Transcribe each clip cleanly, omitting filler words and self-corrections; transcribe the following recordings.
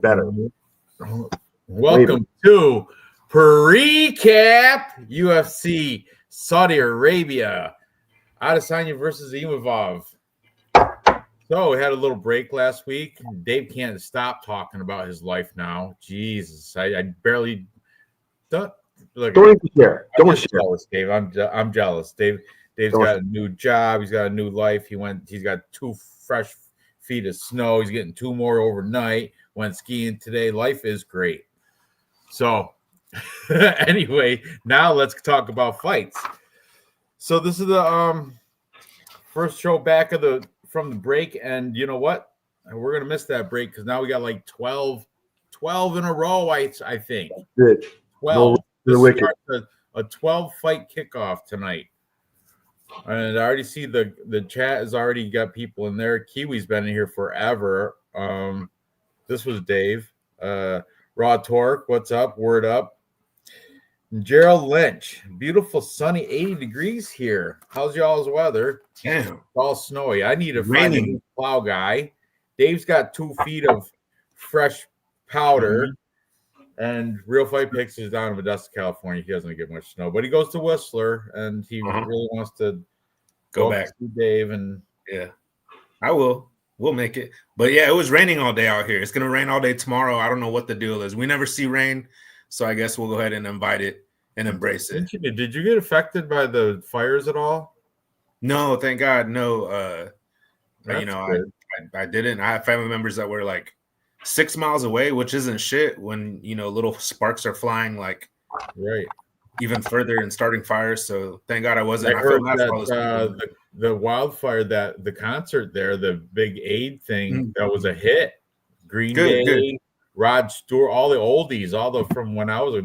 Better. Welcome to Preecaaap UFC Saudi Arabia. Adesanya versus Imavov. So we had a little break last week. Dave can't stop talking about his life now. Jesus, I barely don't look. Don't even share. I'm jealous, Dave. I'm jealous. Dave's got a new job. He's got a new life. He's got 2 fresh feet of snow. He's getting 2 more overnight. Went skiing today. Life is great. So anyway, now let's talk about fights. So this is the first show back from the break, and you know what? We're gonna miss that break because now we got like 12 in a row. I think 12. This starts a 12 fight kickoff tonight, and I already see the chat has already got people in there. Kiwi's been in here forever. This was Dave. Raw Torque, what's up? Word up. Gerald Lynch, beautiful sunny 80 degrees here. How's y'all's weather? Damn. It's all snowy. I need to find a new plow guy. Dave's got 2 feet of fresh powder. And Real Fight Picks is down in Modesto, California. He doesn't get much snow, but he goes to Whistler, and he really wants to go back to Dave. And yeah, I will. We'll make it. But yeah, it was raining all day out here. It's gonna rain all day tomorrow. I don't know what the deal is. We never see rain, so I guess we'll go ahead and invite it and embrace it. Did you get affected by the fires at all? No, thank God, no. I didn't. I have family members that were like 6 miles away, which isn't shit when little sparks are flying like even further and starting fires. So thank God I wasn't. I heard that the wildfire, that the concert there, the big aid thing, that was a hit. Green Day, Rod Stewart, all the oldies, from when I was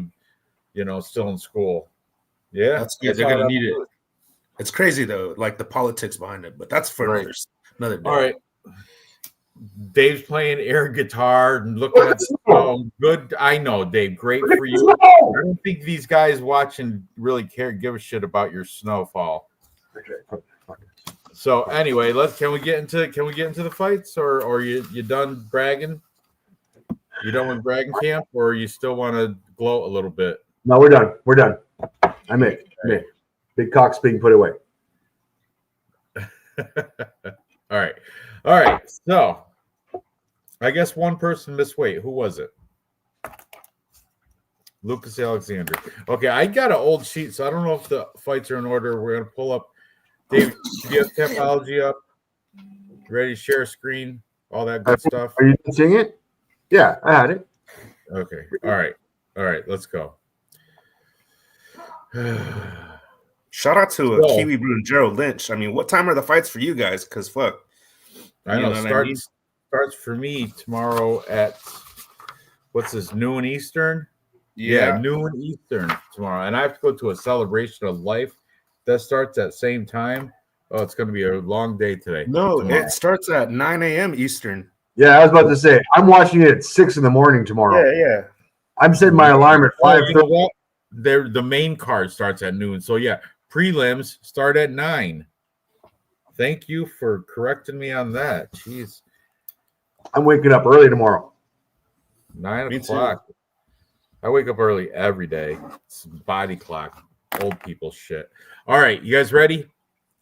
still in school. Yeah, that's good. They're gonna need it. It's crazy though, like the politics behind it, but that's for another day. All right. Dave's playing air guitar and looking at good. I know, Dave. Great for you. I don't think these guys watching really give a shit about your snowfall. So anyway, can we get into the fights, or you done bragging? You done with bragging camp, or you still want to gloat a little bit? No, we're done. We're done. I'm it. Big cock's being put away. All right. So I guess one person missed weight. Who was it? Lucas Alexander. Okay, I got an old sheet, so I don't know if the fights are in order. We're gonna pull up. Dave, do you have Tapology up? Ready to share a screen? All that good stuff. Are you seeing it? Yeah, I had it. Okay. All right. Let's go. Shout out to Kiwi Brew and Gerald Lynch. I mean, what time are the fights for you guys? Because fuck. I know. Starts for me tomorrow at noon Eastern? Yeah, noon Eastern tomorrow. And I have to go to a celebration of life that starts at same time. Oh, it's going to be a long day today. No, it starts at 9 a.m. Eastern. Yeah, I was about to say, I'm watching it at 6 in the morning tomorrow. Yeah. I'm setting my alarm at 5:30. The main card starts at noon. So, yeah, prelims start at 9. Thank you for correcting me on that. Jeez. I'm waking up early tomorrow. 9 o'clock. I wake up early every day. It's body clock. Old people shit. All right, you guys ready?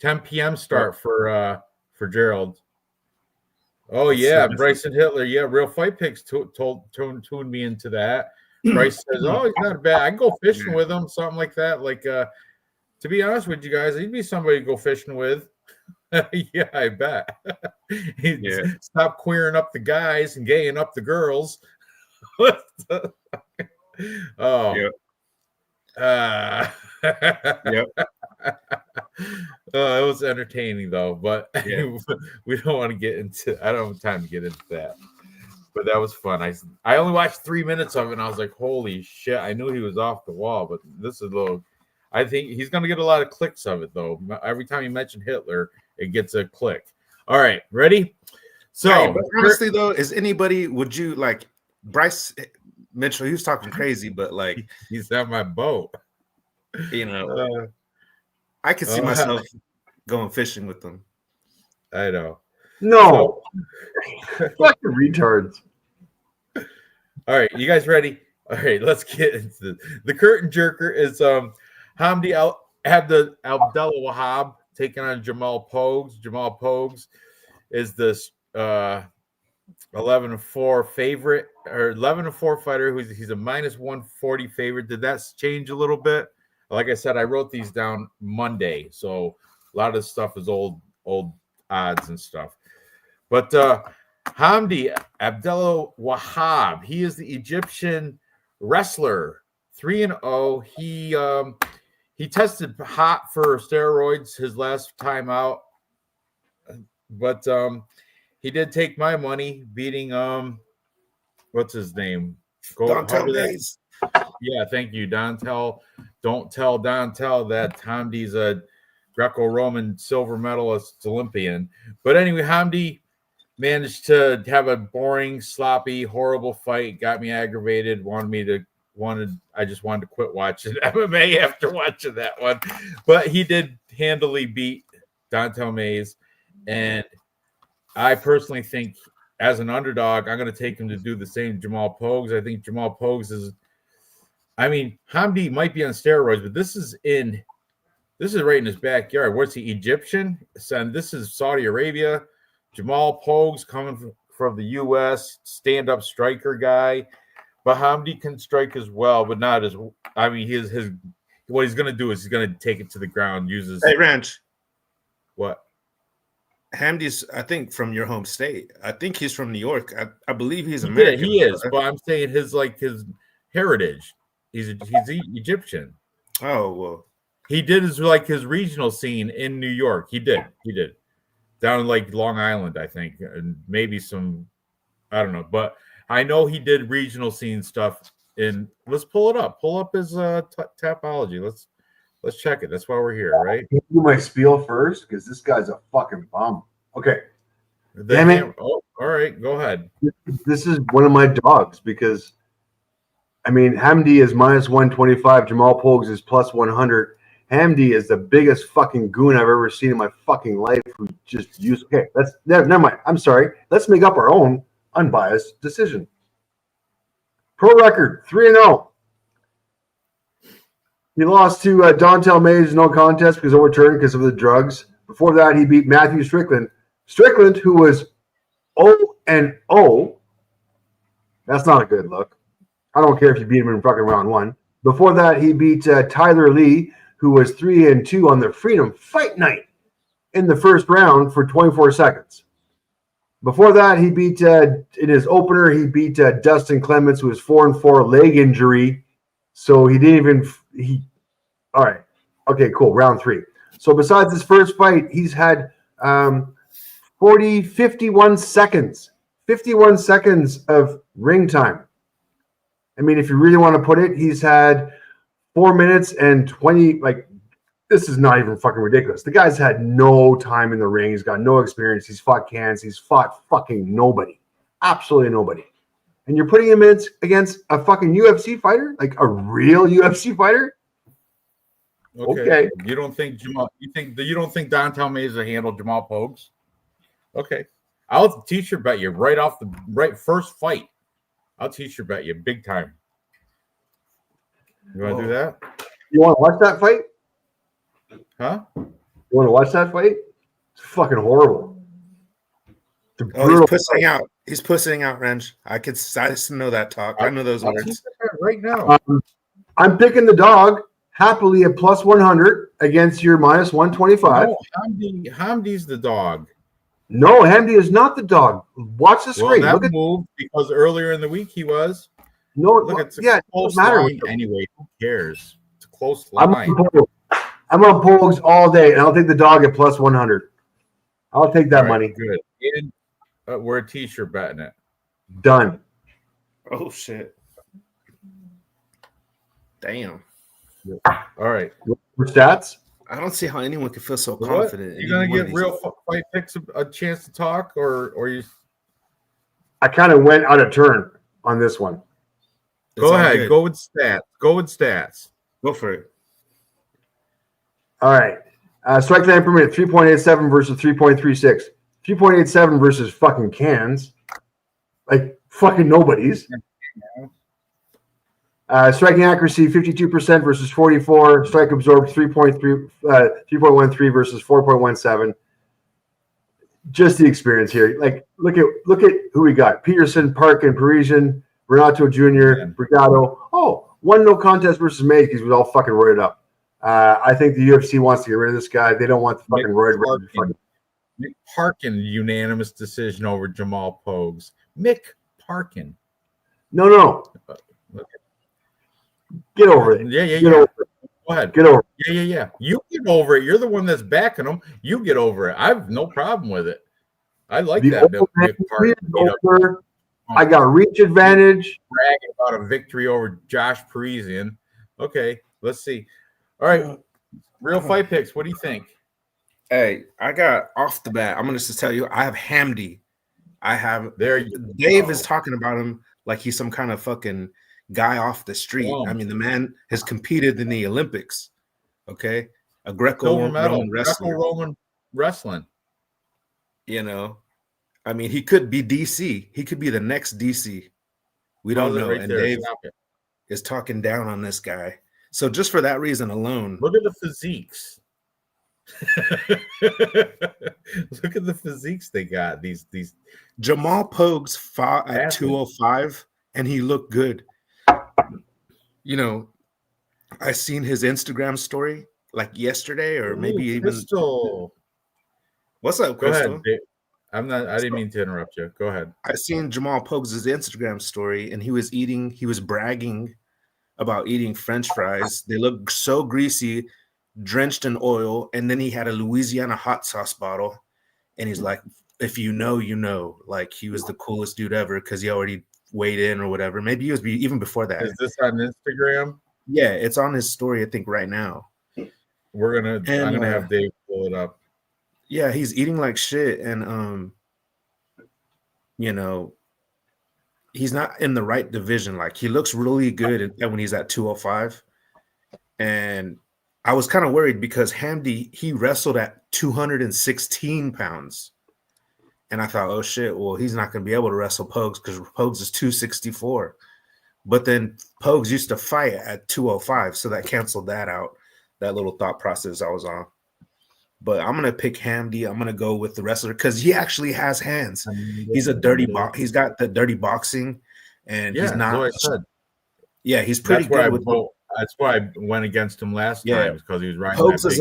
10 p.m. start for Gerald. Oh yeah, Bryson Hitler. Yeah, Real Fight Picks tuned me into that. Bryce says, "Oh, he's not bad. I can go fishing with him, something like that." Like, to be honest with you guys, he'd be somebody to go fishing with. Yeah, I bet. Stop queering up the guys and gaying up the girls. Oh. Yep. It was entertaining though, but we don't want to get into. I don't have time to get into that. But that was fun. I only watched 3 minutes of it, and I was like, "Holy shit!" I knew he was off the wall, but this is a little. I think he's going to get a lot of clicks of it though. Every time you mention Hitler, it gets a click. All right, ready? So, but honestly though, would you like Bryce Mitchell? He was talking crazy, but like he's on my boat. I could see myself going fishing with them. I know. No. Fucking retards. All right, you guys ready? All right, let's get into the curtain jerker. Is Hamdi Abdullah Wahab taking on Jamal Pogues. Jamal Pogues is this 11-4 favorite or 11-4 fighter. He's a minus 140 favorite. Did that change a little bit? Like I said, I wrote these down Monday, so a lot of this stuff is old odds and stuff. But Hamdi Abdullah Wahab, he is the Egyptian wrestler, 3-0. He tested hot for steroids his last time out, but he did take my money, beating what's his name? Yeah, thank you, Dontel. Don't tell Dontel that Hamdi's a Greco-Roman silver medalist Olympian. But anyway, Hamdi managed to have a boring, sloppy, horrible fight. Got me aggravated. I just wanted to quit watching MMA after watching that one. But he did handily beat Dontel Mays, and I personally think, as an underdog, I'm going to take him to do the same Jamal Pogues. I think Jamal Pogues Hamdi might be on steroids, but this is right in his backyard. What's he, Egyptian? And this is Saudi Arabia. Jamal Pogues coming from the U.S., stand-up striker guy. But Hamdi can strike as well, but not as. What he's going to do is he's going to take it to the ground. Hey, Ranch. What? Hamdi's, I think, from your home state. I think he's from New York. I believe he's American. Yeah, he is, but I'm saying his heritage. He's Egyptian. Oh, well. He did his regional scene in New York. He did. Down in Long Island, I think, and maybe some, I don't know, but I know he did regional scene stuff in. Let's pull it up. Pull up his Tapology. Let's check it. That's why we're here, right? Can you do my spiel first, because this guy's a fucking bum. Okay. Damn it. Oh, all right. Go ahead. This is one of my dogs because, Hamdi is minus 125. Jamal Pogues is plus 100. Hamdi is the biggest fucking goon I've ever seen in my fucking life. Who just used. Okay, never mind. I'm sorry. Let's make up our own unbiased decision. Pro record 3-0. He lost to Dontel Mays, no contest because overturned because of the drugs. Before that, he beat Matthew Strickland. Strickland, who was 0-0. That's not a good look. I don't care if you beat him in fucking round one. Before that, he beat Tyler Lee, who was 3-2 on the Freedom Fight Night in the first round for 24 seconds. Before that, he beat, in his opener, he beat Dustin Clements, who was 4-4 leg injury. So he didn't even, all right. Okay, cool. Round 3. So besides his first fight, he's had 51 seconds. 51 seconds of ring time. If you really want to put it, he's had 4 minutes and 20, this is not even fucking ridiculous. The guy's had no time in the ring. He's got no experience. He's fought cans. He's fought fucking nobody. Absolutely nobody. And you're putting him against a fucking UFC fighter? Like a real UFC fighter? Okay. You don't think Dontel Mays will handle Jamal Pogues? Okay. I'll t-shirt bet you right first fight. I'll t-shirt bet you big time. You want to do that? You want to watch that fight? Huh? You want to watch that fight? It's fucking horrible. He's pussing out. He's pussing out, Ranj. I just know that talk. I know those words. Right now. I'm picking the dog happily at plus 100 against your minus 125. No, Hamdi's the dog. No, Hamdi is not the dog. Watch the screen. Well, that moved because earlier in the week he was. No, it's a close line anyway. Who cares? It's a close line. I'm on Pogues all day, and I'll take the dog at plus 100. I'll take that money. Good. And we're a t-shirt betting it. Done. Oh, shit. Damn. All right. For stats? I don't see how anyone could feel so confident. You gonna give real fight picks a chance to talk, or you? I kind of went out of turn on this one. Go ahead. Good. Go with stats. Go for it. All right. Strike time per minute, 3.87 versus 3.36. 3.87 versus fucking cans. Like fucking nobody's. Striking accuracy 52% versus 44. Strike absorbed 3.13 versus 4.17. Just the experience here. Like look at who we got: Peterson, Park, and Parisian, Renato Jr., Brigado. Oh, one no contest versus Mays because he was all fucking roided up. I think the UFC wants to get rid of this guy. They don't want the fucking roid. Mick Parkin, unanimous decision over Jamal Pogues. Mick Parkin. No. Get over it. Yeah. Go ahead. Get over it. Yeah. You get over it. You're the one that's backing him. You get over it. I have no problem with it. I like that. Mick Parkin. I got reach advantage. Bragging about a victory over Josh Parisian. Okay, let's see. All right, real fight picks. What do you think? Hey, I got off the bat. I'm gonna just tell you, I have Hamdi. I have there. Dave is talking about him like he's some kind of fucking guy off the street. I mean, the man has competed in the Olympics. Okay, a Greco-Roman wrestler. Greco-Roman wrestling. You know, I mean, he could be DC. He could be the next DC. We don't know. And Dave is talking down on this guy. So just for that reason alone, look at the physiques. Look at the physiques they got. These Jamal Pogues fought at 205 and he looked good. You know, I seen his Instagram story like yesterday or maybe even Crystal. What's up, Crystal? Go ahead, I didn't mean to interrupt you. Go ahead. I seen Jamal Pogues' Instagram story and he was bragging about eating French fries. They look so greasy, drenched in oil, and then he had a Louisiana hot sauce bottle, and he's like, if you know, you know. Like, he was the coolest dude ever because he already weighed in or whatever. Maybe he was even before that. Is this on Instagram? Yeah, it's on his story, I think, right now. I'm gonna have Dave pull it up. Yeah, he's eating like shit, and you know, he's not in the right division. Like, he looks really good when he's at 205, and I was kind of worried because Hamdi, he wrestled at 216 pounds. And I thought, oh shit, well, he's not going to be able to wrestle Pogues because Pogues is 264. But then Pogues used to fight at 205. So that canceled that out, that little thought process I was on. But I'm going to pick Hamdi. I'm going to go with the wrestler because he actually has hands. He's a dirty box. He's got the dirty boxing. And he's not. Yeah, he's pretty good with That's why I went against him last time because he was riding. Pogues is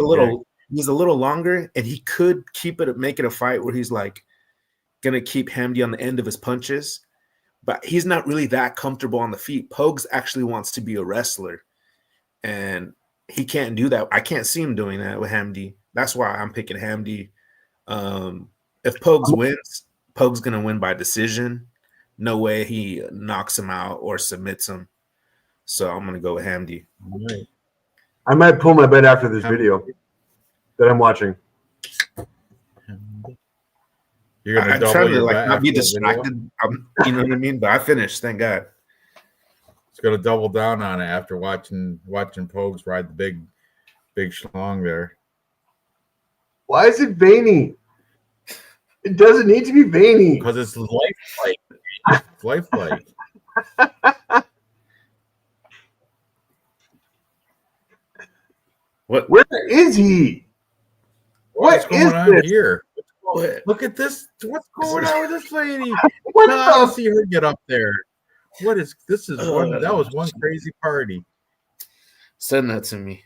he's a little longer, and he could make it a fight where he's like gonna keep Hamdi on the end of his punches, but he's not really that comfortable on the feet. Pogues actually wants to be a wrestler, and he can't do that. I can't see him doing that with Hamdi. That's why I'm picking Hamdi. If Pogues wins, Pogues gonna win by decision. No way he knocks him out or submits him. So I'm going to go with Hamdi. Right. I might pull my bet after this video that I'm watching. You're going to double your bet not be distracted. You know what I mean? But I finished, thank God. It's going to double down on it after watching Pogues ride the big schlong there. Why is it veiny? It doesn't need to be veiny. Because it's lifelike. It's lifelike. What? Where is he? What's going on this? Here? Look at this. What's going on with this lady? What I don't see her get up there. What is this? Is one that was one crazy party. Send that to me.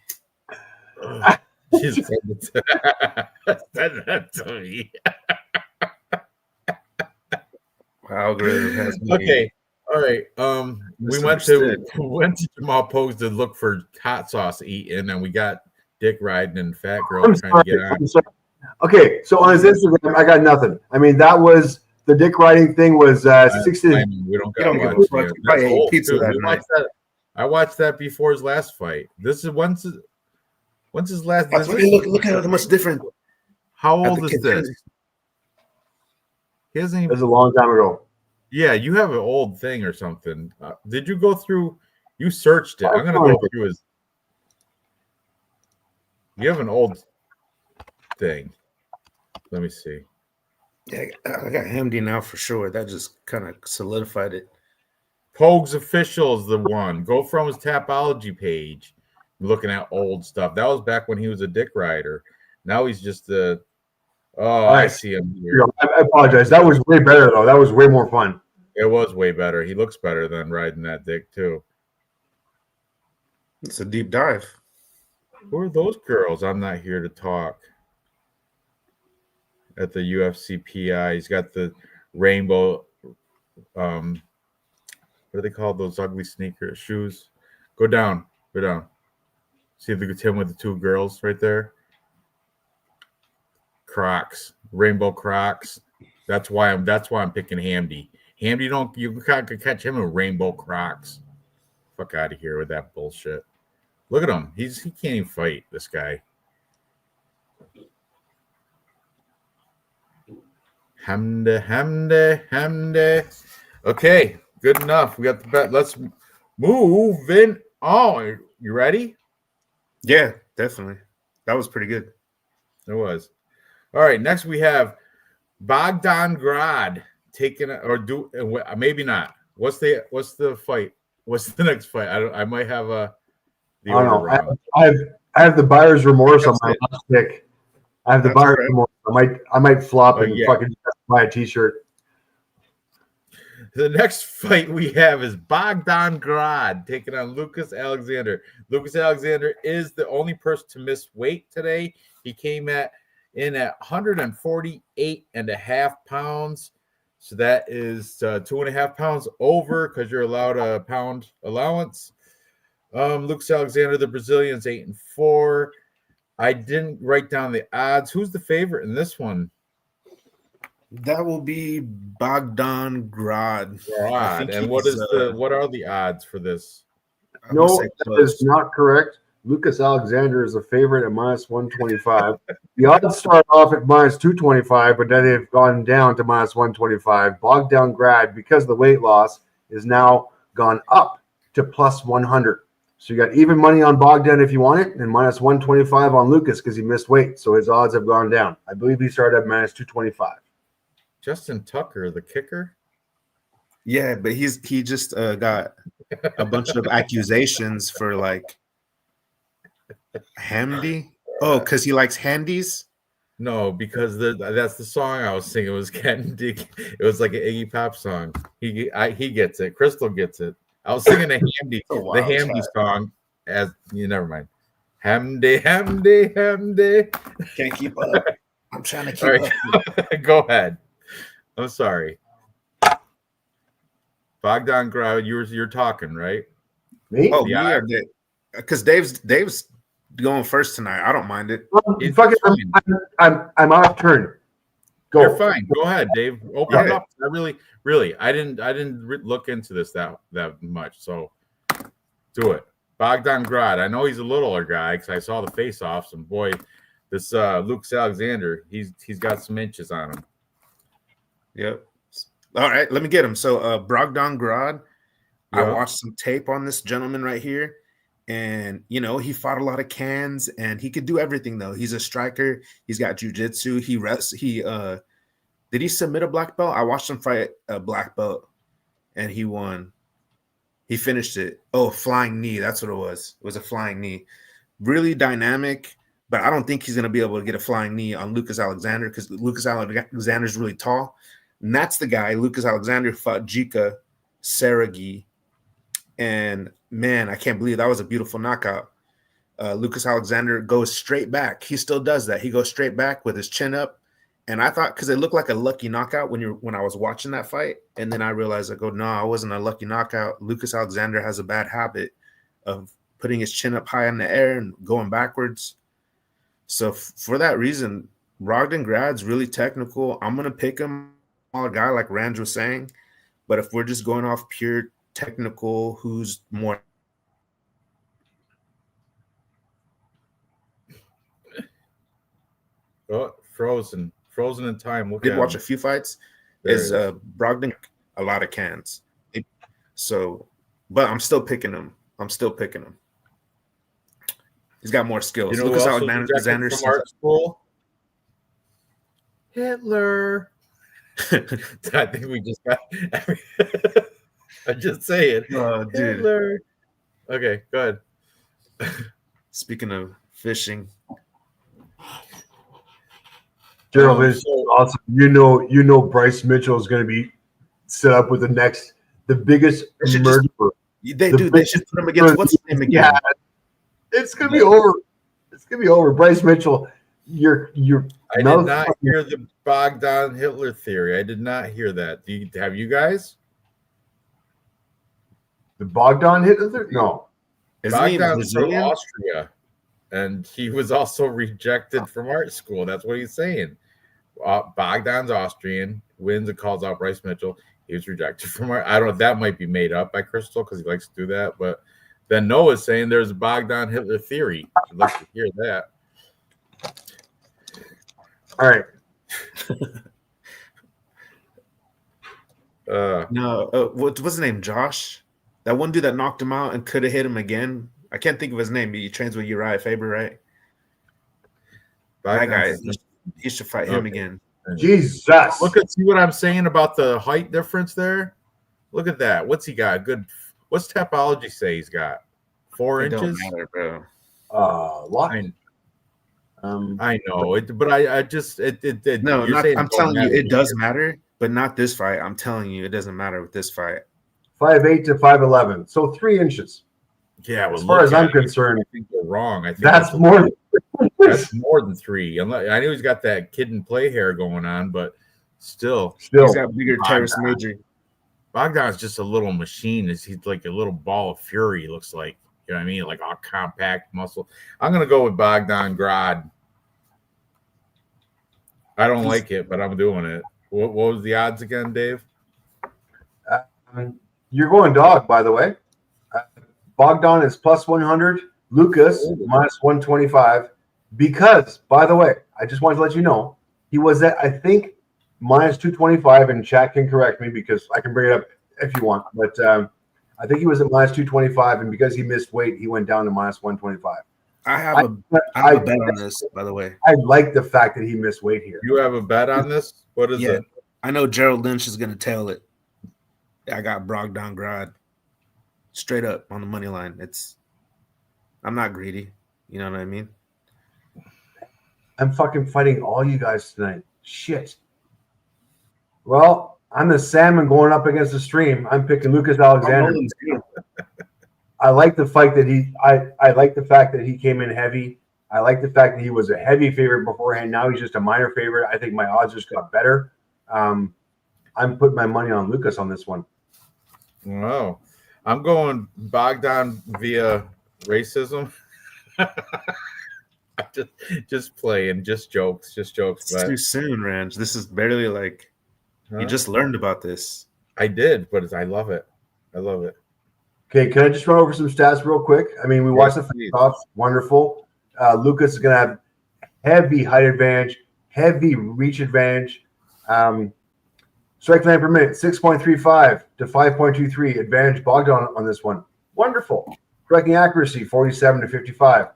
Send that to me. Algorithm has me. Okay. All right. We went to Jamal Pogues to look for hot sauce eating, and we got Dick riding and Fat Girl trying to get on. Okay, so on his Instagram, I got nothing. I mean, that was the Dick riding thing was 60. We don't got to watch it. Pizza that night. I watched that before his last fight. This is when's his last? Look at how much different. How old is this? He hasn't even. It was a long time ago. Yeah, you have an old thing or something. Did you go through? You searched it. I'm gonna go through his. You have an old thing. Let me see. Yeah, I got Hamdi now for sure. That just kind of solidified it. Pogues Official is the one. Go from his Tapology page. Looking at old stuff. That was back when he was a dick rider. Now he's just a. Oh, I see him here. I apologize. That was way better though. That was way more fun. It was way better. He looks better than riding that dick too. It's a deep dive. Who are those girls? I'm not here to talk. At the UFC PI, he's got the rainbow. What are they called? Those ugly sneaker shoes. Go down. Go down. See the Tim with the two girls right there. Crocs, rainbow Crocs. That's why I'm picking Hamdy. Hamdy you can't catch him in rainbow Crocs. Fuck out of here with that bullshit. Look at him. He can't even fight, this guy. Hamde. Okay, good enough. We got the bet. Let's move in. Oh, you ready? Yeah, definitely. That was pretty good. It was. All right, next we have Bogdan Grad taking maybe not. What's the fight? What's the next fight? I might have the order wrong. I have the buyer's remorse on my last pick. I have the buyer's remorse. I might flop and fucking buy a t-shirt. The next fight we have is Bogdan Grad taking on Lucas Alexander. Lucas Alexander is the only person to miss weight today. He came in at 148.5 pounds. So that is 2.5 pounds over because you're allowed a pound allowance. Lucas Alexander, the Brazilian's 8-4. I didn't write down the odds. Who's the favorite in this one? That will be Bogdan Grad. And what are the odds for this? No, that is not correct. Lucas Alexander is a favorite at minus 125. The odds start off at minus 225, but then they've gone down to minus 125. Bogdan Grad, because of the weight loss, is now gone up to plus 100. So you got even money on Bogdan if you want it, and minus 125 on Lucas because he missed weight. So his odds have gone down. I believe he started at minus 225. Justin Tucker, the kicker? Yeah, but he just got a bunch of accusations for like Hamdy. Oh, because he likes handies? No, because that's the song I was singing. It was It was like an Iggy Pop song. He gets it. Crystal gets it. I was singing the Hamdy song as never mind. Hamdy. Can't keep up. I'm trying to keep up. Go ahead. I'm sorry. Bogdan Grad, you're talking, right? Me? Oh, yeah. Because Dave's going first tonight. I don't mind it. I'm off turn. Go. You're fine. Go ahead, Dave. Open it up. I didn't look into this that much. So do it. Bogdan Grad. I know he's a littler guy because I saw the face-offs, and boy, this Lucas Alexander, he's got some inches on him. Yep. All right, let me get him. So Bogdan Grad, I watched some tape on this gentleman right here. And, he fought a lot of cans, and he could do everything, though. He's a striker. He's got jiu-jitsu. Did he submit a black belt? I watched him fight a black belt, and he won. He finished it. Oh, flying knee. That's what it was. It was a flying knee. Really dynamic, but I don't think he's going to be able to get a flying knee on Lucas Alexander because Lucas Alexander's really tall. And that's the guy. Lucas Alexander fought Jika Saragi. And man, I can't believe that was a beautiful knockout. Lucas Alexander goes straight back. He still does that. He goes straight back with his chin up. And I thought, because it looked like a lucky knockout when I was watching that fight. And then I realized, no, it wasn't a lucky knockout. Lucas Alexander has a bad habit of putting his chin up high in the air and going backwards. So for that reason, Bogdan Grad's really technical. I'm going to pick him, a guy like Ranj was saying. But if we're just going off pure technical, who's more frozen in time. Did watch a few fights. Is Bogdan a lot of cans? But I'm still picking him. He's got more skills. Lucas Alexander from art school. Hitler. I think we just got. I'm just saying. Oh, dude. Hitler. Okay, go ahead. Speaking of fishing, Gerald is awesome. You know, Bryce Mitchell is going to be set up with the biggest murderer. They should put him against what's his name again? Yeah, it's going to be over. It's going to be over. Bryce Mitchell, you're. I did not hear the Bogdan Hitler theory. I did not hear that. Have you guys? The Bogdan Hitler? No. Bogdan's from Austria, and he was also rejected from art school. That's what he's saying. Bogdan's Austrian, wins and calls out Bryce Mitchell. He was rejected from art. I don't know if that might be made up by Crystal because he likes to do that. But then Noah's saying there's a Bogdan Hitler theory. I'd like to hear that. All right. What's his name? Josh? That one dude that knocked him out and could have hit him again. I can't think of his name. He trains with Uriah Faber, right? That guy. He should fight him again. Jesus. See what I'm saying about the height difference there? Look at that. What's he got? Good. What's Tapology say he's got? 4 inches? Don't matter, bro. What? I know it, but I just no. I'm telling you, it does matter, but not this fight. I'm telling you, it doesn't matter with this fight. 5'8" to 5'11", so 3 inches. Yeah, well, as far as I'm concerned, I think you're wrong. I think that's more. That's more than 3. I know he's got that kid and play hair going on, but still, he's got bigger teres major. Bogdan's just a little machine. He's like a little ball of fury. He looks like, you know what I mean, like all compact muscle. I'm gonna go with Bogdan Grad. I don't like it, but I'm doing it. What was the odds again, Dave? You're going dog, by the way. Bogdan is plus 100. Lucas minus 125. Because, by the way, I just wanted to let you know, he was at, I think, minus 225, and chat can correct me because I can bring it up if you want. But I think he was at minus 225, and because he missed weight, he went down to minus 125. I have a bet on this, by the way. I like the fact that he missed weight here. You have a bet on this? What is it? I know Gerald Lynch is going to tail it. I got Bogdan Grad straight up on the money line. I'm not greedy. You know what I mean? I'm fucking fighting all you guys tonight. Shit. Well, I'm the salmon going up against the stream. I'm picking Lucas Alexander. I like the fight that I like the fact that he came in heavy. I like the fact that he was a heavy favorite beforehand. Now he's just a minor favorite. I think my odds just got better. I'm putting my money on Lucas on this one. Wow. I'm going Bogdan via racism. just playing, just jokes. It's too soon, Ranj. This is barely like you just learned about this. I did, but I love it. I love it. Okay, can I just run over some stats real quick? I mean, we watched the face-offs. Wonderful. Lucas is going to have heavy height advantage, heavy reach advantage. Strike time per minute, 6.35 to 5.23. Advantage Bogdan on this one. Wonderful. Striking accuracy, 47 to 55.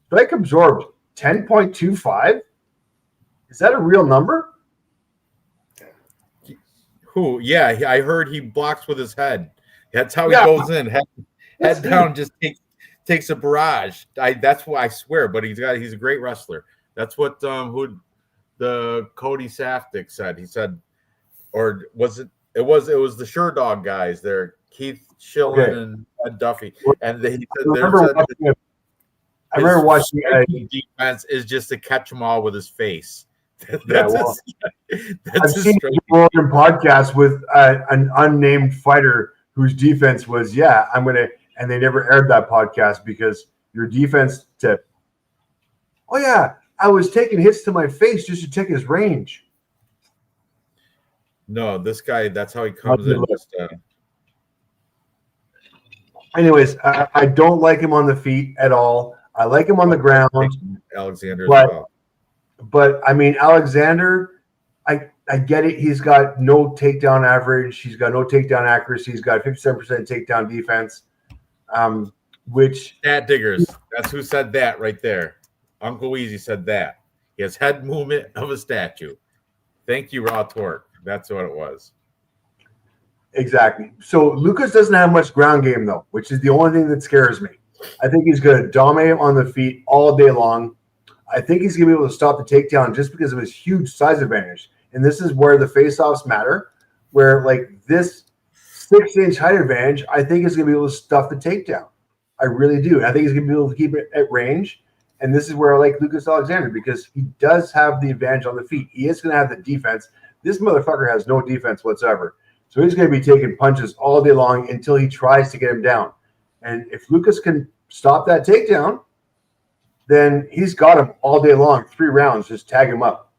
Strike absorbed, 10.25. Is that a real number? Who? Yeah, I heard he blocks with his head. That's how he goes in. Head down, just takes a barrage. That's what I swear. But he's a great wrestler. That's what the Cody Safdie said. He said, or was it? It was the Sure Dog guys there, Keith Schillen and Ed Duffy, and he said I remember watching defense is just to catch them all with his face. I've seen Rogan podcast with an unnamed fighter whose defense was, and they never aired that podcast because your defense I was taking hits to my face just to take his range. No, this guy, that's how he comes in. Anyways, I don't like him on the feet at all. I like him on the ground. Alexander as well. But I mean, Alexander, I get it. He's got no takedown average. He's got no takedown accuracy. He's got 57% takedown defense. Which Stat Diggers. That's who said that right there. Uncle Easy said that. He has head movement of a statue. Thank you, Raw Torque. That's what it was. Exactly. So Lucas doesn't have much ground game though, which is the only thing that scares me. I think he's going to dominate on the feet all day long. I think he's going to be able to stop the takedown just because of his huge size advantage. And this is where the face-offs matter, where like this 6-inch height advantage, I think is going to be able to stuff the takedown. I really do. I think he's going to be able to keep it at range. And this is where I like Lucas Alexander because he does have the advantage on the feet. He is going to have the defense. This motherfucker has no defense whatsoever. So he's going to be taking punches all day long until he tries to get him down. And if Lucas can stop that takedown, then he's got him all day long, 3 rounds. Just tag him up.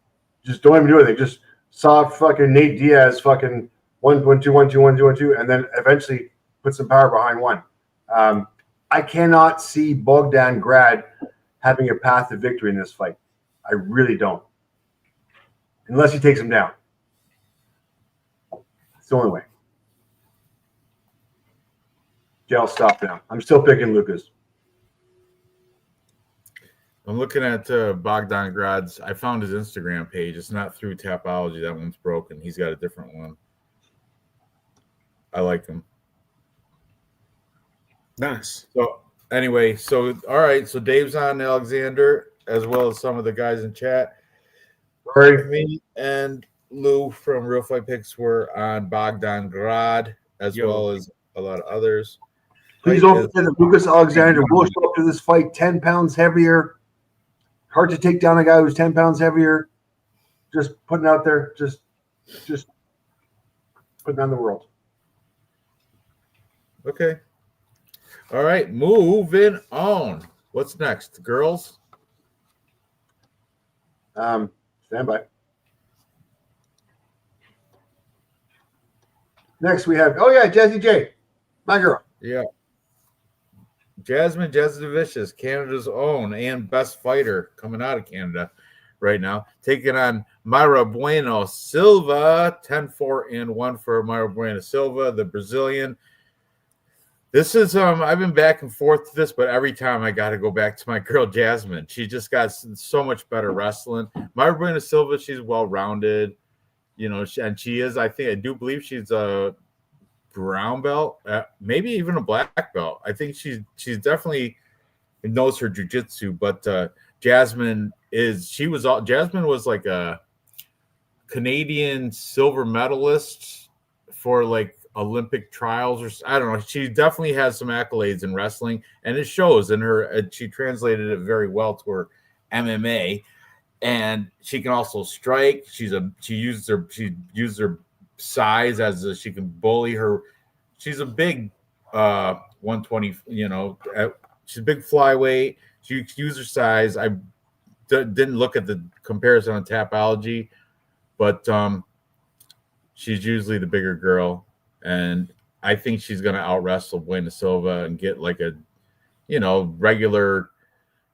Just don't even do anything. Just soft fucking Nate Diaz fucking 1, 1, 2, 1, 2, 1, 2, 1, 2, and then eventually put some power behind one. I cannot see Bogdan Grad having a path to victory in this fight. I really don't. Unless he takes him down. It's the only way. I'll stop now. I'm still picking Lucas. I'm looking at Bogdan Grad's. I found his Instagram page. It's not through Tapology. That one's broken. He's got a different one. I like him. Nice. So anyway, all right. So Dave's on Alexander as well as some of the guys in chat. Sorry. Me and Lou from Real Fight Picks were on Bogdan Grad as well as a lot of others. Please don't forget that Lucas Alexander will show up to this fight 10 pounds heavier. Hard to take down a guy who's 10 pounds heavier. Just putting out there, just putting on the world. Okay. All right, moving on. What's next, girls? Stand by. Next we have, Jazzy J, my girl. Yeah. Jasmine Jasudavicius, Canada's own and best fighter coming out of Canada right now, taking on Mayra Bueno Silva, 10-4-1 for Mayra Bueno Silva, the Brazilian. This is I've been back and forth to this, but every time I got to go back to my girl Jasmine. She just got so much better wrestling. Mayra Bueno Silva, she's well-rounded, and she is. I do believe she's a brown belt, maybe even a black belt. I think she's definitely knows her jiu-jitsu, but Jasmine was like a Canadian silver medalist for like Olympic trials, or I don't know. She definitely has some accolades in wrestling, and it shows in her. She translated it very well to her MMA, and she can also strike. She used her size as she can bully her. She's a big 120. She's a big flyweight. She used her size. I didn't look at the comparison on Tapology, but she's usually the bigger girl. And I think she's going to out wrestle Buena Silva and get like a, regular.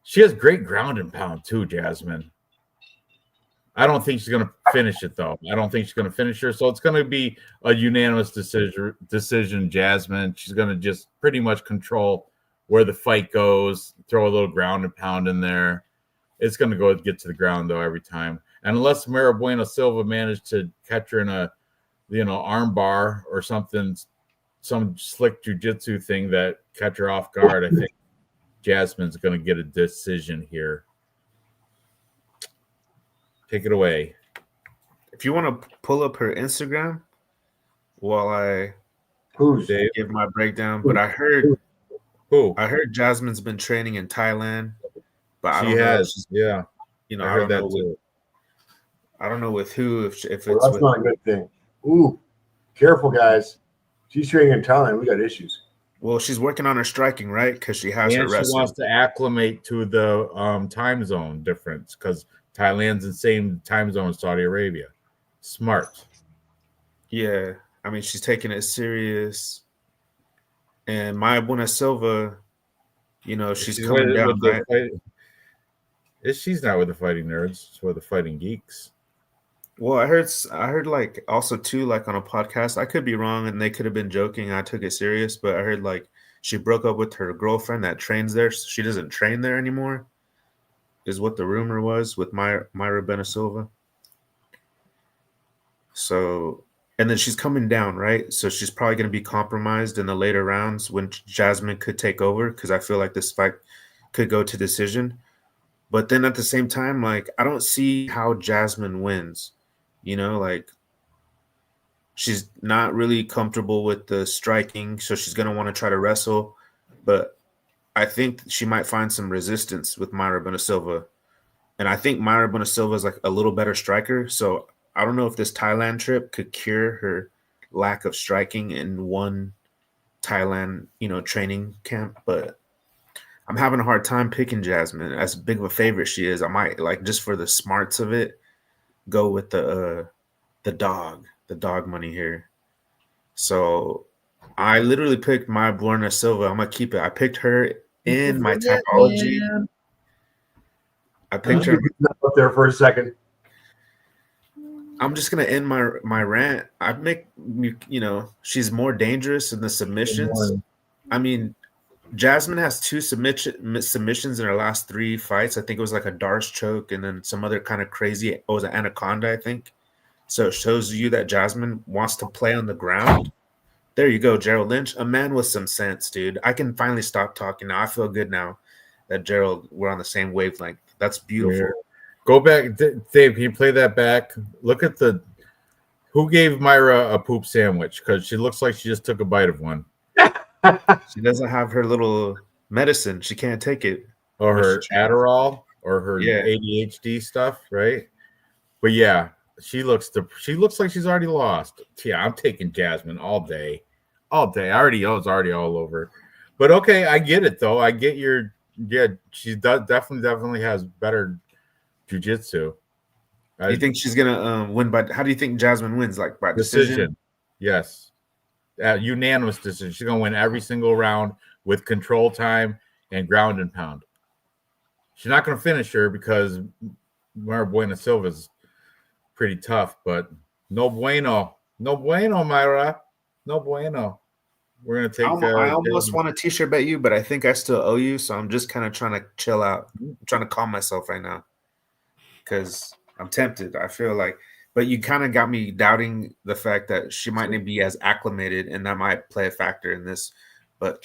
She has great ground and pound too, Jasmine. I don't think she's going to finish it though. I don't think she's going to finish her. So it's going to be a unanimous decision, Jasmine. She's going to just pretty much control where the fight goes, throw a little ground and pound in there. It's going to get to the ground though every time. And unless Mayra Bueno Silva managed to catch her in a arm bar or something, some slick jiu-jitsu thing that catch her off guard, I think Jasmine's going to get a decision here. Take it away. If you want to pull up her Instagram while I give my breakdown, but I heard Jasmine's been training in Thailand, but I don't know. Yeah. I heard that too. I don't know with who. If it's that's not a good thing. Ooh, careful, guys. She's training in Thailand. We got issues. Well, she's working on her striking, right? Because she has her wrestling. She wants to acclimate to the time zone difference because Thailand's in the same time zone as Saudi Arabia. Smart. Yeah. I mean, she's taking it serious. And Mayra Bueno Silva, she's coming down. She's not with the fighting nerds. She's with the fighting geeks. Well, I heard like also too, like on a podcast, I could be wrong and they could have been joking. I took it serious, but I heard like she broke up with her girlfriend that trains there. So she doesn't train there anymore, is what the rumor was with Mayra Bueno Silva. So and then she's coming down, right? So she's probably going to be compromised in the later rounds when Jasmine could take over, because I feel like this fight could go to decision. But then at the same time, like, I don't see how Jasmine wins. Like, she's not really comfortable with the striking, so she's going to want to try to wrestle. But I think she might find some resistance with Mayra Bueno Silva. And I think Mayra Bueno Silva is like a little better striker. So I don't know if this Thailand trip could cure her lack of striking in one Thailand, training camp. But I'm having a hard time picking Jasmine. As big of a favorite she is, I might, like, just for the smarts of it, go with the dog money here. So I literally picked Mayra Bueno Silva. I'm gonna keep it. I picked her in my typology. I picked her up there for a second. I'm just gonna end my rant. I make she's more dangerous in the submissions. I mean, Jasmine has 2 submissions in her last 3 fights. I think it was like a Darce choke and then some other kind of crazy. It was an anaconda, I think. So it shows you that Jasmine wants to play on the ground. There you go, Gerald Lynch, a man with some sense, dude. I can finally stop talking now. I feel good now that Gerald, we're on the same wavelength. That's beautiful. Yeah. Go back, Dave. Can you play that back? Look at who gave Mayra a poop sandwich, because she looks like she just took a bite of one. She doesn't have her little medicine. She can't take it. Or her Adderall or her ADHD stuff, right? But yeah, she looks like she's already lost. Yeah, I'm taking Jasmine all day. I was already all over. But okay, I get it though. I get she definitely has better jiu-jitsu. You think she's gonna win by? How do you think Jasmine wins? Like by decision? Yes, unanimous decision. She's gonna win every single round with control time and ground and pound. She's not gonna finish her because Mayra Bueno Silva's pretty tough, but no bueno, Mayra, no bueno. We're gonna take. I almost want a t-shirt bet you, but I think I still owe you, so I'm just kind of trying to chill out. I'm trying to calm myself right now because I'm tempted. I feel like, but you kind of got me doubting the fact that she might not be as acclimated, and that might play a factor in this. But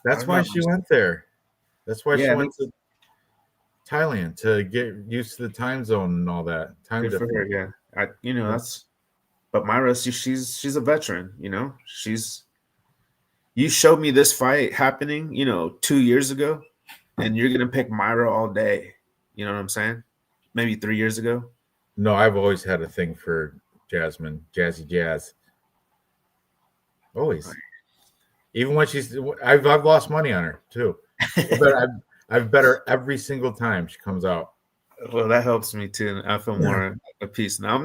that's why she went there. That's why she went to Thailand, to get used to the time zone and all that. Time good for her, yeah. That's. But Mayra, she's a veteran. You showed me this fight happening, 2 years ago, and you're gonna pick Mayra all day. You know what I'm saying? Maybe 3 years ago. No, I've always had a thing for Jasmine, Jazzy Jazz. Always. Even when I've lost money on her too. I've bet her every single time she comes out. Well, that helps me too. I feel more at peace now.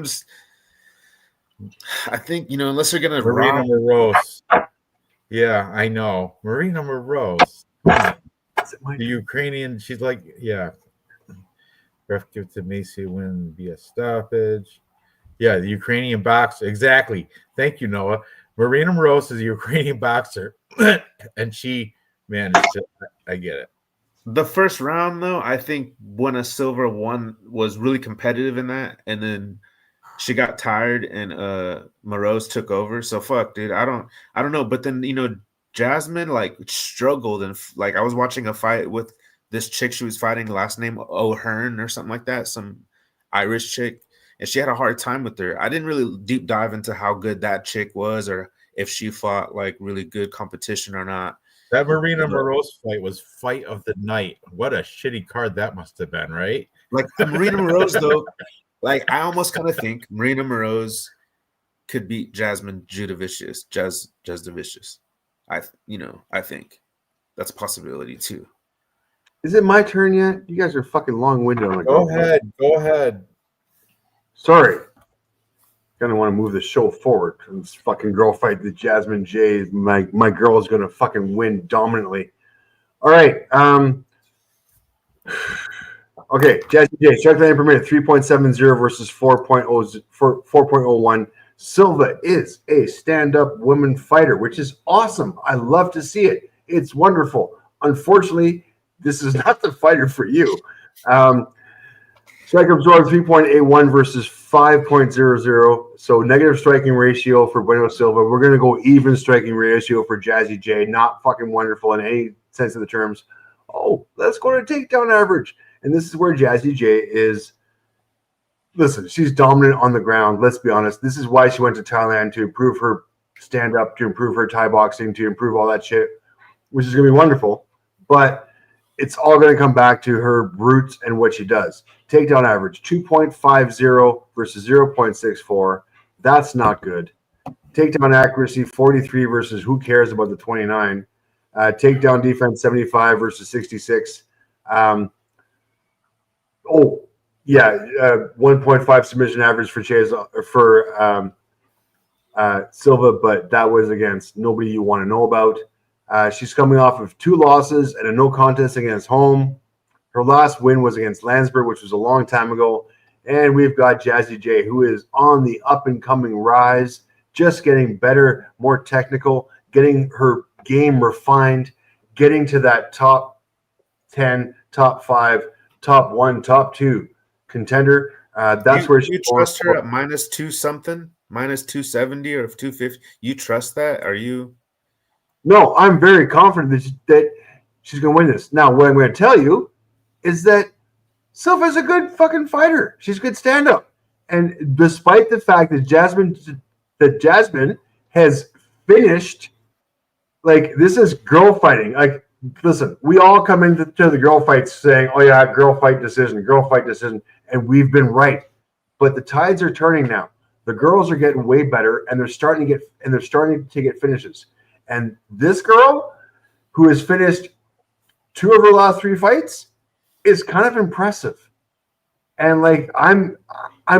I think, unless you're gonna Marina Moroz. Yeah, I know. Marina Moroz. The Ukrainian, she's like, yeah. Ref give to Macy win via stoppage. Yeah, the Ukrainian boxer. Exactly. Thank you, Noah. Marina Moroz is a Ukrainian boxer. And she, man, I get it. The first round, though, I think Bueno Silva won, was really competitive in that. And then she got tired and Moroz took over. So fuck, dude. I don't know. But then, Jasmine like struggled, and like I was watching a fight with this chick she was fighting, last name O'Hearn or something like that, some Irish chick, and she had a hard time with her. I didn't really deep dive into how good that chick was or if she fought like really good competition or not. That Marina Moroz fight was fight of the night. What a shitty card that must have been, right? Like Marina Moroz though. Like, I almost kind of think Marina Moroz could beat Jasmine Judavicius, Jasdavicius. I think that's a possibility too. Is it my turn yet? You guys are fucking long-winded. Go ahead. Sorry. Kind of want to move the show forward. This fucking girl fight, the Jasmine J. My girl is going to fucking win dominantly. All right. Okay, Jazzy J, strike time per minute, 3.70 versus 4.01. Silva is a stand-up woman fighter, which is awesome. I love to see it. It's wonderful. Unfortunately, this is not the fighter for you. Strike absorbed 3.81 versus 5.00. So negative striking ratio for Bueno Silva. We're going to go even striking ratio for Jazzy J. Not fucking wonderful in any sense of the terms. Oh, let's go to takedown average. And this is where Jazzy J is. Listen, she's dominant on the ground. Let's be honest. This is why she went to Thailand, to improve her stand-up, to improve her Thai boxing, to improve all that shit, which is going to be wonderful. But it's all going to come back to her roots and what she does. Takedown average 2.50 versus 0.64. That's not good. Takedown accuracy 43 versus who cares about the 29. Takedown defense 75 versus 66. 1.5 submission average for Silva, but that was against nobody you want to know about. She's coming off of 2 losses and a no contest against home. Her last win was against Landsberg, which was a long time ago. And we've got Jazzy J, who is on the up-and-coming rise, just getting better, more technical, getting her game refined, getting to that top 10, top 5, top 1, top 2 contender. That's where you trust her at -2 something, -270 or 250. You trust that? Are you? No, I'm very confident that she's going to win this. Now, what I'm going to tell you is that Silva's a good fucking fighter. She's a good stand-up. And despite the fact that Jasmine has finished, like, this is girl fighting. Like, listen, we all come into the girl fights saying, oh, yeah, girl fight decision. And we've been right. But the tides are turning now. The girls are getting way better, and they're starting to get finishes. And this girl, who has finished 2 of her last 3 fights, is kind of impressive. And like I'm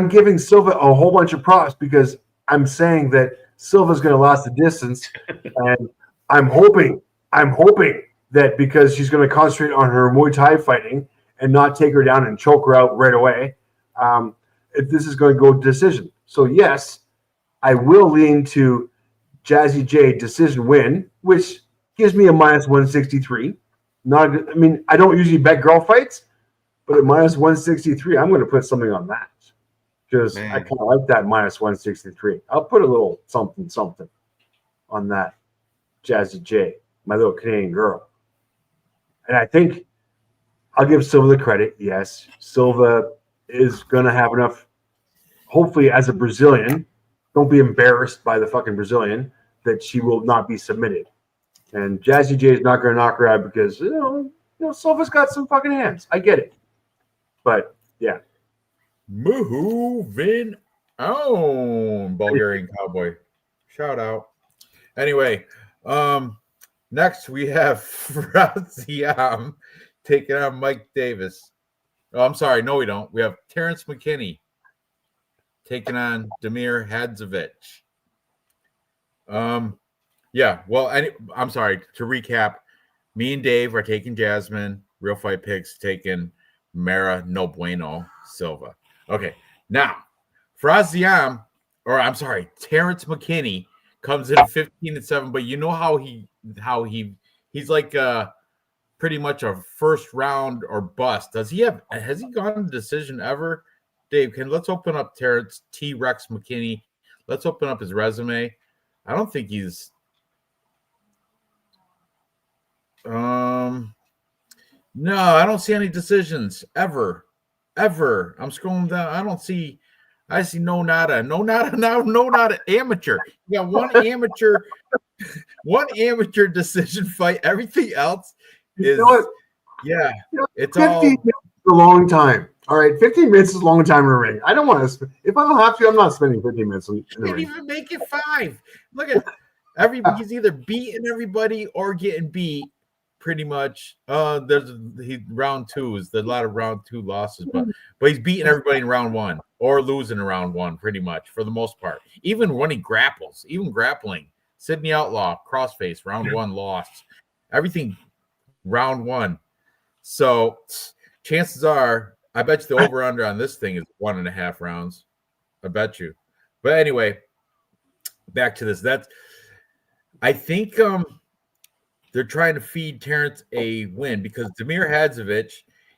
giving Silva a whole bunch of props because I'm saying that Silva's going to last the distance, and I'm hoping that because she's going to concentrate on her Muay Thai fighting and not take her down and choke her out right away, if this is going to go decision. So yes, I will lean to Jazzy J decision win, which gives me a -163. I don't usually bet girl fights, but at -163, I'm going to put something on that because I kind of like that -163. I'll put a little something on that Jazzy J, my little Canadian girl. And I think I'll give Silva the credit. Yes, Silva is going to have enough, hopefully as a Brazilian, don't be embarrassed by the fucking Brazilian, that she will not be submitted. And Jazzy J is not going to knock her out because, Silva's got some fucking hands. I get it. But, yeah. Moving on, Bulgarian Cowboy. Shout out. Anyway, next we have Preecaaap taking on Mike Davis. Oh, I'm sorry. No, we don't. We have Terrence McKinney taking on Damir Hadzovic. Yeah, well, I'm sorry. To recap, me and Dave are taking Jasmine. Real Fight Picks taking Mara No Bueno Silva. Okay, now Terrence McKinney comes in 15-7, but you know how he's like pretty much a first round or bust. Has he gone to decision ever? Dave, let's open up Terrence T-Rex McKinney. Let's open up his resume. I don't think he's no, I don't see any decisions ever. I'm scrolling down. I see no nada amateur. You got one amateur decision fight. Everything else is it's 15 minutes is a long time. All right, 15 minutes is a long time in a ring. I don't want to. If I don't have to, I'm not spending 15 minutes in the ring. Even make it 5. Look at he's either beating everybody or getting beat. Pretty much. There's round 2 is a lot of round 2 losses, but he's beating everybody in round 1 or losing in round 1, pretty much for the most part. Even when he grappling, Sydney Outlaw crossface round 1 lost. Everything round 1. So chances are, I bet you the over under on this thing is 1.5 rounds. I bet you. But anyway, back to this. I think they're trying to feed Terrence a win because Damir Hadzovic,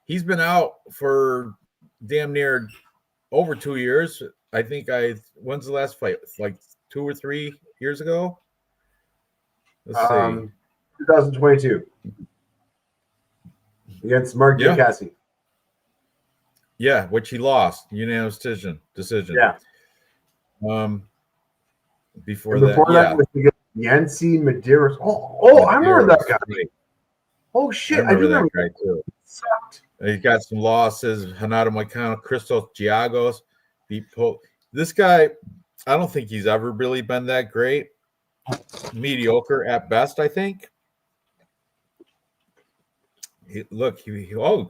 he's been out for damn near over 2 years. I think when's the last fight? Like 2 or 3 years ago? Let's see. 2022 against Mark Diakasi. Yeah, which he lost. Unanimous decision. Yeah. Before that was against Yancy Medeiros. I remember that guy. Right. Oh shit! I remember that guy too. Sucked. He's got some losses. Hanato Moicano, Christos Giagos. This guy, I don't think he's ever really been that great. Mediocre at best, I think.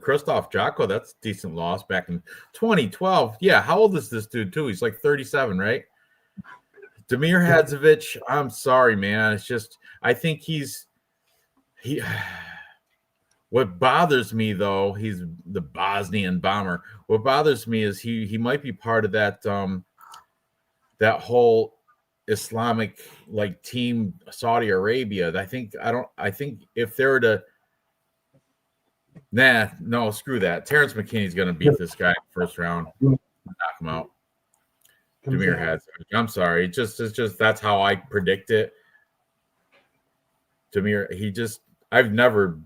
Christoph Jocko, that's a decent loss back in 2012. Yeah, how old is this dude too? He's like 37, right? Damir Hadzovic, I'm sorry, man. It's just I think he what bothers me though, he's the Bosnian bomber. What bothers me is he might be part of that that whole Islamic like team Saudi Arabia. I think if they were to no, screw that. Terrence McKinney's going to beat this guy first round, knock him out. Damir Hadzovic. I'm sorry. It's just that's how I predict it. Damir, I've never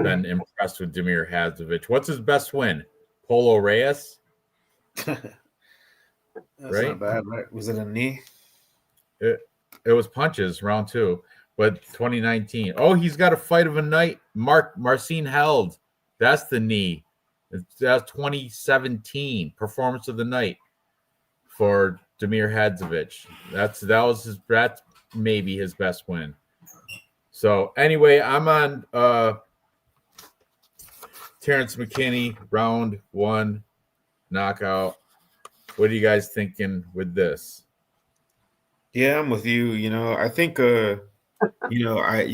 been impressed with Damir Hadzovic. What's his best win? Polo Reyes? That's right? Not bad, right? Was it a knee? It was punches, round 2. But 2019. Oh, he's got a fight of a night. Marcin Held. That's the knee. That's 2017 performance of the night for Damir Hadzovic. That's maybe his best win. So anyway, I'm on Terrence McKinney, round 1, knockout. What are you guys thinking with this? Yeah, I'm with you. I think you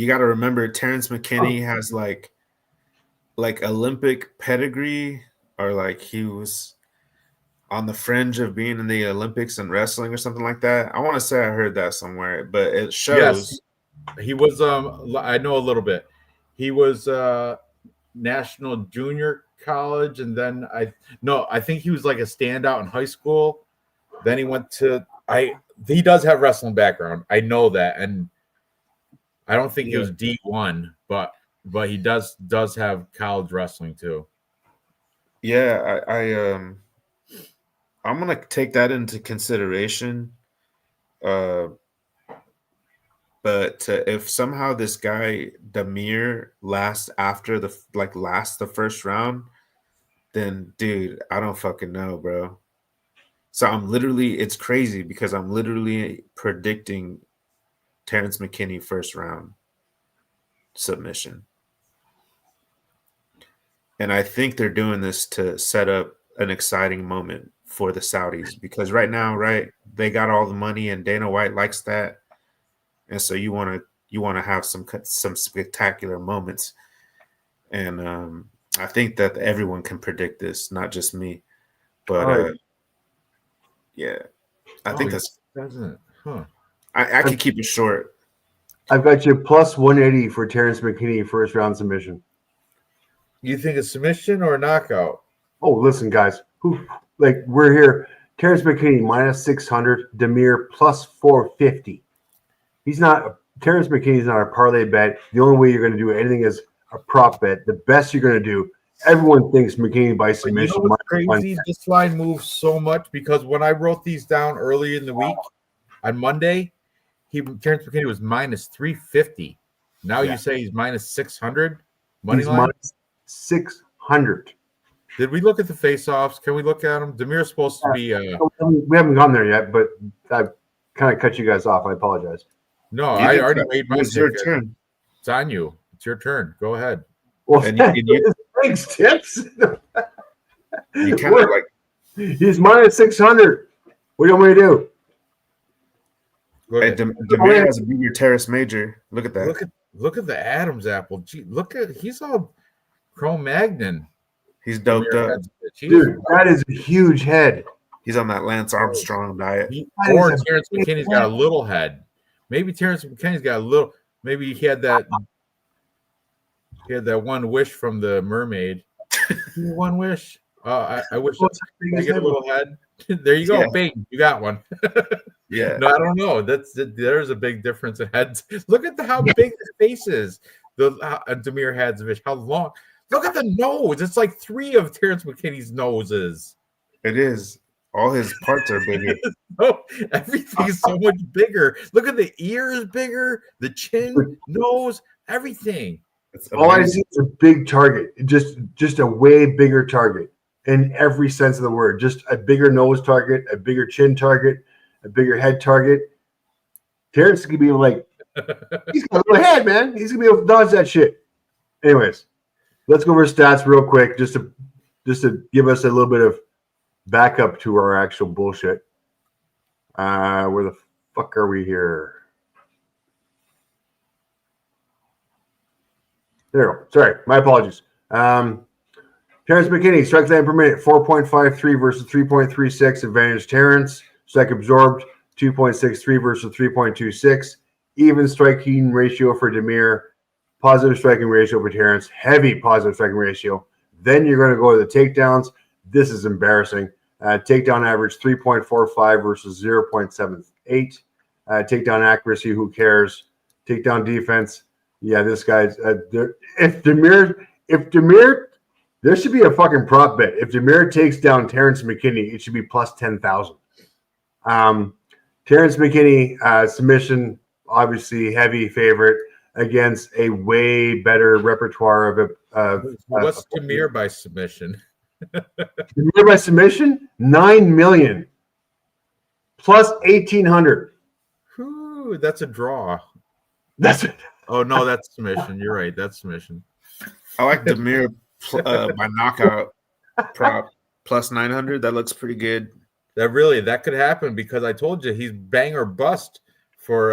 got to remember Terrence McKinney has like Olympic pedigree, or like he was on the fringe of being in the Olympics and wrestling or something like that. I want to say I heard that somewhere, but it shows. Yes. He was I know a little bit. He was national junior college, and then I think he was like a standout in high school. Then he went to he does have wrestling background. I know that, and I don't think it was D1, but he does have college wrestling too. Yeah, I'm gonna take that into consideration. But if somehow this guy Damir lasts the first round, then dude, I don't fucking know, bro. So it's crazy because I'm literally predicting Terrence McKinney first round submission. And I think they're doing this to set up an exciting moment for the Saudis, because right now, right, they got all the money and Dana White likes that. And so you want to have some spectacular moments. And I think that everyone can predict this, not just me. But yeah, I think that's doesn't. Huh. I could keep it short. I've got you plus 180 for Terrence McKinney first round submission. You think a submission or a knockout? Oh, listen, guys. We're here. Terrence McKinney minus 600, Damir plus 450. Terrence McKinney's not a parlay bet. The only way you're going to do anything is a prop bet. The best you're going to do. Everyone thinks McKinney by submission. You know what's crazy? This line moves so much because when I wrote these down early in the week on Monday, Terrence McKinney was minus 350. Now you say he's minus 600 money line. Minus 600. Did we look at the face-offs? Can we look at them? Damir's supposed to be. We haven't gone there yet, but I kind of cut you guys off. I apologize. No, I already made my ticket. Your turn. It's on you. It's your turn. Go ahead. Well, thanks, Tips. You kind of like he's minus 600. What do you want me to do? Hey, Damir has a bigger Terrace Major. Look at that. Look at the Adam's apple. Gee, he's all Cro-Magnon. He's doped up. Dude, that is a huge head. He's on that Lance Armstrong diet. Or Terrence McKinney's got a little head. Maybe Terrence McKinney's got a little. Maybe he had that one wish from the mermaid. One wish. I wish What's I get a little head. There you go. Yeah. Bing, you got one. Yeah. No, I don't know. There's a big difference in heads. Look at how big his face is. Demir Hadzovich, how long? Look at the nose. It's like 3 of Terrence McKinney's noses. It is. All his parts are bigger. Oh, everything is so much bigger. Look at the ears bigger, the chin, nose, everything. All I see is a big target, just a way bigger target in every sense of the word. Just a bigger nose target, a bigger chin target, a bigger head target. Terrence could be like, he's got a little head, man. He's gonna be able to dodge that shit. Anyways, let's go over stats real quick, just to give us a little bit of backup to our actual bullshit. Where the fuck are we here? There we go. Sorry, my apologies. Terrence McKinney, strike time per minute, 4.53 versus 3.36. Advantage Terrence. Strike absorbed, 2.63 versus 3.26. Even striking ratio for Demir. Positive striking ratio for Terrence. Heavy positive striking ratio. Then you're going to go to the takedowns. This is embarrassing. Takedown average 3.45 versus 0.78. Takedown accuracy, who cares? Takedown defense. Yeah, this guy's if Demir, there should be a fucking prop bet. If Demir takes down Terrence McKinney, it should be plus 10,000. Terrence McKinney submission, obviously heavy favorite against a way better repertoire of What's Demir by submission? Demir by submission, 9 million plus 1,800. Ooh, that's a draw. That's it. Oh no, that's submission. You're right. That's submission. I like Demir by knockout prop plus 900. That looks pretty good. That could happen because I told you he's bang or bust for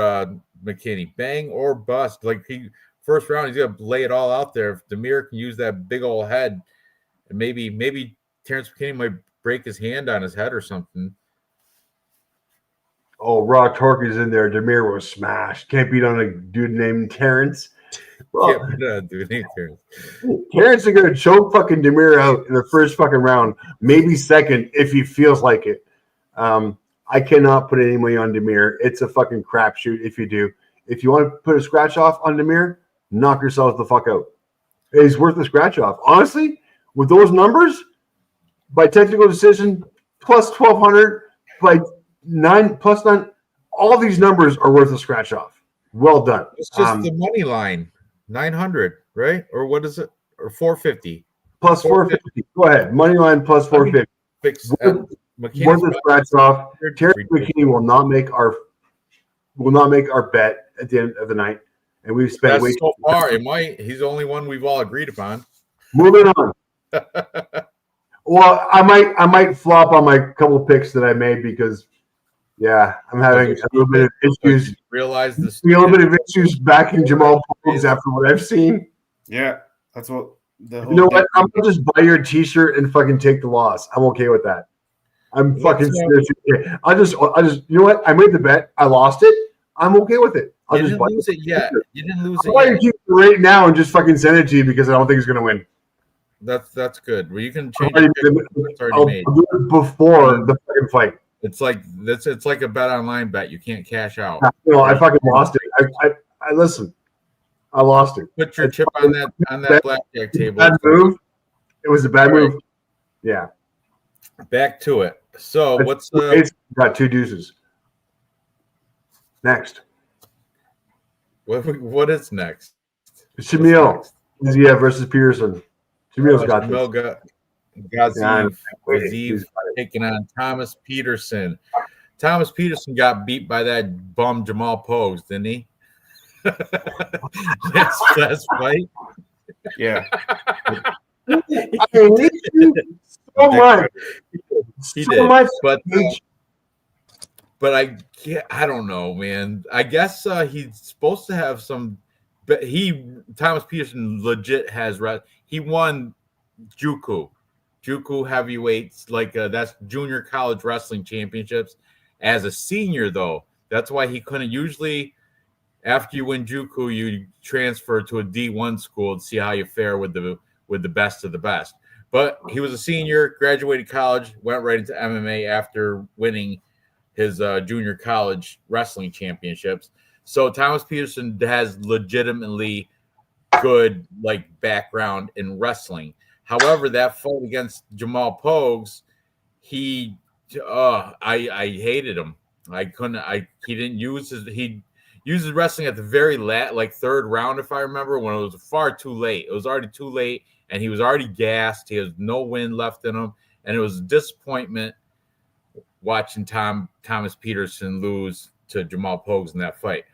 McKinney. Bang or bust. Like first round, he's gonna lay it all out there. If Demir can use that big old head, and maybe Terrence McKinney might break his hand on his head or something. Oh, raw torque is in there. Demir was smashed. Can't beat on a dude named Terrence. Well, Terrence is going to choke fucking Demir out in the first fucking round, maybe second if he feels like it. I cannot put any money on Demir. It's a fucking crapshoot if you do. If you want to put a scratch off on Demir, knock yourselves the fuck out. He's worth the scratch off. Honestly, with those numbers, by technical decision, plus 1,200, by 9 plus 9, all these numbers are worth a scratch off. Well done. It's just the money line, 900, right? Or what is it? Or 450? Plus 450. Go ahead. Money line plus 450. Worth a scratch off. Terrence McKinney will not make our bet at the end of the night, and we've spent way so far. It might. He's the only one we've all agreed upon. Moving on. Well, I might flop on my couple picks that I made because, yeah, I'm having a little bit of issues. Realize this. A little bit of issues backing Jamal Pogues after what I've seen. Yeah, that's what. You know what? I'm gonna just buy your T-shirt and fucking take the loss. I'm okay with that. I'm fucking serious. I just. You know what? I made the bet. I lost it. I'm okay with it. You didn't lose it yet. You didn't lose it. I'll buy your T-shirt right now and just fucking send it to you because I don't think he's gonna win. That's good. Well, you can change I'll do it before the fucking fight. It's like a bet online bet. You can't cash out. No, I fucking lost it. I listen. I lost it. Put your chip on that blackjack table. Bad move. It was a bad move. Yeah. Back to it. So what's got 2 deuces. Next. What is next? Shamil. Yeah, versus Peterson. Shamil's got this. Gaziv taking on Thomas Peterson. Thomas Peterson got beat by that bum Jamal Pogues, didn't he? last fight. Yeah. I hate you so much. He did. But I don't know, man. I guess he's supposed to have some. But Thomas Peterson legit has. He won Juku heavyweights, like that's junior college wrestling championships. As a senior, though, that's why he couldn't. Usually, after you win Juku, you transfer to a D1 school to see how you fare with the best of the best. But he was a senior, graduated college, went right into MMA after winning his junior college wrestling championships. So Thomas Peterson has legitimately good background in wrestling. However, that fight against Jamal Pogues, I hated him. He didn't use he used his wrestling at the very third round, if I remember, when it was far too late. It was already too late, and he was already gassed. He has no wind left in him, and it was a disappointment watching Thomas Peterson lose to Jamal Pogues in that fight.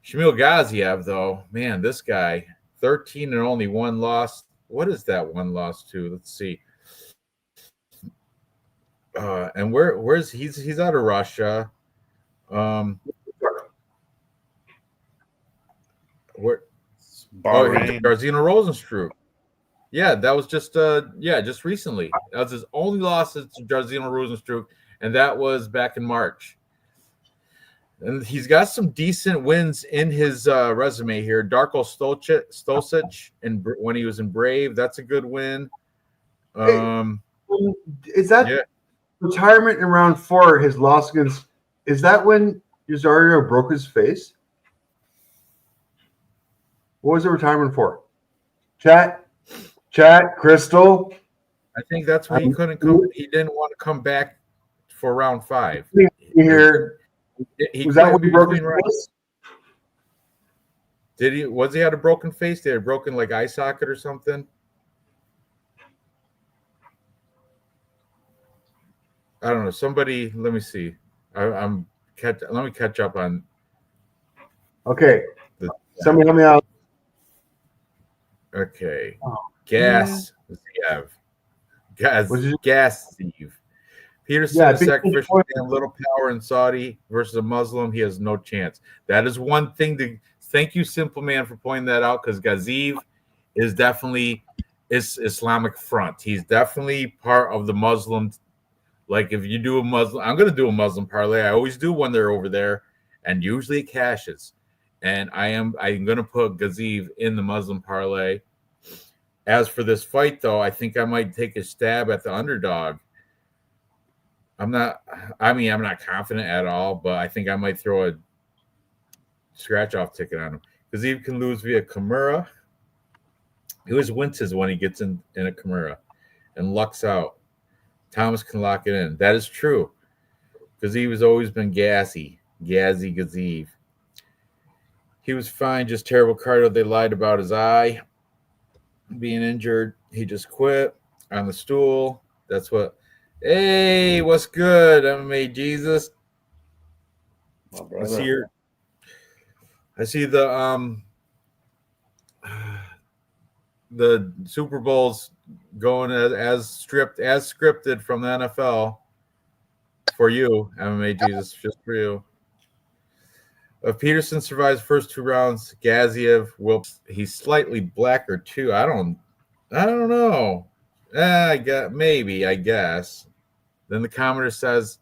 Shamil Gaziev, though, man, this guy, 13 and only one loss. What is that one loss to? Let's see. And where's he's out of Russia. Where Bahrain. Garzino Rosenstruck. Yeah, that was just recently. That was his only loss to Garzino Rosenstruck, and that was back in March. And he's got some decent wins in his resume here. Darko Stosic, when he was in Brave, that's a good win. Is that retirement in round 4? His loss against, is that when Uzario broke his face? What was the retirement for? Chat, Crystal. I think that's when he couldn't come. He didn't want to come back for round 5. Here. Was that when he broke his face? Did he? Was he had a broken face? They had a broken eye socket or something? I don't know. Somebody, let me see. Let me catch up on. Okay. Somebody help me out. Okay. Oh, Gas. Steve. Peterson, sacrificial man, little power in Saudi versus a Muslim. He has no chance. That is one thing to thank you, Simple Man, for pointing that out, because Gaziev is definitely Islamic front. He's definitely part of the Muslim. If you do a Muslim, I'm going to do a Muslim parlay. I always do when they're over there, and usually it cashes. And I'm going to put Gaziev in the Muslim parlay. As for this fight, though, I think I might take a stab at the underdog. I'm not confident at all, but I think I might throw a scratch-off ticket on him. Gaziev can lose via Kimura. He always winces when he gets in a Kimura and lucks out. Thomas can lock it in. That is true. Gaziev has always been gassy. Gaziev. He was fine, just terrible cardio. They lied about his eye being injured. He just quit on the stool. That's what. Hey, what's good, MMA Jesus? I see the Super Bowl's going as scripted from the NFL for you, MMA Jesus, just for you. If Peterson survives first 2 rounds, Gaziev will. He's slightly blacker too. I don't know. I guess. Then the commenter says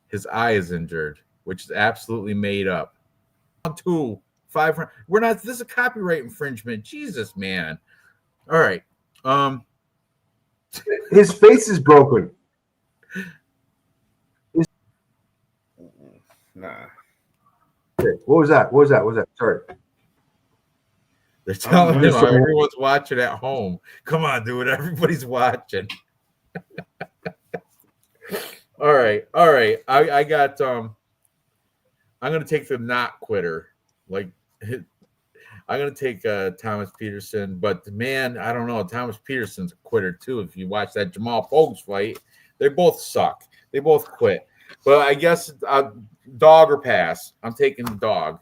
his eye is injured, which is absolutely made up. 2, 5. We're not. This is a copyright infringement. Jesus, man. All right. His face is broken. Nah. Okay, what was that? Sorry. They're telling him everyone's watching at home. Come on, dude. Everybody's watching. All right. I got I'm gonna take the not quitter. I'm gonna take Thomas Peterson, but man, I don't know. Thomas Peterson's a quitter too. If you watch that Jamal Pogues fight, they both suck. They both quit. But I guess dog or pass. I'm taking the dog.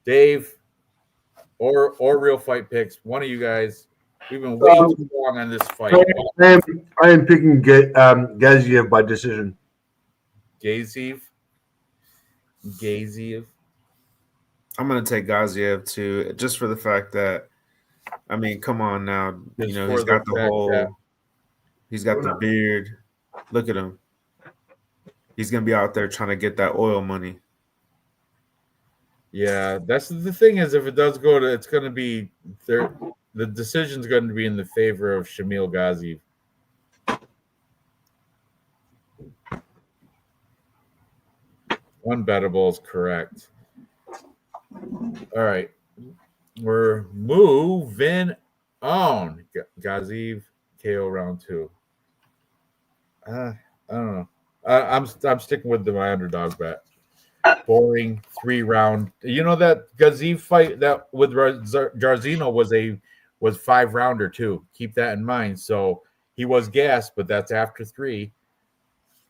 Dave or Real Fight Picks. One of you guys. We've been way too long on this fight. I am picking Gaziev by decision. Gaziev. I'm going to take Gaziev too, just for the fact that, I mean, come on now. He's got he's got the beard. Look at him. He's going to be out there trying to get that oil money. Yeah, that's the thing is, if it does go to, it's going to be there. The decision's going to be in the favor of Shamil Gaziev. Unbettable is correct. All right. We're moving on. Gaziv KO round 2. I don't know. I'm sticking with my underdog bet. Boring 3-round. You know that Gaziv fight that with Jarzino was 5-rounder too. Keep that in mind. So he was gassed, but that's after 3.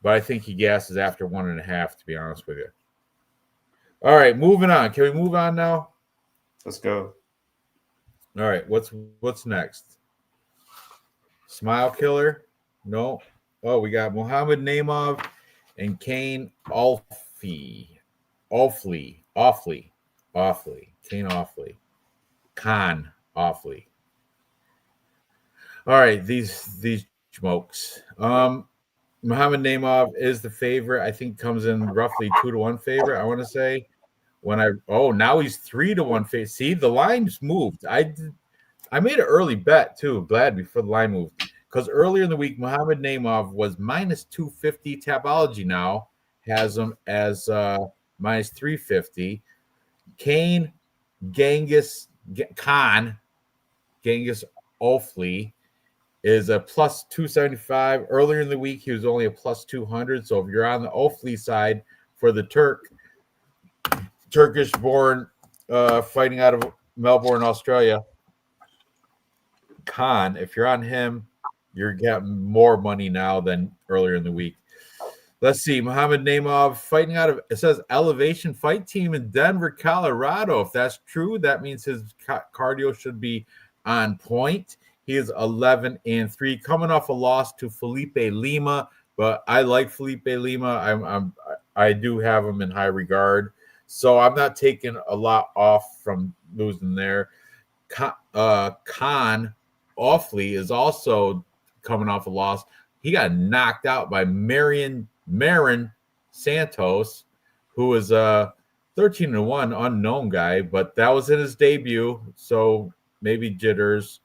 But I think he gasses after 1.5. To be honest with you. All right, moving on. Can we move on now? Let's go. All right, what's next? Smile Killer? No. Oh, we got Muhammad Naimov and Kane Awfley. Kane Awfley. Khan Awfley. All right, these smokes. Muhammad Naimov is the favorite. I think comes in roughly 2-1 favorite. I want to say now he's 3-1 favorite. See, the line's moved. I made an early bet too. Glad before the line moved because earlier in the week Muhammad Naimov was -250. Tapology now has him as -350. Kane Genghis Ofley is a +275. Earlier in the week, he was only a +200. So if you're on the Ofley side for the Turkish-born fighting out of Melbourne, Australia, Khan, if you're on him, you're getting more money now than earlier in the week. Let's see. Muhammad Naimov fighting out of, it says Elevation Fight Team in Denver, Colorado. If that's true, that means his cardio should be on point. He is 11-3, coming off a loss to Felipe Lima, but I like Felipe Lima. I do have him in high regard, so I'm not taking a lot off from losing there. Khan Awfley is also coming off a loss. He got knocked out by Marin Santos, who is a 13-1 unknown guy, but that was in his debut, so maybe jitters.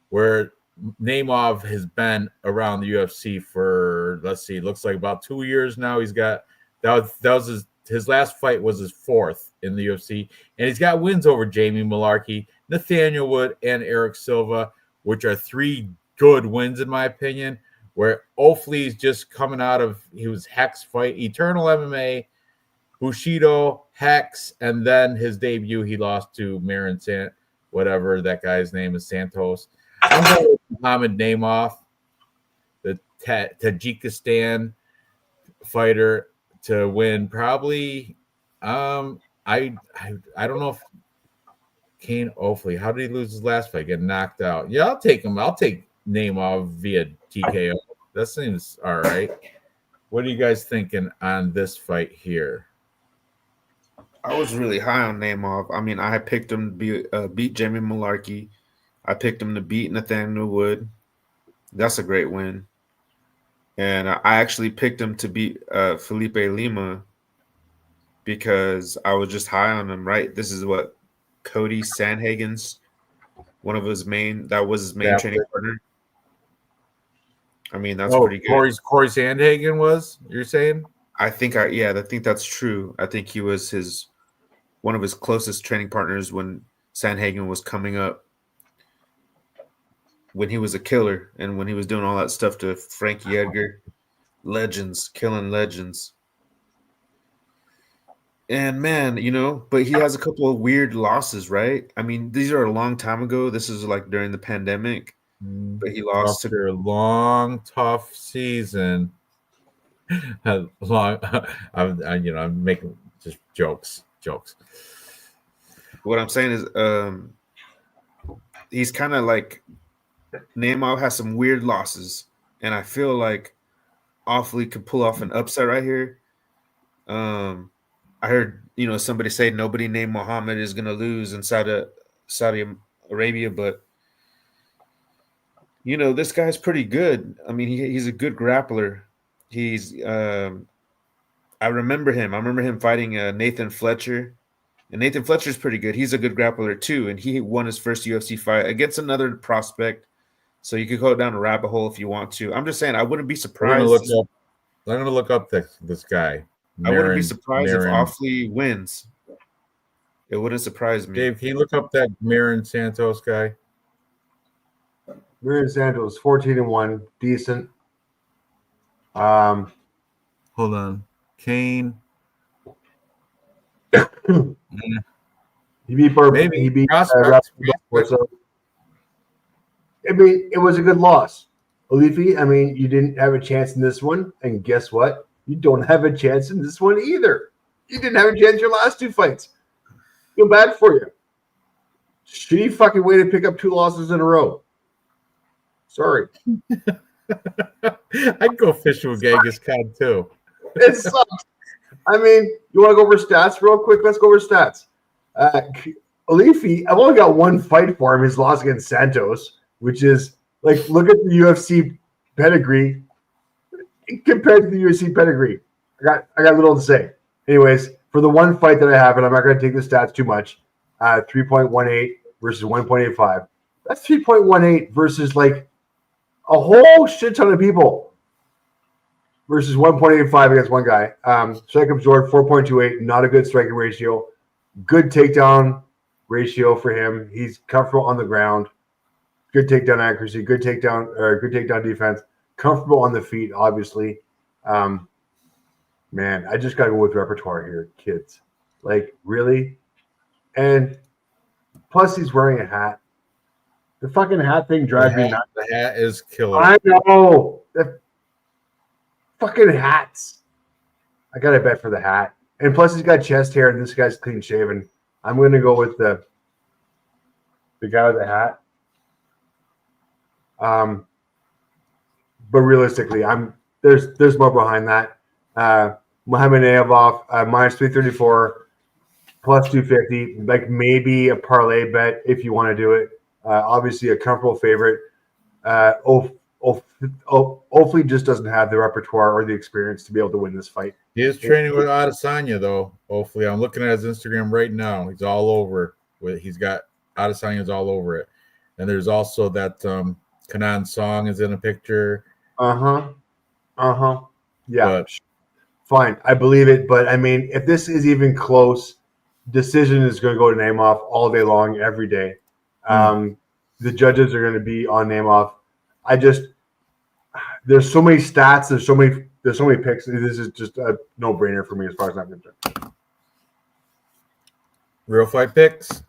Where Naimov has been around the UFC for, let's see, looks like about 2 years now. He's got that was his last fight was his 4th in the UFC, and he's got wins over Jamie Malarkey, Nathaniel Wood, and Eric Silva, which are 3 good wins in my opinion. Where Ofley's just coming out of, he was Hex fight, Eternal MMA, Bushido, Hex, and then his debut he lost to Marin whatever that guy's name is, Santos. I'm going with Muhammad Naimov, the Tajikistan fighter, to win probably. I don't know if Kane Ofley, how did he lose his last fight? Get knocked out. Yeah, I'll take him. I'll take Naimov via TKO. That seems all right. What are you guys thinking on this fight here? I was really high on Naimov. I mean, I picked him to beat Jamie Malarkey. I picked him to beat Nathaniel Wood. That's a great win. And I actually picked him to beat Felipe Lima because I was just high on him, right? This is what Cody Sandhagen's one of his main training partner. I mean, that's pretty good. Corey Sandhagen was, you're saying? I think that's true. I think he was one of his closest training partners when Sandhagen was coming up, when he was a killer and when he was doing all that stuff to Frankie Edgar, killing legends. And man, but he has a couple of weird losses, right? I mean, these are a long time ago. This is like during the pandemic, but he lost after a long, tough season. I'm making just jokes. What I'm saying is, he's kind of like, Naimov has some weird losses, and I feel like Awfley could pull off an upset right here. I heard somebody say nobody named Muhammad is going to lose in Saudi Arabia, but this guy's pretty good. I mean, he's a good grappler. He's I remember him fighting Nathan Fletcher, and Nathan Fletcher's pretty good. He's a good grappler too, and he won his first UFC fight against another prospect. So you could go down a rabbit hole if you want to. I'm just saying I wouldn't be surprised. I'm gonna look up this guy. I wouldn't be Marin, surprised if Marin. Offley wins. It wouldn't surprise me. Dave, can you look up that Marin Santos guy? Marin Santos 14-1, decent. Hold on, Kane. He beat Barber. Maybe He beat prospect. so, I mean, it was a good loss. Olifi, I mean, you didn't have a chance in this one, and guess what? You don't have a chance in this one either. You didn't have a chance in your last two fights. Feel bad for you. Shitty fucking way to pick up 2 losses in a row. Sorry. I'd go fishing with Genghis Khan too. It sucks. I mean, you want to go over stats real quick? Let's go over stats. Olifi, I've only got one fight for him. His loss against Santos, which is like, look at the UFC pedigree compared to the UFC pedigree. I got little to say. Anyways, for the one fight that I have, and I'm not going to take the stats too much, 3.18 versus 1.85. That's 3.18 versus like a whole shit ton of people versus 1.85 against one guy. Strike absorbed 4.28, not a good striking ratio. Good takedown ratio for him. He's comfortable on the ground. Good takedown accuracy, good takedown defense. Comfortable on the feet, obviously. Man, I just got to go with repertoire here, kids. Like, really? And plus, he's wearing a hat. The fucking hat thing drives me nuts. The hat is killer. I know. The fucking hats. I got to bet for the hat. And plus, he's got chest hair, and this guy's clean shaven. I'm going to go with the guy with the hat. But realistically, there's more behind that. Muhammad Imavov, minus 334, plus 250. Like maybe a parlay bet if you want to do it. Obviously, a comfortable favorite. Hopefully, just doesn't have the repertoire or the experience to be able to win this fight. He is training with Adesanya, though. Hopefully, I'm looking at his Instagram right now. He's all over. He's got Adesanya's all over it. And there's also that Kanan Song is in a picture. Yeah. But, fine. I believe it. But I mean, if this is even close, decision is going to go to Imavov all day long, every day. The judges are going to be on Imavov. There's so many stats. There's so many picks. This is just a no-brainer for me as far as I'm concerned. real fight picks.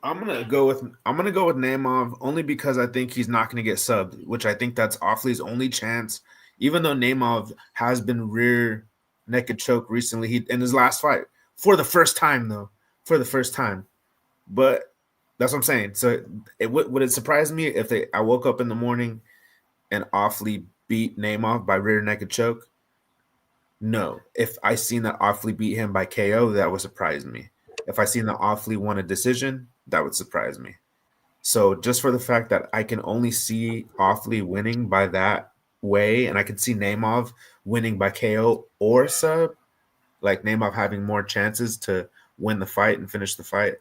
I'm gonna go with Imavov only because I think he's not gonna get subbed, which I think that's Offley's only chance. Even though Imavov has been rear naked choke recently, in his last fight for the first time. But that's what I'm saying. So would it surprise me if I woke up in the morning and Offley beat Imavov by rear naked choke? No. If I seen that Offley beat him by KO, that would surprise me. If I seen that Offley won a decision, that would surprise me. So just for the fact that I can only see Offley winning by that way, and I can see Imavov winning by KO or sub, like Imavov having more chances to win the fight and finish the fight,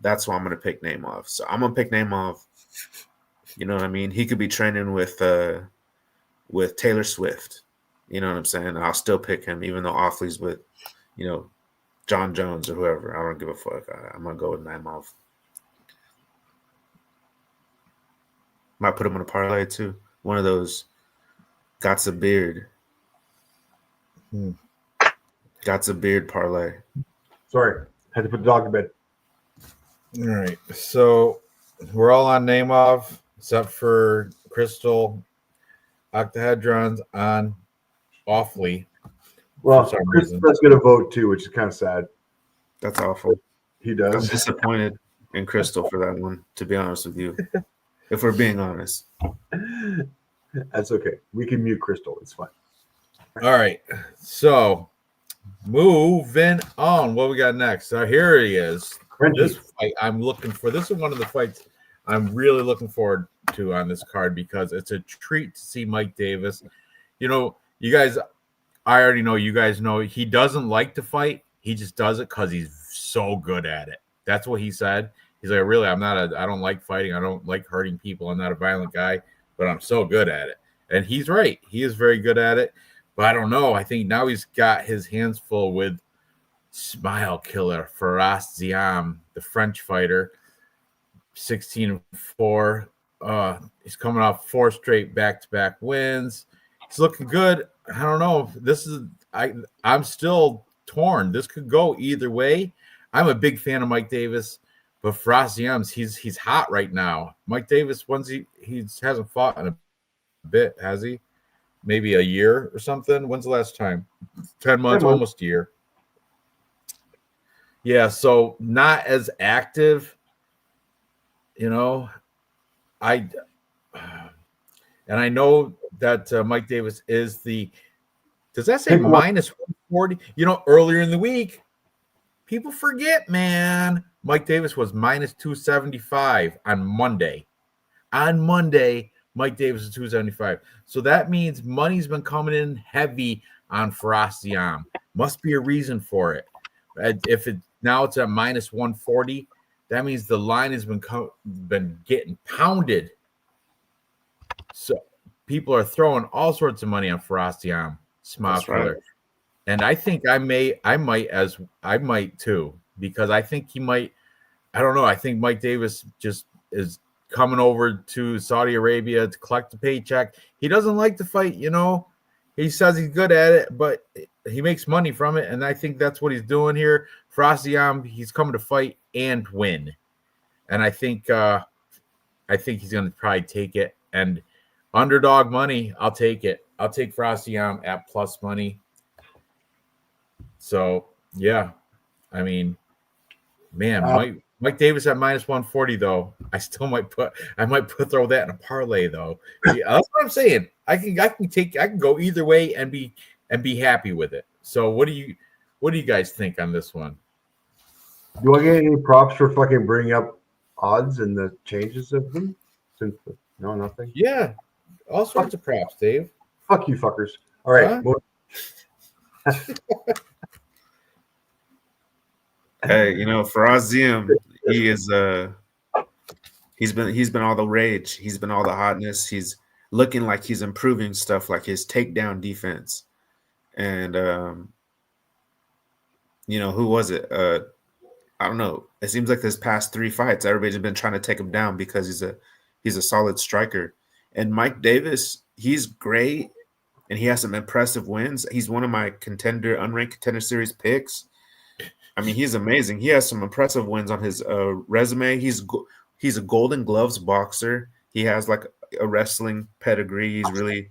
that's why I'm going to pick Imavov. So I'm going to pick Imavov. You know what I mean? He could be training with Taylor Swift. You know what I'm saying? I'll still pick him, even though Offley's with, John Jones or whoever. I don't give a fuck. I'm going to go with Imavov. Might put him on a parlay too. One of those got a beard. Got a beard parlay. Sorry. Had to put the dog to bed. All right. So we're all on Imavov except for Crystal. Octahedron's on Offley. Well, Chris is going to vote too, which is kind of sad. That's awful. He does. I'm disappointed in Crystal for that one, to be honest with you. If we're being honest. That's okay. We can mute Crystal. It's fine. All right. So moving on. What we got next? So here he is. This fight I'm looking for. This is one of the fights I'm really looking forward to on this card because it's a treat to see Mike Davis. You guys, I already know you guys know he doesn't like to fight. He just does it because he's so good at it. That's what he said. He's like, really, I don't like fighting. I don't like hurting people. I'm not a violent guy, but I'm so good at it. And he's right. He is very good at it. But I don't know. I think now he's got his hands full with Smile Killer Faraz Ziam, the French fighter, 16-4. He's coming off 4 straight back-to-back wins. He's looking good. I don't know. I'm still torn. This could go either way. I'm a big fan of Mike Davis, but Faraz Ziam, he's hot right now. Mike Davis, he hasn't fought in a bit, has he? Maybe a year or something. When's the last time? 10 months, almost a year. Yeah, so not as active, you know. And I know that Mike Davis is does that say minus 140? You know, earlier in the week, people forget, man. Mike Davis was minus 275 on Monday. On Monday, Mike Davis is 275. So that means money's been coming in heavy on Faraz Ziam. Must be a reason for it. Now it's at minus 140. That means the line has been getting pounded. So people are throwing all sorts of money on Faraz Ziam, Smile Killer. Right. And I think I might too, because I think he might. I don't know. I think Mike Davis just is coming over to Saudi Arabia to collect a paycheck. He doesn't like to fight, you know. He says he's good at it, but he makes money from it, and I think that's what he's doing here. Faraz Ziam, he's coming to fight and win, and I think he's going to probably take it. And underdog money, I'll take it. I'll take Faraz Ziam at plus money. So yeah, I mean, man, Mike Davis at minus 140 though. I might throw that in a parlay though. Yeah, that's what I'm saying. I can go either way and be happy with it. So what do you guys think on this one? Do I get any props for fucking bringing up odds and the changes of them? No, nothing. Yeah, all sorts of props, Dave. Fuck you, fuckers. All right. Huh? Hey, you know, Faraz Ziam, he's been all the rage. He's been all the hotness. He's looking like he's improving stuff like his takedown defense. And you know, who was it? I don't know. It seems like this past 3 fights, everybody's been trying to take him down because he's a solid striker. And Mike Davis, he's great, and he has some impressive wins. He's one of my unranked contender series picks. I mean, he's amazing. He has some impressive wins on his resume. He's a Golden Gloves boxer. He has like a wrestling pedigree. He's really,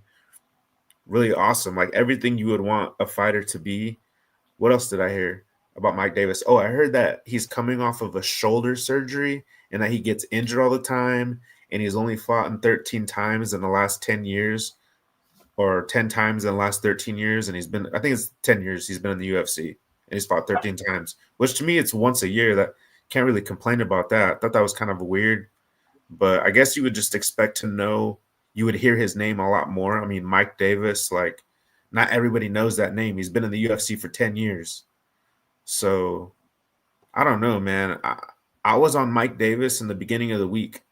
really awesome. Like everything you would want a fighter to be. What else did I hear about Mike Davis? Oh, I heard that he's coming off of a shoulder surgery and that he gets injured all the time. And he's only fought in 13 times in the last 10 years or 10 times in the last 13 years. And I think it's 10 years he's been in the UFC. And he's fought 13 times, which to me, it's once a year. That can't really complain about that. I thought that was kind of weird, but I guess you would just expect to know, you would hear his name a lot more. I mean, Mike Davis, like not everybody knows that name. He's been in the UFC for 10 years. So I don't know, man. I was on Mike Davis in the beginning of the week,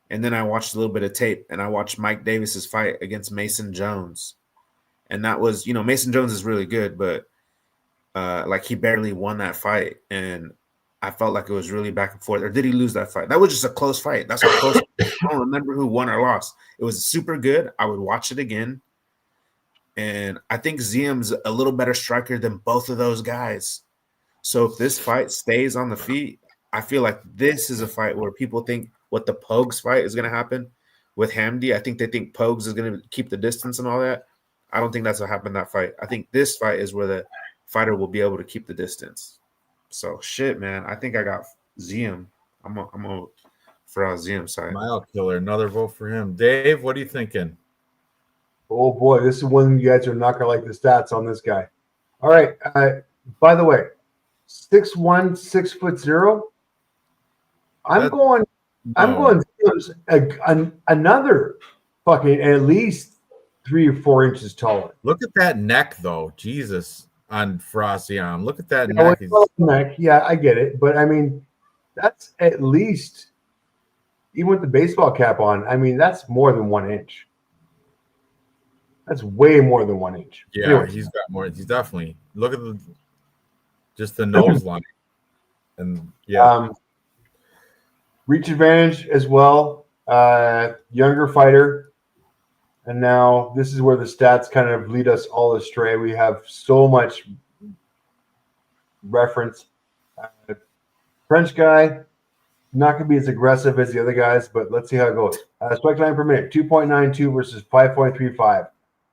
and then I watched a little bit of tape, and I watched Mike Davis's fight against Mason Jones. And that was, you know, Mason Jones is really good, but like he barely won that fight, and I felt like it was really back and forth. Or did he lose that fight? That was just a close fight. That's a close. I don't remember who won or lost. It was super good. I would watch it again, and I think Ziam's a little better striker than both of those guys. So if this fight stays on the feet, I feel like this is a fight where people think what the Pogues fight is going to happen with Hamdi. I think they think Pogues is going to keep the distance and all that. I don't think that's what happened in that fight. I think this fight is where the fighter will be able to keep the distance. So shit, man. I think I got Ziam. I'm a for our Ziam side. Smile Killer, another vote for him. Dave, what are you thinking? Oh boy, this is one you guys are not gonna like the stats on this guy. All right. By the way, 6'1", 6'0". I'm going another fucking at least 3 or 4 inches taller. Look at that neck, though. Jesus, on Faraz Ziam. Look at that neck. Neck. Yeah, I get it, but I mean, that's at least, even with the baseball cap on, I mean, that's more than 1 inch. That's way more than 1 inch. Yeah, Anyway, he's got more. He's definitely look at the nose line, and reach advantage as well. Younger fighter. And now this is where the stats kind of lead us all astray. We have so much reference. French guy, not going to be as aggressive as the other guys, but let's see how it goes. Strike time per minute, 2.92 versus 5.35.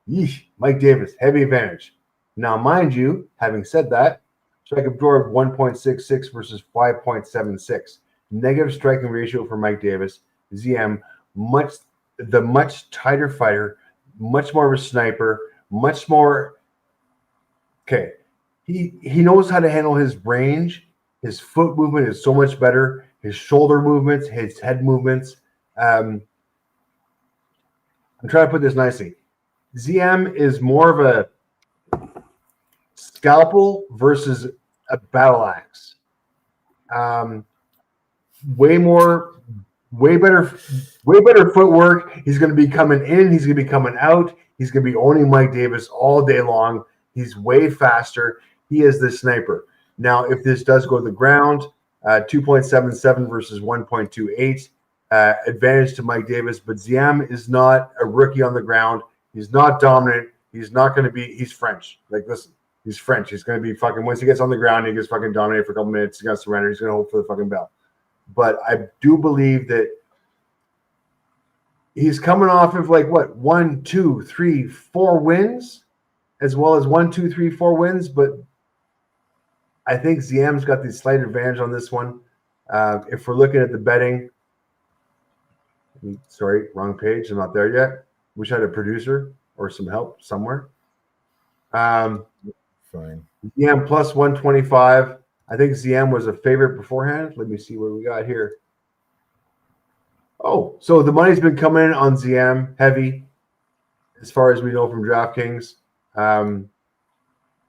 Yeesh, Mike Davis, heavy advantage. Now, mind you, having said that, strike absorbed 1.66 versus 5.76. Negative striking ratio for Mike Davis. ZM, much tighter fighter, much more of a sniper, much more. Okay, he knows how to handle his range. His foot movement is so much better. His shoulder movements, his head movements. I'm trying to put this nicely. ZM is more of a scalpel versus a battle axe. Way better footwork. He's going to be coming in. He's going to be coming out. He's going to be owning Mike Davis all day long. He's way faster. He is the sniper. Now, if this does go to the ground, 2.77 versus 1.28, advantage to Mike Davis. But Ziam is not a rookie on the ground. He's not dominant. He's not going to be – he's French. Like, listen, he's French. He's going to be fucking – once he gets on the ground, he gets fucking dominated for a couple minutes. He's going to surrender. He's going to hope for the fucking bell. But I do believe that he's coming off of like what 1, 2, 3, 4 wins, as well as 1, 2, 3, 4 wins. But I think Ziam's got the slight advantage on this one. If we're looking at the betting, sorry, wrong page. I'm not there yet. Wish I had a producer or some help somewhere. Fine. Ziam plus 125. I think Ziam was a favorite beforehand. Let me see what we got here. Oh, so the money's been coming in on Ziam heavy, as far as we know from DraftKings.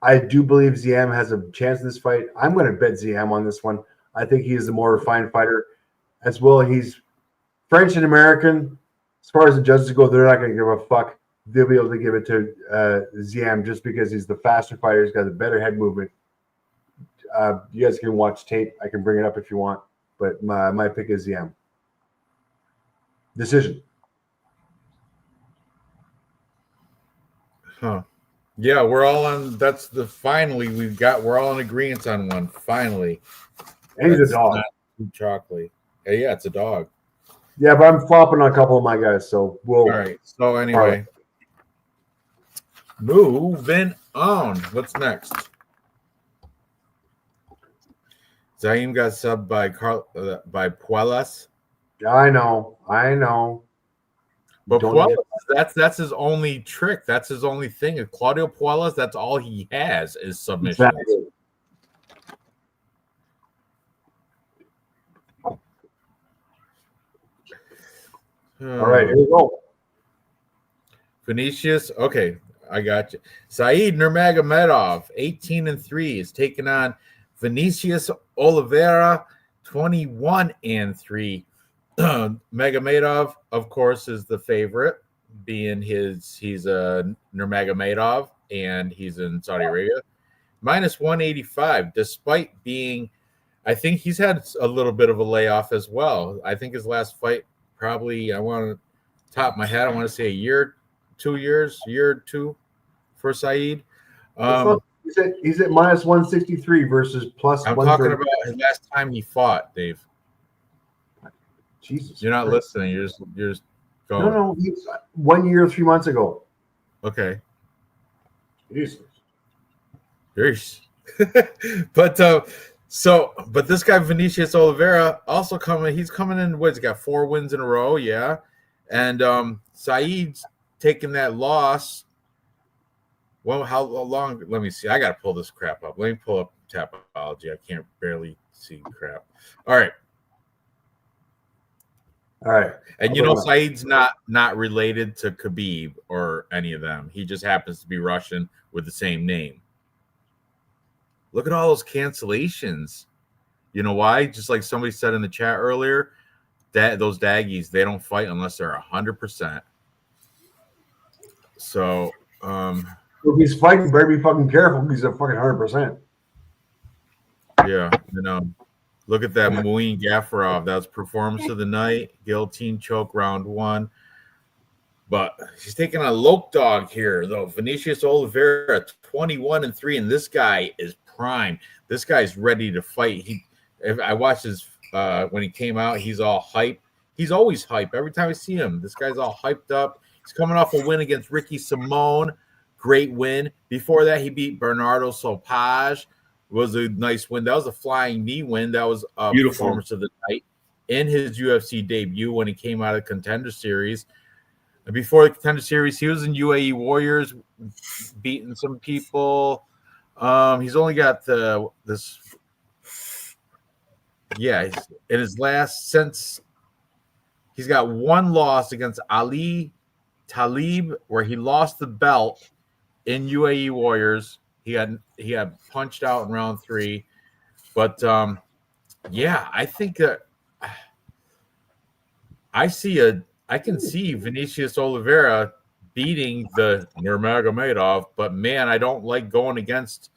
I do believe Ziam has a chance in this fight. I'm going to bet Ziam on this one. I think he is the more refined fighter as well. He's French and American. As far as the judges go, they're not going to give a fuck. They'll be able to give it to Ziam just because he's the faster fighter. He's got a better head movement. You guys can watch tape. I can bring it up if you want, but my pick is Ziam. Decision. Huh. Yeah, we're all on. That's the finally we're all in agreement on one. Finally, and he's a dog. Chocolate. Yeah, it's a dog. Yeah, but I'm flopping on a couple of my guys, so we'll. All right. So anyway, moving on. What's next? Zaim got subbed by Puelas. I know. But Puelas, that's his only trick. That's his only thing. If Claudio Puelas, that's all he has is submissions. Exactly. All right, here we go. Vinicius, okay, I got you. Said Nurmagomedov, 18-3, is taking on Vinicius Oliveira, 21-3. Magomedov, of course, is the favorite, being he's a Nurmagomedov and he's in Saudi Arabia. Minus 185, despite being, I think he's had a little bit of a layoff as well. I think his last fight probably, I want to top my head, I want to say a year or two for Said. He's at minus 163 versus plus. I'm talking about his last time he fought, Dave. Jesus, you're not listening. You're just going. No, he's 1 year, 3 months ago. Okay. Jesus. But this guy Vinicius Oliveira also he's coming in. He's got 4 wins in a row, yeah. And Said's taking that loss. Well, how long? Let me see. I gotta pull this crap up. Let me pull up Tapology. I can't barely see crap. All right. And Said's not related to Khabib or any of them. He just happens to be Russian with the same name. Look at all those cancellations. You know why? Just like somebody said in the chat earlier, that those Daggies, they don't fight unless they're 100%. So, if he's fighting, better be fucking careful. He's a fucking 100%. yeah, look at that Muin Gaffarov. That was performance of the night. Guillotine choke round 1. But he's taking a Loke dog here, though. Vinicius Oliveira, 21-3, and this guy is prime. This guy's ready to fight. I watched his when he came out. He's all hype. He's always hype. Every time I see him, this guy's all hyped up. He's coming off a win against Ricky Simone. Great win. Before that, he beat Bernardo Sopage. Was a nice win. That was a flying knee win. That was a Beautiful performance of the night in his UFC debut when he came out of Contender Series. And before the Contender Series, he was in UAE Warriors, beating some people. He's only got this. Yeah, in his last since he's got one loss against Ali Talib, where he lost the belt in UAE Warriors. He had punched out in round 3, but yeah, I think I can see Vinicius Oliveira beating the Nurmagomedov, but man, I don't like going against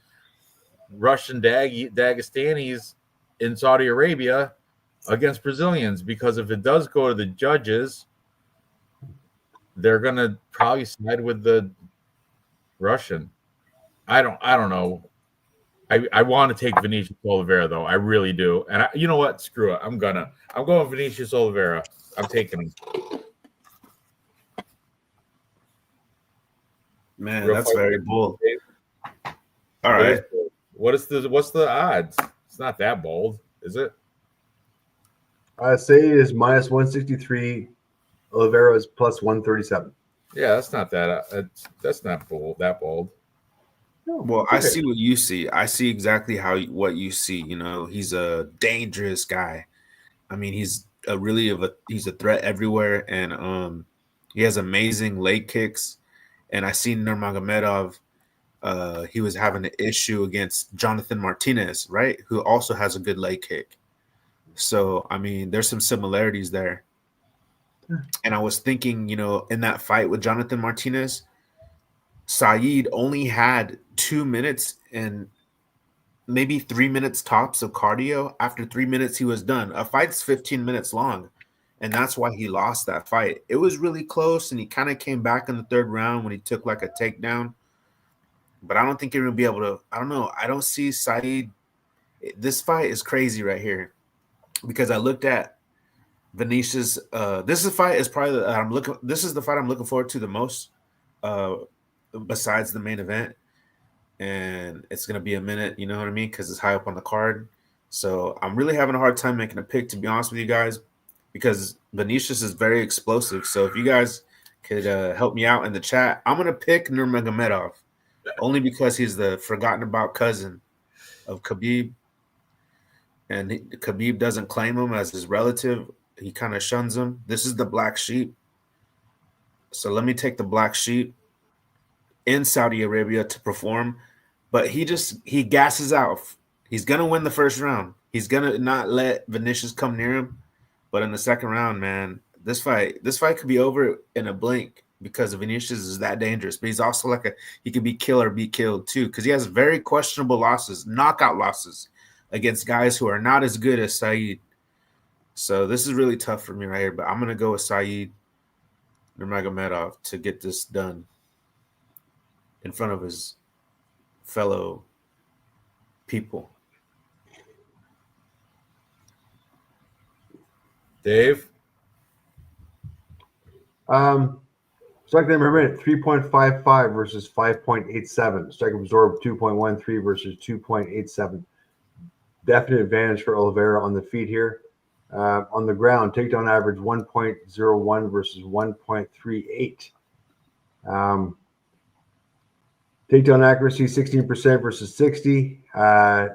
Russian Dagestanis in Saudi Arabia against Brazilians, because if it does go to the judges, they're gonna probably side with the Russian. I don't know. I want to take Vinicius Oliveira though. I really do. And you know what? Screw it. I'm going Vinicius Oliveira. I'm taking him. Man, that's very bold. All right. What's the odds? It's not that bold, is it? Say it is minus 163. Oliveira is plus 137. Yeah, that's not that. That's not bold. That bold. No, well, I see what you see. I see exactly what you see. You know, he's a dangerous guy. I mean, he's a threat everywhere, and he has amazing leg kicks. And I seen Nurmagomedov. He was having an issue against Jonathan Martinez, right? Who also has a good leg kick. So, I mean, there's some similarities there. And I was thinking, you know, in that fight with Jonathan Martinez, Saeed only had 2 minutes and maybe 3 minutes tops of cardio. After 3 minutes, he was done. A fight's 15 minutes long, and that's why he lost that fight. It was really close, and he kind of came back in the 3rd round when he took like a takedown. But I don't think you're going to be able to – I don't know. I don't see Saeed – this fight is crazy right here because I looked at Vinicius. This is the fight I'm looking forward to the most besides the main event. And it's going to be a minute, you know what I mean? Because it's high up on the card. So I'm really having a hard time making a pick, to be honest with you guys, because Vinicius is very explosive. So if you guys could help me out in the chat, I'm going to pick Nurmagomedov only because he's the forgotten about cousin of Khabib. And Khabib doesn't claim him as his relative. He kind of shuns him. This is the black sheep. So let me take the black sheep in Saudi Arabia to perform, but he gasses out. He's going to win the 1st round. He's going to not let Vinicius come near him. But in the 2nd round, man, this fight could be over in a blink because Vinicius is that dangerous. But he's also he could be kill or be killed too, because he has very questionable losses, knockout losses against guys who are not as good as Saeed. So this is really tough for me right here, but I'm going to go with Saeed Nurmagomedov to get this done in front of his fellow people. Strike Dave? them per minute, 3.55 versus 5.87. Strike absorb 2.13 versus 2.87. Definite advantage for Oliveira on the feet here. On the ground, takedown average 1.01 versus 1.38. Takedown accuracy 16% versus 60.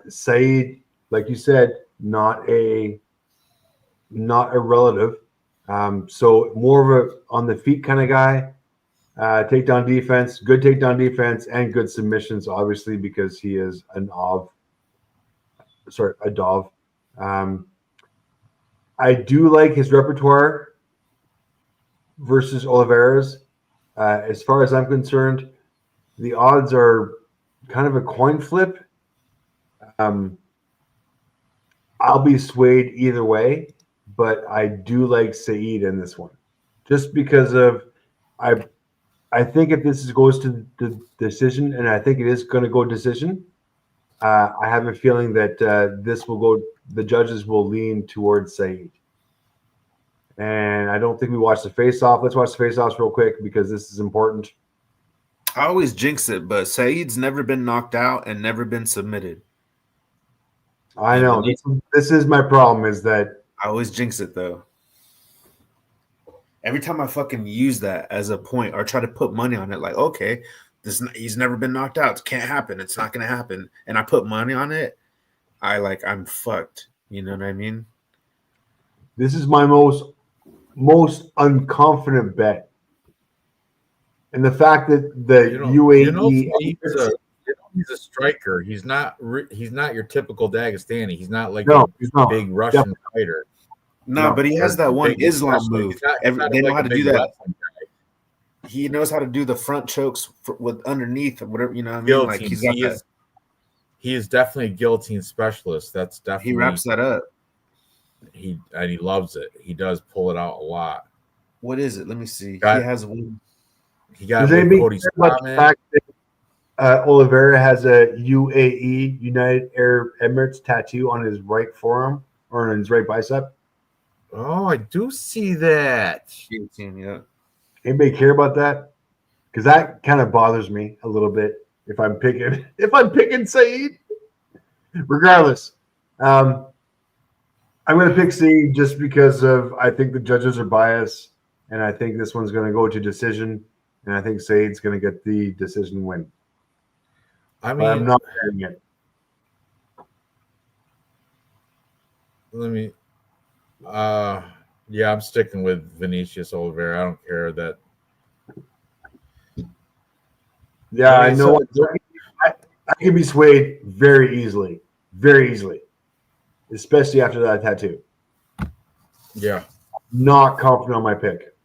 Saeed, like you said, not a relative. So more of a on the feet kind of guy. Takedown defense, good takedown defense, and good submissions, obviously, because he is a Dov. I do like his repertoire versus Oliveira's. As far as I'm concerned, the odds are kind of a coin flip. I'll be swayed either way, but I do like Saeed in this one, just because of I. I think if goes to the decision, and I think it is going to go decision, I have a feeling that this will go. The judges will lean towards Saeed, and I don't think we watched the face-off. Let's watch the face-offs real quick because this is important. I always jinx it, but Saeed's never been knocked out and never been submitted. I know this is my problem. Is that I always jinx it though. Every time I fucking use that as a point or try to put money on it, like, okay, he's never been knocked out. It can't happen. It's not going to happen. And I put money on it. I'm fucked. You know what I mean? this is my most unconfident bet. And the fact that the UAE he's a striker. He's not your typical Dagestani. He's not like he's not. Big Russian fighter. No, but he has that one Islam move. They know how to do that. He knows how to do the front chokes with underneath or whatever, you know what I mean? Guillotine. Like he's got that. He is definitely a guillotine specialist. That's definitely He wraps that up. He loves it. He does pull it out a lot. What is it? Let me see. He has one. He got Cody Scott. Oliveira has a UAE United Arab Emirates tattoo on his right forearm or on his right bicep. Oh, I do see that. Yeah. Anybody care about that? Because that kind of bothers me a little bit if I'm picking Saeed. Regardless, I'm going to pick Saeed just because of I think the judges are biased, and I think this one's going to go to decision, and I think Saeed's going to get the decision win. I mean, but I'm not betting it. Yeah, I'm sticking with Vinicius Oliveira. I don't care that. Yeah, I know. I can be swayed very easily, especially after that tattoo. Yeah. Not confident on my pick.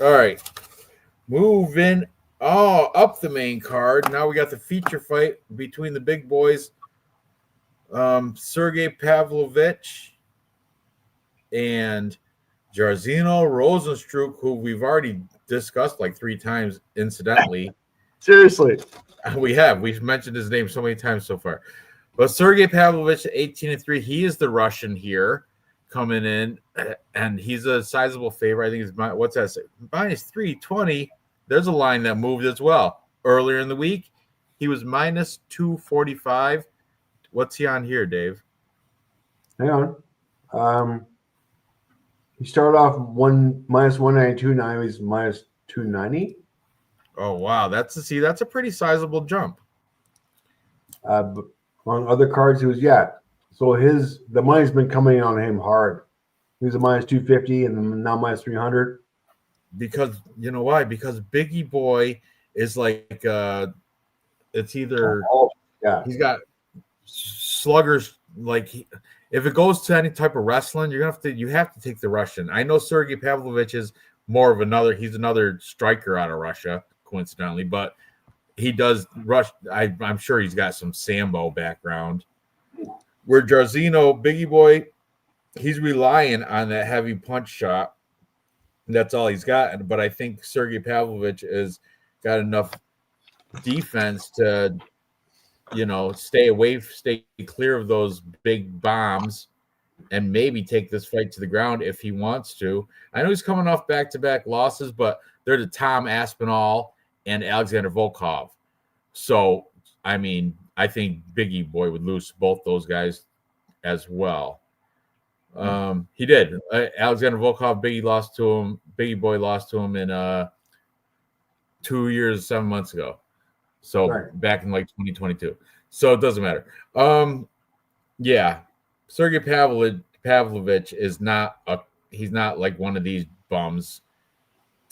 All right. Moving up the main card. Now we got the feature fight between the big boys, Sergey Pavlovich and Jairzinho Rozenstruik, who we've already discussed like 3 times, incidentally. Seriously. We've mentioned his name so many times so far. But Sergey Pavlovich, 18-3, he is the Russian here coming in, and he's a sizable favorite. I think it's what's that say? Minus 320. There's a line that moved as well. Earlier in the week, he was minus 245. What's he on here, Dave? Hang on. He started off minus 192. Now he's minus 290. Oh wow, that's a pretty sizable jump. But on other cards, he was So the money's been coming in on him hard. He was a minus 250 and now minus 300. Because you know why? Because Biggie Boy is like it's either he's got sluggers like if it goes to any type of wrestling, you have to take the Russian. I know Sergey Pavlovich is more of he's another striker out of Russia, coincidentally, but he does rush. I'm sure he's got some Sambo background. Where Jairzinho, Biggie Boy, he's relying on that heavy punch shot. That's all he's got. But I think Sergey Pavlovich has got enough defense to, stay clear of those big bombs and maybe take this fight to the ground if he wants to. I know he's coming off back-to-back losses, but they're to Tom Aspinall and Alexander Volkov. So, I mean, I think Biggie Boy would lose both those guys as well. He did. Alexander Volkov, Biggie Boy lost to him in 2 years, 7 months ago. So back in like 2022. So it doesn't matter. Sergey Pavlovich is he's not like one of these bums.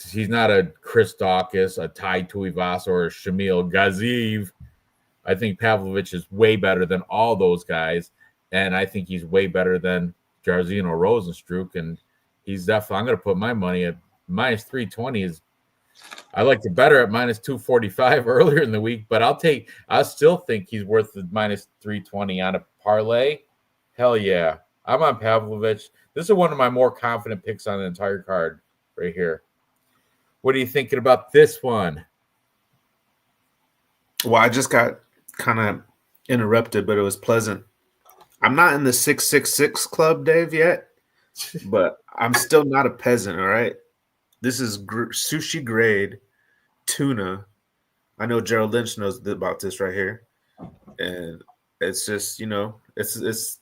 He's not a Chris Dawkins, a Tai Tuivasa, or a Shamil Gaziev. I think Pavlovich is way better than all those guys, and I think he's way better than Jairzinho Rozenstruik, and he's definitely. I'm going to put my money at minus 320. I liked it better at minus 245 earlier in the week, but I still think he's worth the minus 320 on a parlay. Hell yeah. I'm on Pavlovich. This is one of my more confident picks on the entire card right here. What are you thinking about this one? Well, I just got kind of interrupted, but it was pleasant. I'm not in the 666 club, Dave, yet, but I'm still not a peasant, all right? This is sushi grade tuna. I know Gerald Lynch knows about this right here. And it's just, this is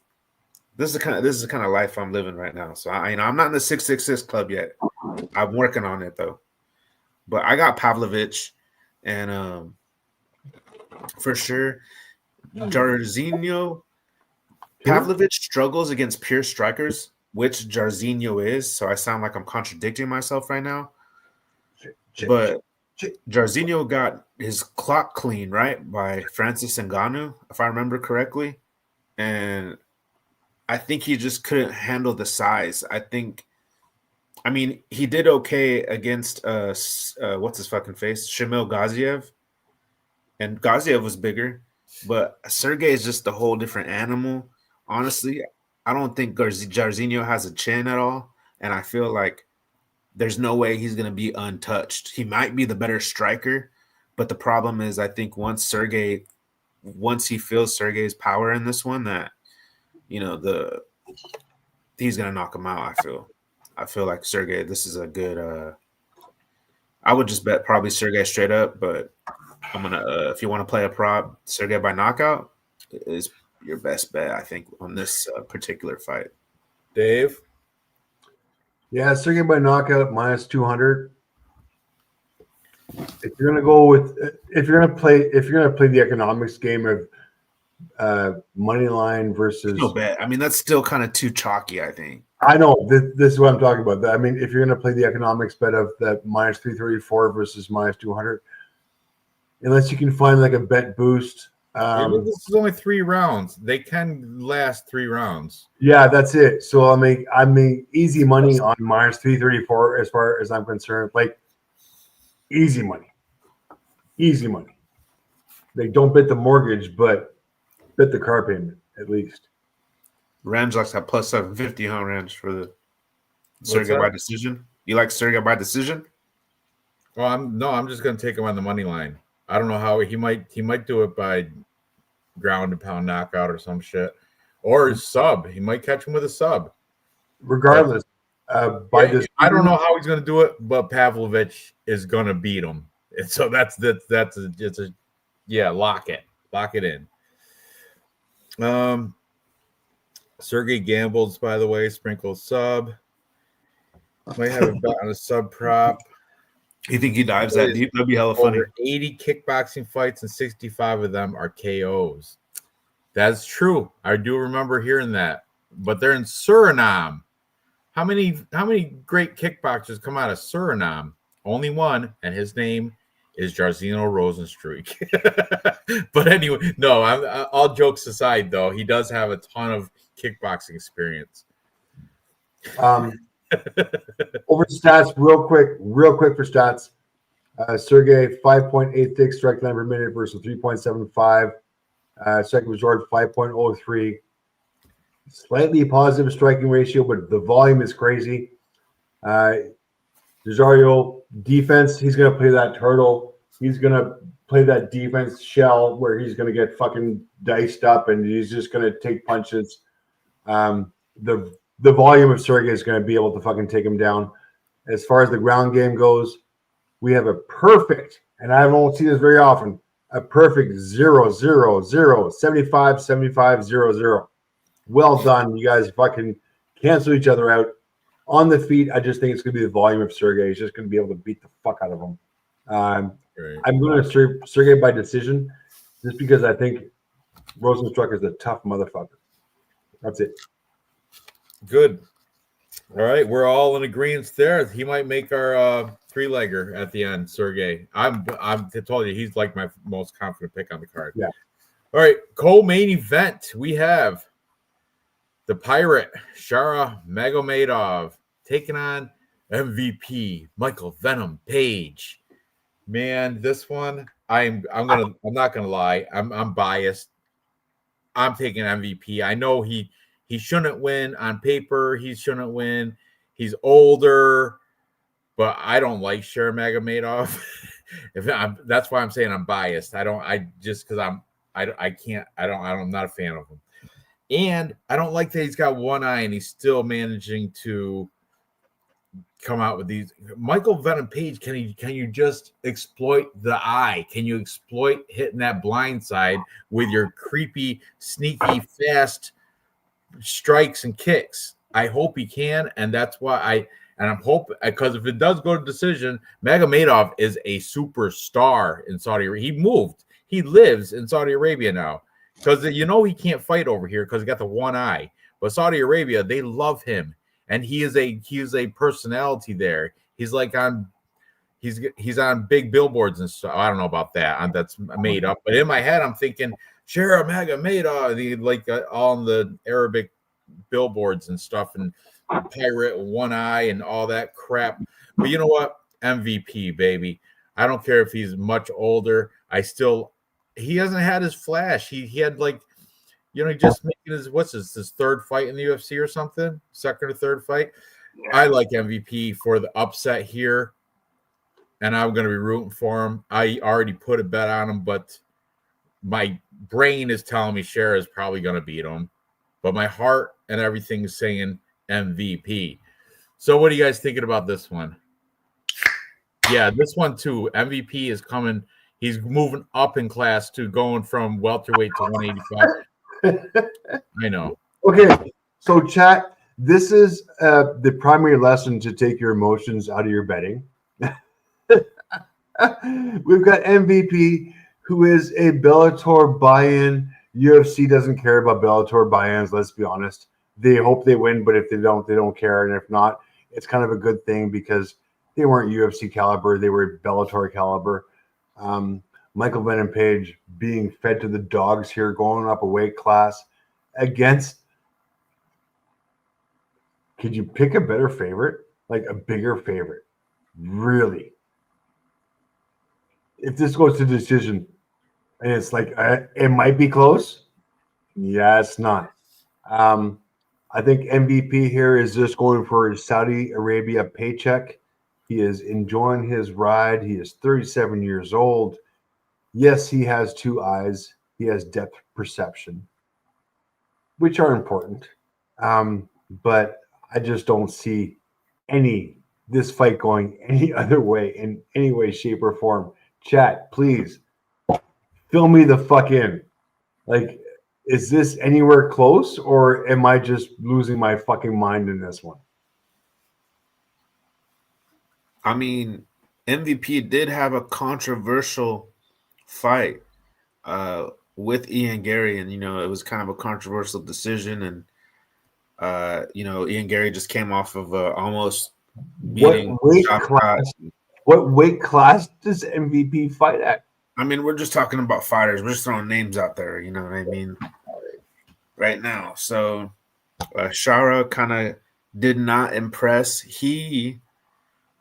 the kind of life I'm living right now. So I'm not in the 666 club yet. I'm working on it though. But I got Pavlovich, and for sure, Jairzinho. Pavlovich struggles against pure strikers, which Jairzinho is. So I sound like I'm contradicting myself right now. But Jairzinho got his clock clean, right, by Francis Ngannou, if I remember correctly. And I think he just couldn't handle the size. He did okay against what's his fucking face? Shamil Gaziev. And Gaziev was bigger, but Sergey is just a whole different animal. Honestly, I don't think Jairzinho has a chin at all, and I feel like there's no way he's going to be untouched. He might be the better striker, but the problem is I think once he feels Sergey's power in this one, that he's going to knock him out. I feel like Sergey, this is a good I would just bet probably Sergey straight up, but I'm going to if you want to play a prop, Sergey by knockout is your best bet, I think, on this particular fight. Dave? Yeah, Sergey by knockout minus 200. If you're gonna play the economics game of money line versus no bet. I mean, that's still kind of too chalky, I think. I know this is what I'm talking about. I mean, if you're gonna play the economics bet of that minus 334 versus minus 200, unless you can find like a bet boost. This is only 3 rounds. They can last 3 rounds. Yeah, that's it. So I mean, easy money on minus 334 as far as I'm concerned. Like easy money. They don't bet the mortgage, but bet the car payment at least. Ranj likes that plus 750, huh, Ranj, for the Sergey by decision. You like Sergey by decision? Well, I'm just gonna take him on the money line. I don't know how he might do it by ground and pound knockout or some shit, or sub. He might catch him with a sub. Regardless, I don't know how he's going to do it, but Pavlovich is going to beat him. And so lock it in. Sergey gambles, by the way, sprinkle sub. Might have a bet on a sub prop. You think he dives that deep? That'd be hella funny. Over 80 kickboxing fights and 65 of them are KOs. That's true. I do remember hearing that. But they're in Suriname. How many great kickboxers come out of Suriname? Only one, and his name is Jairzinho Rozenstruik. But anyway, no, all jokes aside, though, he does have a ton of kickboxing experience. Over to stats, real quick for stats. Sergey 5.86 strike length per minute versus 3.75. Second was George 5.03. Slightly positive striking ratio, but the volume is crazy. Rosario defense, he's going to play that turtle. He's going to play that defense shell where he's going to get fucking diced up and he's just going to take punches. The volume of Sergey is going to be able to fucking take him down. As far as the ground game goes, we have a perfect, and I won't see this very often, a perfect 0-0-0, 75-75-0-0. Well done. You guys fucking cancel each other out. On the feet, I just think it's going to be the volume of Sergey. He's just going to be able to beat the fuck out of him. Right. I'm going to Sergey by decision just because I think Rozenstruik is a tough motherfucker. That's it. Good. All right, we're all in agreement there. He might make our 3-legger at the end, Sergey. I told you he's like my most confident pick on the card. Yeah. All right, co-main event. We have the Pirate Shara Magomedov taking on MVP Michael Venom Page. Man, this one, I'm not gonna lie. I'm biased. I'm taking MVP. I know he shouldn't win on paper. He shouldn't win. He's older, but I don't like Sharmagomedov. That's why I'm saying I'm biased. I just because I can't. I'm not a fan of him. And I don't like that he's got one eye and he's still managing to come out with these. Michael Venom Page, can you just exploit the eye? Can you exploit hitting that blind side with your creepy, sneaky, fast strikes and kicks? I hope he can, and that's why I'm hoping, because if it does go to decision, Magomedov is a superstar in Saudi Arabia. He moved. He lives in Saudi Arabia now because he can't fight over here because he got the one eye. But Saudi Arabia, they love him, and he is a personality there. He's like he's on big billboards and stuff. I don't know about that. That's made up. But in my head, I'm thinking Shara Magomedov, all in the Arabic billboards and stuff, and pirate one eye and all that crap. But you know what? MVP, baby. I don't care if he's much older. He hasn't had his flash. He had he just making his third fight in the UFC or something, second or third fight. Yeah. I like MVP for the upset here, and I'm going to be rooting for him. I already put a bet on him, but my brain is telling me Shara is probably going to beat him, but my heart and everything is saying MVP. So what are you guys thinking about this one? Yeah, this one too. MVP is coming. He's moving up in class to going from welterweight to 185. I know. Okay, so chat, this is the primary lesson to take your emotions out of your betting. We've got MVP, who is a Bellator buy-in. UFC doesn't care about Bellator buy-ins, let's be honest. They hope they win, but if they don't care. And if not, it's kind of a good thing because they weren't UFC caliber. They were Bellator caliber. Michael Venom Page being fed to the dogs here, going up a weight class against. Could you pick a better favorite? Like a bigger favorite? Really? If this goes to decision and it's it might be close. Yeah, it's not. I think MVP here is just going for his Saudi Arabia paycheck. He is enjoying his ride. He is 37 years old. Yes, he has two eyes. He has depth perception, which are important. But I just don't see this fight going any other way in any way, shape, or form. Chat, please fill me the fuck in. Is this anywhere close, or am I just losing my fucking mind in this one? I mean, MVP did have a controversial fight with Ian Gary, and it was kind of a controversial decision, and Ian Gary just came off of almost beating. What weight class does MVP fight at? I mean, we're just talking about fighters. We're just throwing names out there. You know what I mean? Right now. So Shara kind of did not impress. He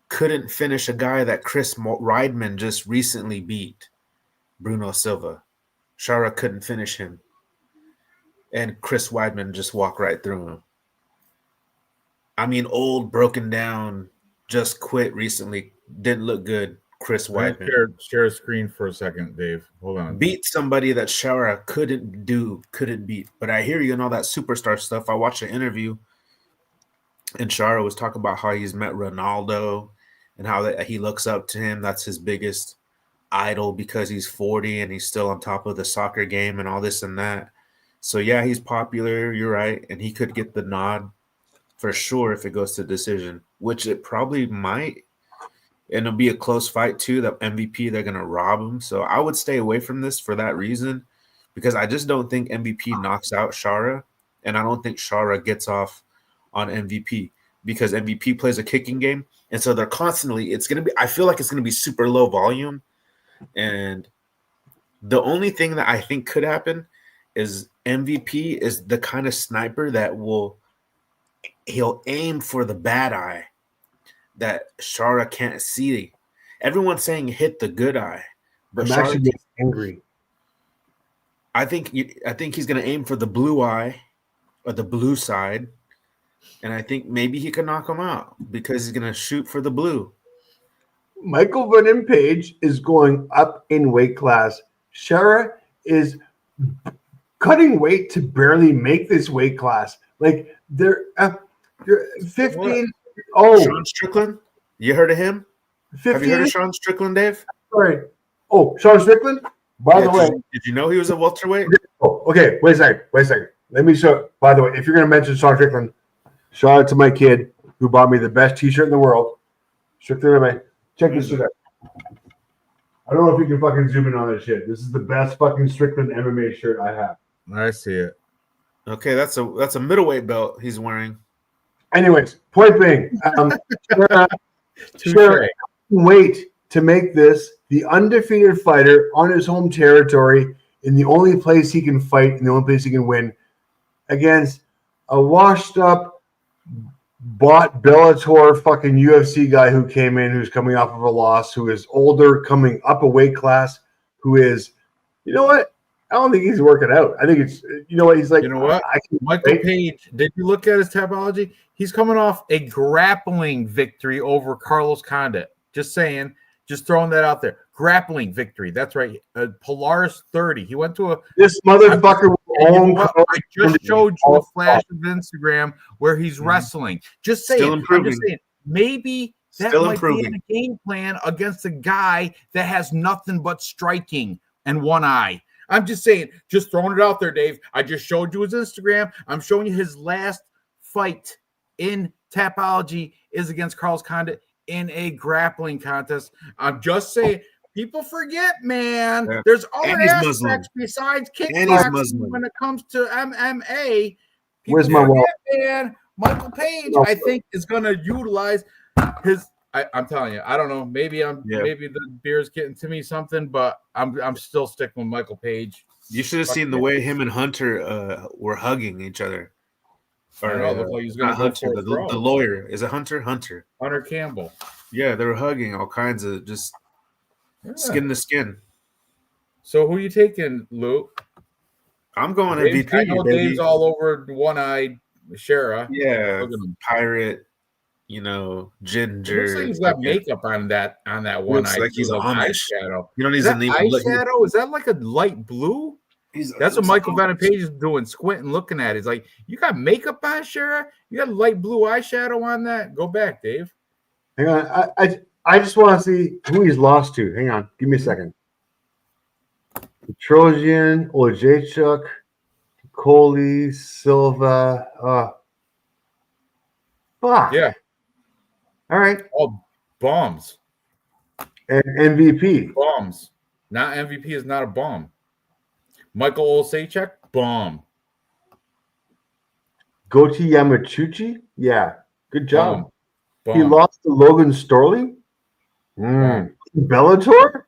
couldn't finish a guy that Chris Weidman just recently beat, Bruno Silva. Shara couldn't finish him. And Chris Weidman just walked right through him. I mean, old, broken down, just quit recently. Didn't look good. Chris Weidman. Share a screen for a second, Dave. Hold on. Beat somebody that Shara couldn't beat. But I hear you and all that superstar stuff. I watched an interview, and Shara was talking about how he's met Ronaldo and how that he looks up to him. That's his biggest idol because he's 40 and he's still on top of the soccer game and all this and that. So, yeah, he's popular. You're right. And he could get the nod for sure if it goes to decision, which it probably might. And it'll be a close fight, too. The MVP, they're going to rob him. So I would stay away from this for that reason because I just don't think MVP knocks out Shara, and I don't think Shara gets off on MVP because MVP plays a kicking game. And so they're constantly – I feel like it's going to be super low volume. And the only thing that I think could happen is MVP is the kind of sniper that he'll aim for the bad eye that Shara can't see. everyone's saying hit the good eye, but I'm actually getting angry. I think he's gonna aim for the blue eye or the blue side, and I think maybe he can knock him out because he's gonna shoot for the blue. Michael Venom Page is going up in weight class. Shara is cutting weight to barely make this weight class. Like they're 15. Oh, Sean Strickland, you heard of him? 15? Have you heard of Sean Strickland, Dave? Sorry. Oh, Sean Strickland. By the way, did you know he was a welterweight? Oh, okay. Wait a second. Let me show. By the way, if you're going to mention Sean Strickland, shout out to my kid who bought me the best T-shirt in the world. Strickland, man. Check this shit out. I don't know if you can fucking zoom in on this shit. This is the best fucking Strickland MMA shirt I have. I see it. Okay, that's a middleweight belt he's wearing. Anyways, point being, sure, wait to make this the undefeated fighter on his home territory in the only place he can fight and the only place he can win against a washed up, bought Bellator fucking UFC guy who came in, who's coming off of a loss, who is older, coming up a weight class, who is, you know what? I don't think he's working out. I think it's, you know what? He's like, you know what? Michael Page, did you look at his tapology? He's coming off a grappling victory over Carlos Condit. Just saying, just throwing that out there. Grappling victory. That's right. Polaris 30. He went to this motherfucker. I just showed you a flash of Instagram where he's wrestling. Just saying. Still improving. I'm just saying. Maybe that Still might improving. be in a game plan against a guy that has nothing but striking and one eye. I'm just saying, just throwing it out there, Dave. I just showed you his Instagram. I'm showing you his last fight in Tapology is against Carlos Condit in a grappling contest. I'm just saying, people forget, man. Yeah. There's other And he's aspects Muslim. besides And he's kickboxing Muslim. when it comes to MMA. Where's my People wallet? forget, man. Michael Page, I think, is going to utilize his. I'm telling you, I don't know. Maybe maybe the beer's getting to me something, but I'm still sticking with Michael Page. You should have seen the way him and Hunter were hugging each other. Or it looked like he was going to go Hunter, for a throw. the lawyer. Is it Hunter? Hunter Campbell. Yeah, they were hugging all kinds of just skin to skin. So who you taking, Luke? I'm going Dave, MVP. I know baby. Dave's all over one-eyed Shara. Yeah, Look at him. pirate. Ginger. Looks like he's got makeup on that one eye. Like he's Amish. Eyeshadow. You don't Is even that need eyeshadow? Is that like a light blue? That's what Michael Venom Page is doing, squinting, looking at it. He's like, you got makeup on, Shara? You got light blue eyeshadow on that? Go back, Dave. Hang on. I just want to see who he's lost to. Hang on. Give me a second. Trojan, Olejchuk, Coley, Silva. Fuck. Yeah. All right. Oh, bombs. And MVP. Bombs. Not MVP is not a bomb. Michael Olejchuk, bomb. Goti Yamachuchi? Yeah. Good job. Bomb. He lost to Logan Storley? Bellator?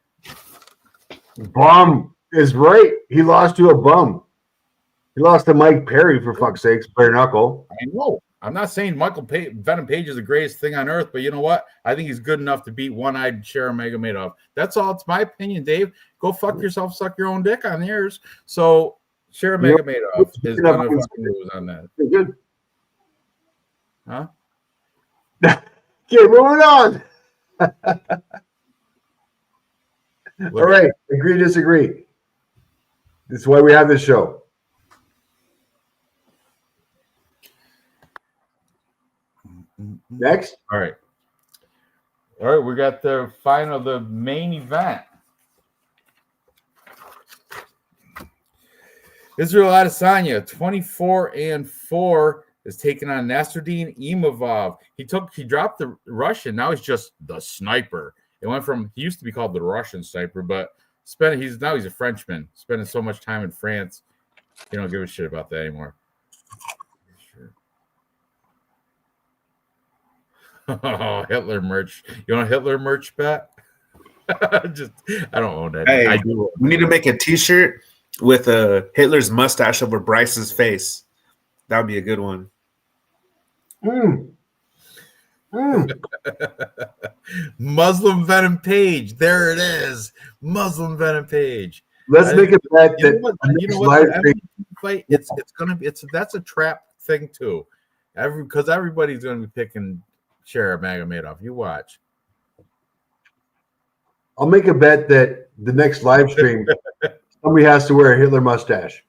Bum is right. He lost to a bum. He lost to Mike Perry, for fuck's sakes, bare knuckle. I know. I'm not saying Venom Page is the greatest thing on earth, but you know what? I think he's good enough to beat one-eyed Shara Magomedov. That's all. It's my opinion, Dave. Go fuck yourself, suck your own dick on yours. So Shara Magomedov is going to fucking lose on that. Good. Huh? Okay, moving on. All right. Agree, disagree. This is why we have this show. Next. All right. We got the main event. Israel Adesanya, 24-4, is taking on Nasruddin Imavov. He dropped the Russian. Now he's just the sniper. It went from, he used to be called the Russian sniper, but he's a Frenchman, spending so much time in France. You don't give a shit about that anymore. Oh, Hitler merch. You want a Hitler merch, bet? I don't own that. Hey, I do. We need to make a T-shirt with Hitler's mustache over Bryce's face. That would be a good one. Muslim Venom Page. There it is. Muslim Venom Page. Let's make a bet that you know what? The fight, that's a trap thing too. Because everybody's going to be picking Sheriff Magomedov. You watch. I'll make a bet that the next live stream, somebody has to wear a Hitler mustache.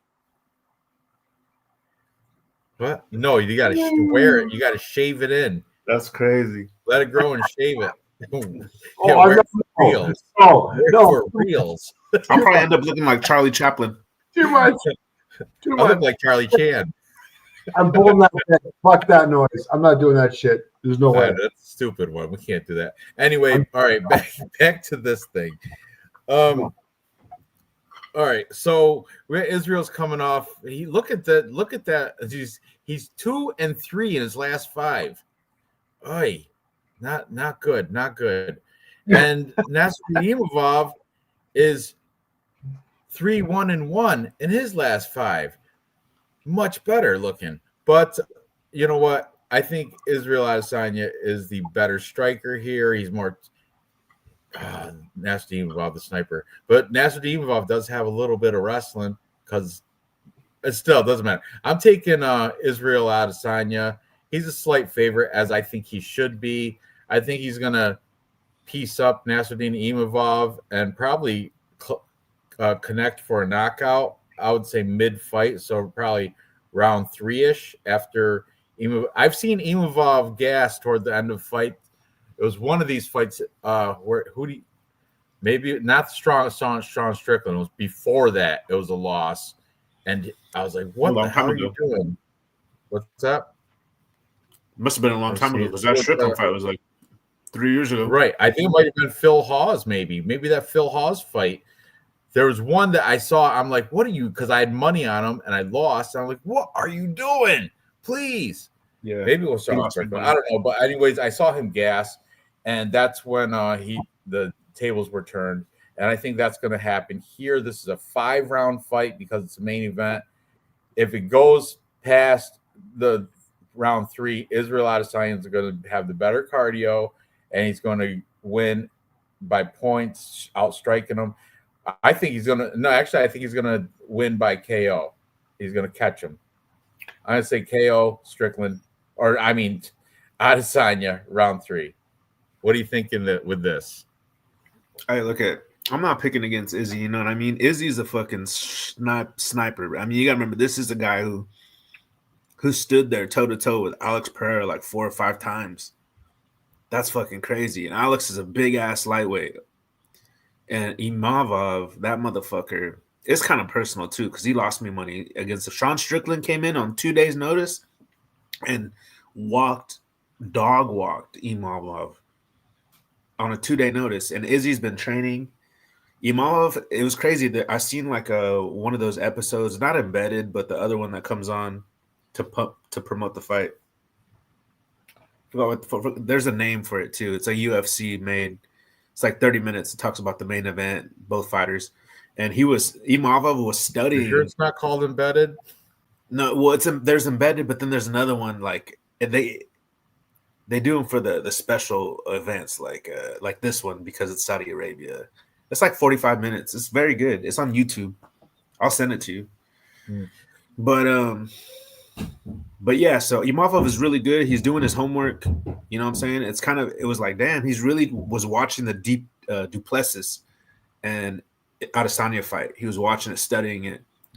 What? No, you got to wear it. You got to shave it in. That's crazy. Let it grow and shave it. No. For reals. I'll probably end up looking like Charlie Chaplin. Too much. I look like Charlie Chan. I'm pulling that. Fuck that noise. I'm not doing that shit. There's no way. That's a stupid one. We can't do that. Anyway, all right, back to this thing. All right, so Israel's coming off. Look at that. He's 2-3 in his last 5. Oy, not good. And Nasser Imavov is 3-1-1 in his last 5. Much better looking. But you know what? I think Israel Adesanya is the better striker here. He's more Nasser Imavov, the sniper. But Nasser Imavov does have a little bit of wrestling because it still doesn't matter. I'm taking Israel Adesanya. He's a slight favorite, as I think he should be. I think he's going to piece up Nasruddin Imavov and probably connect for a knockout. I would say mid-fight, so probably round 3-ish after Imavov. I've seen Imavov gas toward the end of fight. It was one of these fights where maybe not Strong Strickland. It was before that. It was a loss, and I was like, "What the hell are you doing? What's up?" Must have been a long time ago because that Strickland fight was like 3 years ago. Right. I think it might have been Phil Hawes. Maybe that Phil Hawes fight. There was one that I saw. I'm like, "What are you?" Because I had money on him and I lost. I'm like, "What are you doing? Please." Yeah. Maybe it was Strong Strickland. I don't know. But anyways, I saw him gas. And that's when the tables were turned. And I think that's going to happen here. This is a 5-round fight because it's a main event. If it goes past the round 3, Israel Adesanya is going to have the better cardio, and he's going to win by points, outstriking him. I think he's going to – no, actually, I think he's going to win by KO. He's going to catch him. I'm going to say KO, Strickland – or, I mean, Adesanya, round 3. What are you thinking with this? I'm not picking against Izzy, you know what I mean? Izzy's a fucking sniper. I mean, you got to remember, this is a guy who stood there toe-to-toe with Alex Pereira like 4 or 5 times. That's fucking crazy. And Alex is a big-ass lightweight. And Imavov, that motherfucker, it's kind of personal, too, because he lost me money against Sean Strickland came in on 2 days' notice and dog walked Imavov on a 2-day notice, and Izzy's been training. Imavov, it was crazy that I seen like one of those episodes, not Embedded, but the other one that comes on to promote the fight. There's a name for it too. It's a UFC made. It's like 30 minutes. It talks about the main event, both fighters, and Imavov was studying. You sure it's not called Embedded? No, well, there's Embedded, but then there's another one like they do them for the special events like this one because it's Saudi Arabia. It's like 45 minutes. It's very good. It's on YouTube. I'll send it to you. But yeah, so Imavov is really good. He's doing his homework. You know what I'm saying? It was like, damn, he's really was watching the deep Duplessis and Adesanya fight. He was watching it,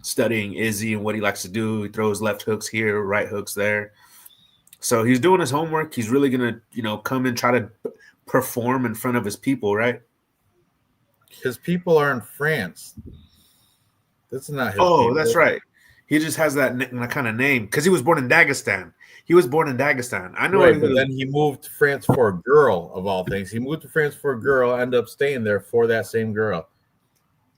studying Izzy and what he likes to do. He throws left hooks here, right hooks there. So he's doing his homework. He's really going to, come and try to perform in front of his people, right? His people are in France. This is not his people. That's right. He just has that kind of name because he was born in Dagestan. I know. Right, but then he moved to France for a girl, of all things. He moved to France for a girl, ended up staying there for that same girl.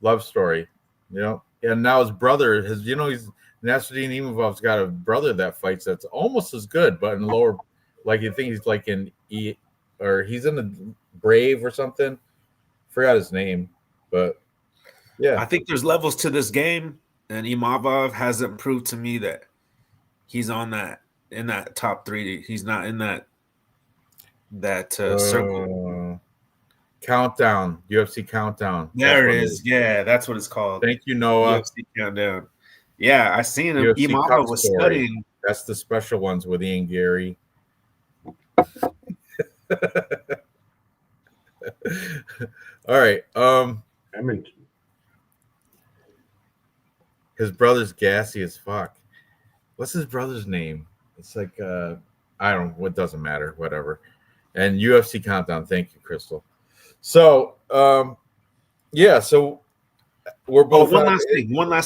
Love story, And now his brother, he's Nasruddin Imavov's got a brother that fights that's almost as good, but in lower, like you think he's like he's in the Brave or something. Forgot his name, but yeah. I think there's levels to this game, and Imavov hasn't proved to me that he's in that top 3. He's not in that. that circle. Countdown, UFC Countdown. There it is. Yeah, that's what it's called. Thank you, Noah. UFC Countdown. Yeah, I seen him. UFC Imavov was studying. That's the special ones with Ian Gary. All right. His brother's gassy as fuck. What's his brother's name? It's like I don't know. It doesn't matter. Whatever. And UFC Countdown. Thank you, Crystal. So yeah. So we're both. One last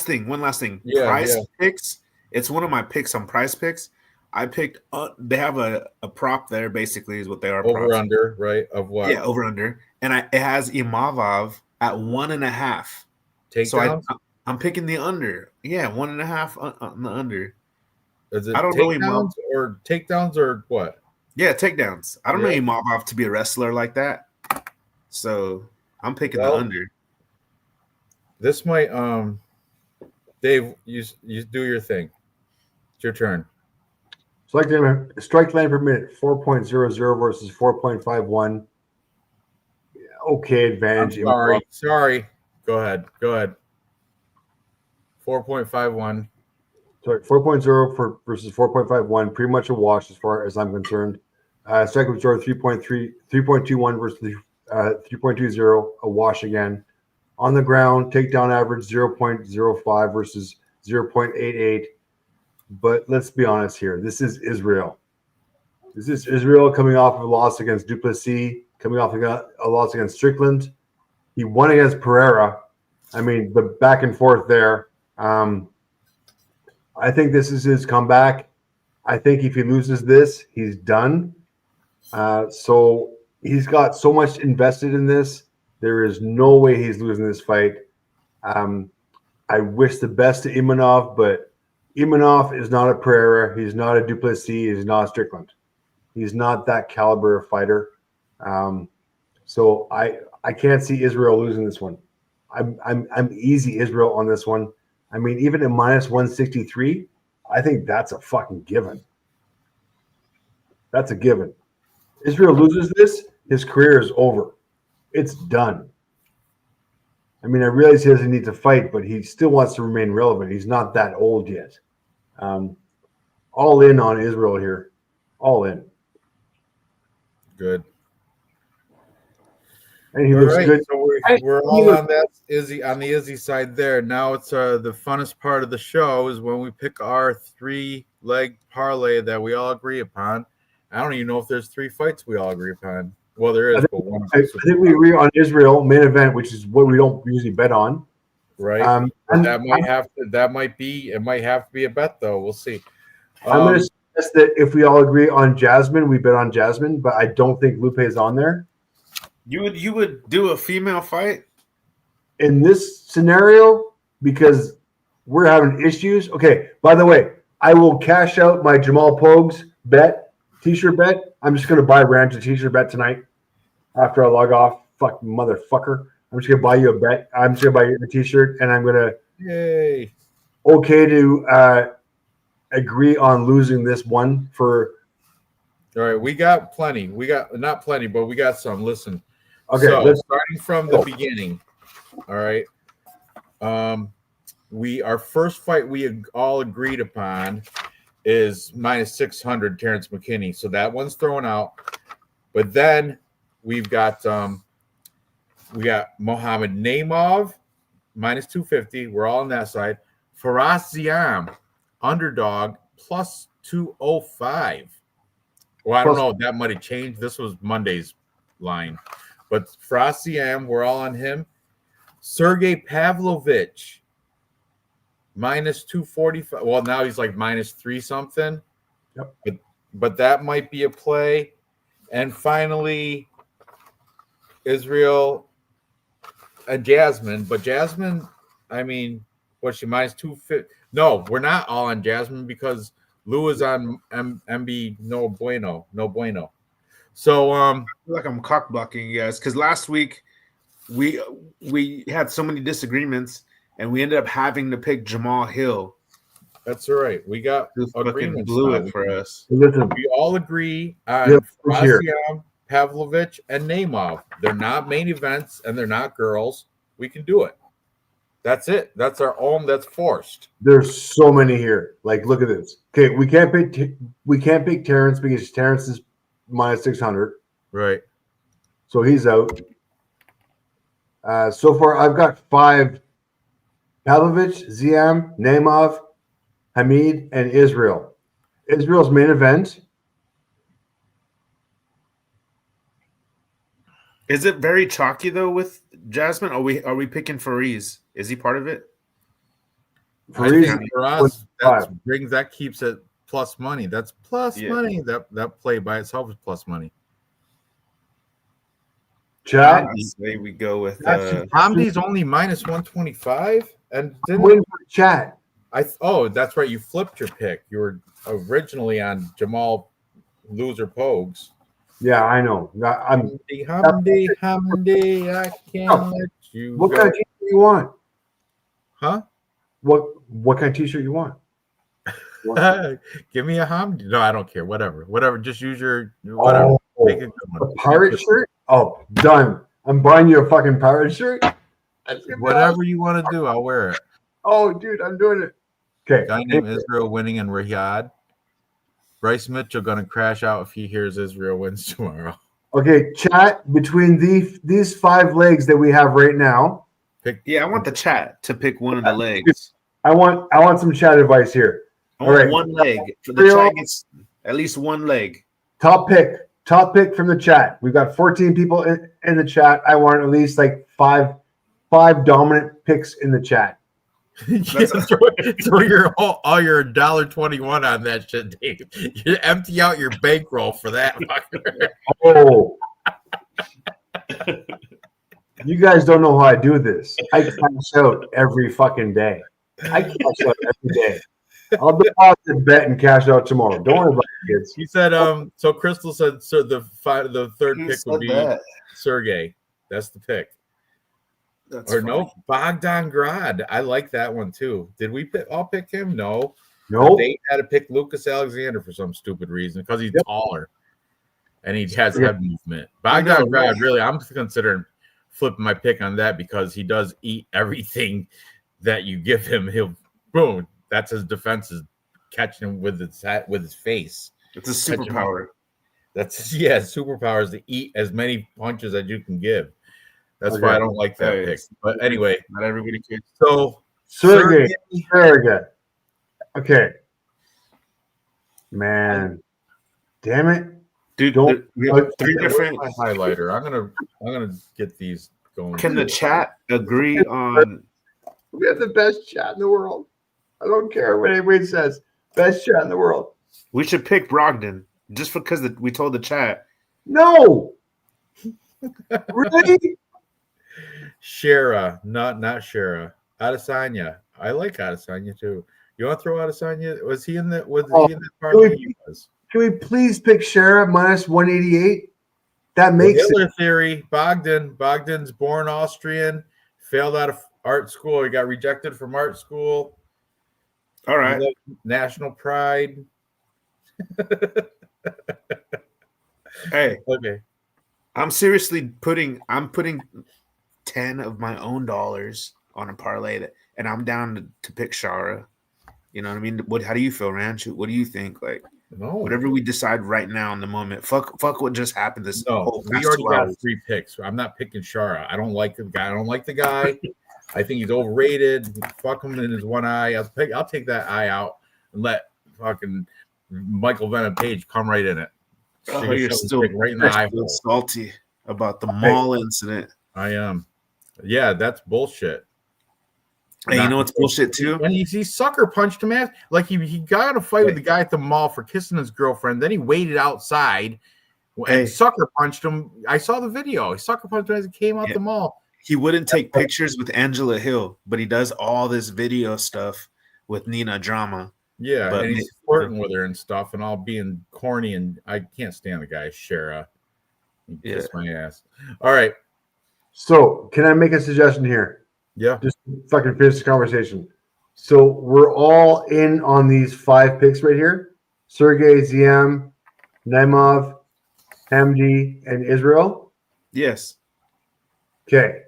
thing. Yeah, Prize Picks. It's one of my picks on Prize Picks. I picked. They have a prop there. Basically, is what they are. Over under, right? Of what? Yeah, over under, and it has Imavov at 1.5. Takedowns? So I'm picking the under. Yeah, 1.5 on the under. Is it I don't know takedowns or what? Yeah, takedowns. I don't know Imavov to be a wrestler like that. So I'm picking the under. This might Dave, you do your thing. It's your turn. Strike lane per minute 4.00 versus 4.51. Okay, advantage. Sorry. Go ahead. 4.51. Sorry, 4.0 versus 4.51. Pretty much a wash as far as I'm concerned. Strike absorb 3.21 versus 3.20. A wash again. On the ground, takedown average 0.05 versus 0.88. But let's be honest here. This is Israel. This is Israel coming off of a loss against Duplessis, coming off of a loss against Strickland. He won against Pereira. I mean, the back and forth there. I think this is his comeback. I think if he loses this, he's done. So he's got so much invested in this. There is no way he's losing this fight. I wish the best to Imavov, but Imavov is not a Pereira. He's not a Duplessis. He's not a Strickland. He's not that caliber of fighter. So I can't see Israel losing this one. I'm easy Israel on this one. I mean, even at minus 163, I think that's a fucking given. That's a given. Israel loses this, his career is over. It's done. I mean, I realize he doesn't need to fight, but he still wants to remain relevant. He's not that old yet. All in on Israel here. All in. Good. And he looks good. So we're all on that on the Izzy side there. Now it's the funnest part of the show is when we pick our 3-leg parlay that we all agree upon. I don't even know if there's 3 fights we all agree upon. Well, there is. I think we agree on Israel main event, which is what we don't usually bet on. Right. That might be a bet though. We'll see. I'm going to suggest that if we all agree on Jasmine, we bet on Jasmine, but I don't think Lupe is on there. You would do a female fight in this scenario because we're having issues. Okay, by the way, I will cash out my Jamal Pogues t-shirt bet. I'm just going to buy Ranch a t-shirt bet tonight after I log off. Fuck motherfucker. I'm just going to buy you a bet. I'm just going to buy you a t-shirt and I'm going to to agree on losing this one for. All right, we got plenty. We got not plenty, but we got some. Listen. Okay, so starting from the beginning. All right. Our first fight we all agreed upon is minus 600 Terrence McKinney. So that one's thrown out. But then we've got Mohamed Naimov minus 250. We're all on that side. Faraz Ziam underdog plus 205. Well, I don't know if that might have changed. This was Monday's line. But Faraz Ziam, we're all on him. Sergey Pavlovich minus 245. Well, now he's like minus 3 something. Yep. But that might be a play. And finally, Israel and Jasmine. But Jasmine, I mean, what's she minus 250? No, we're not all on Jasmine because Lou is on MB no bueno. So I feel like I'm cock blocking you guys because last week we had so many disagreements and we ended up having to pick Jamal Hill. That's all right. We got agreements. Blew it for us. Listen, we all agree on Faraz Ziam Pavlovich, and Nemov. They're not main events and they're not girls. We can do it. That's it. That's our own. That's forced. There's so many here. Like, look at this. Okay, we can't pick Terrence because Terrence is minus 600. Right. So he's out. So far, I've got 5: Pavlovich, Ziam, Nemov, Hamid, and Israel. Israel's main event. Is it very chalky though with Jasmine? Are we picking Fariz? Is he part of it? I think for us, that keeps it plus money. That's plus money. That play by itself is plus money. Chat. Say we go with Hamdi's only minus 125, and waiting for the chat. That's right. You flipped your pick. You were originally on Jamal Loser Pogues. Yeah, I know. Hamdi, I can't let you. What kind of t-shirt you want? Huh? What kind of t-shirt you want? Give me a Hamdi. No, I don't care. Whatever. Just use your whatever. Make a good one. A pirate shirt? Oh, done. I'm buying you a fucking pirate shirt. Whatever you want to do, I'll wear it. Oh, dude, I'm doing it. Okay. Guy named Israel winning in Riyadh. Bryce Mitchell gonna crash out if he hears Israel wins tomorrow. Okay, chat between these 5 legs that we have right now. I want the chat to pick one of the legs. I want some chat advice here. All right, one leg. For the chat gets at least one leg. Top pick from the chat. We've got 14 people in the chat. I want at least like five dominant picks in the chat. Throw your all your $1.21 on that shit, Dave. You empty out your bankroll for that. Oh, you guys don't know how I do this. I cash out every fucking day. I cash out every day. I'll deposit, bet, and cash out tomorrow. Don't worry about it, kids. He said, so Crystal said, so the third pick would be Sergey. That's the pick. No, Bogdan Grad. I like that one too. Did we all pick him? No. They had to pick Lucas Alexander for some stupid reason because he's taller and he has head movement. Bogdan Grad, really, I'm considering flipping my pick on that because he does eat everything that you give him. He'll boom. That's his defense is catching him with his face. It's a superpower. Superpower is to eat as many punches as you can give. That's why I don't like that pick. But anyway, not everybody cares. So Sergey. Okay. Man. Damn it. Dude, we have 3 different highlighter. I'm gonna get these going. Can the chat agree on we have the best chat in the world? I don't care what anybody says. Best chat in the world. We should pick Brogdon just because we told the chat. No. Really? Shara, not Shara. Adesanya. I like Adesanya too. You want to throw Adesanya? Was he in the? Was he in the party? Can we please pick Shara minus 188? That makes Hitler theory. Bogdan's born Austrian, failed out of art school. He got rejected from art school. All right. National pride. Hey. Okay. I'm putting 10 of my own dollars on a parlay and I'm down to pick Shara. You know what I mean? How do you feel, Ranch? What do you think? Like, whatever we decide right now in the moment. Fuck what just happened this whole we already got 3 picks. I'm not picking Shara. I don't like the guy. I think he's overrated. Fuck him in his one eye. I'll take that eye out and let fucking Michael Venom Page come right in it. You're still right in the eye hole. Salty about the mall incident. I am. Yeah, that's bullshit. Hey, you know what's bullshit too? And he sucker punched him ass. Like he got in a fight with the guy at the mall for kissing his girlfriend. Then he waited outside and sucker punched him. I saw the video. He sucker punched him as he came out the mall. He wouldn't take pictures with Angela Hill, but he does all this video stuff with Nina Drama. Yeah, and he's flirting with her and stuff and all being corny, and I can't stand the guy, Shara. He kissed my ass. All right. So, can I make a suggestion here? Yeah. Just fucking finish the conversation. So, we're all in on these 5 picks right here. Sergey, Ziam, Nemov, Hamdi, and Israel? Yes. Okay.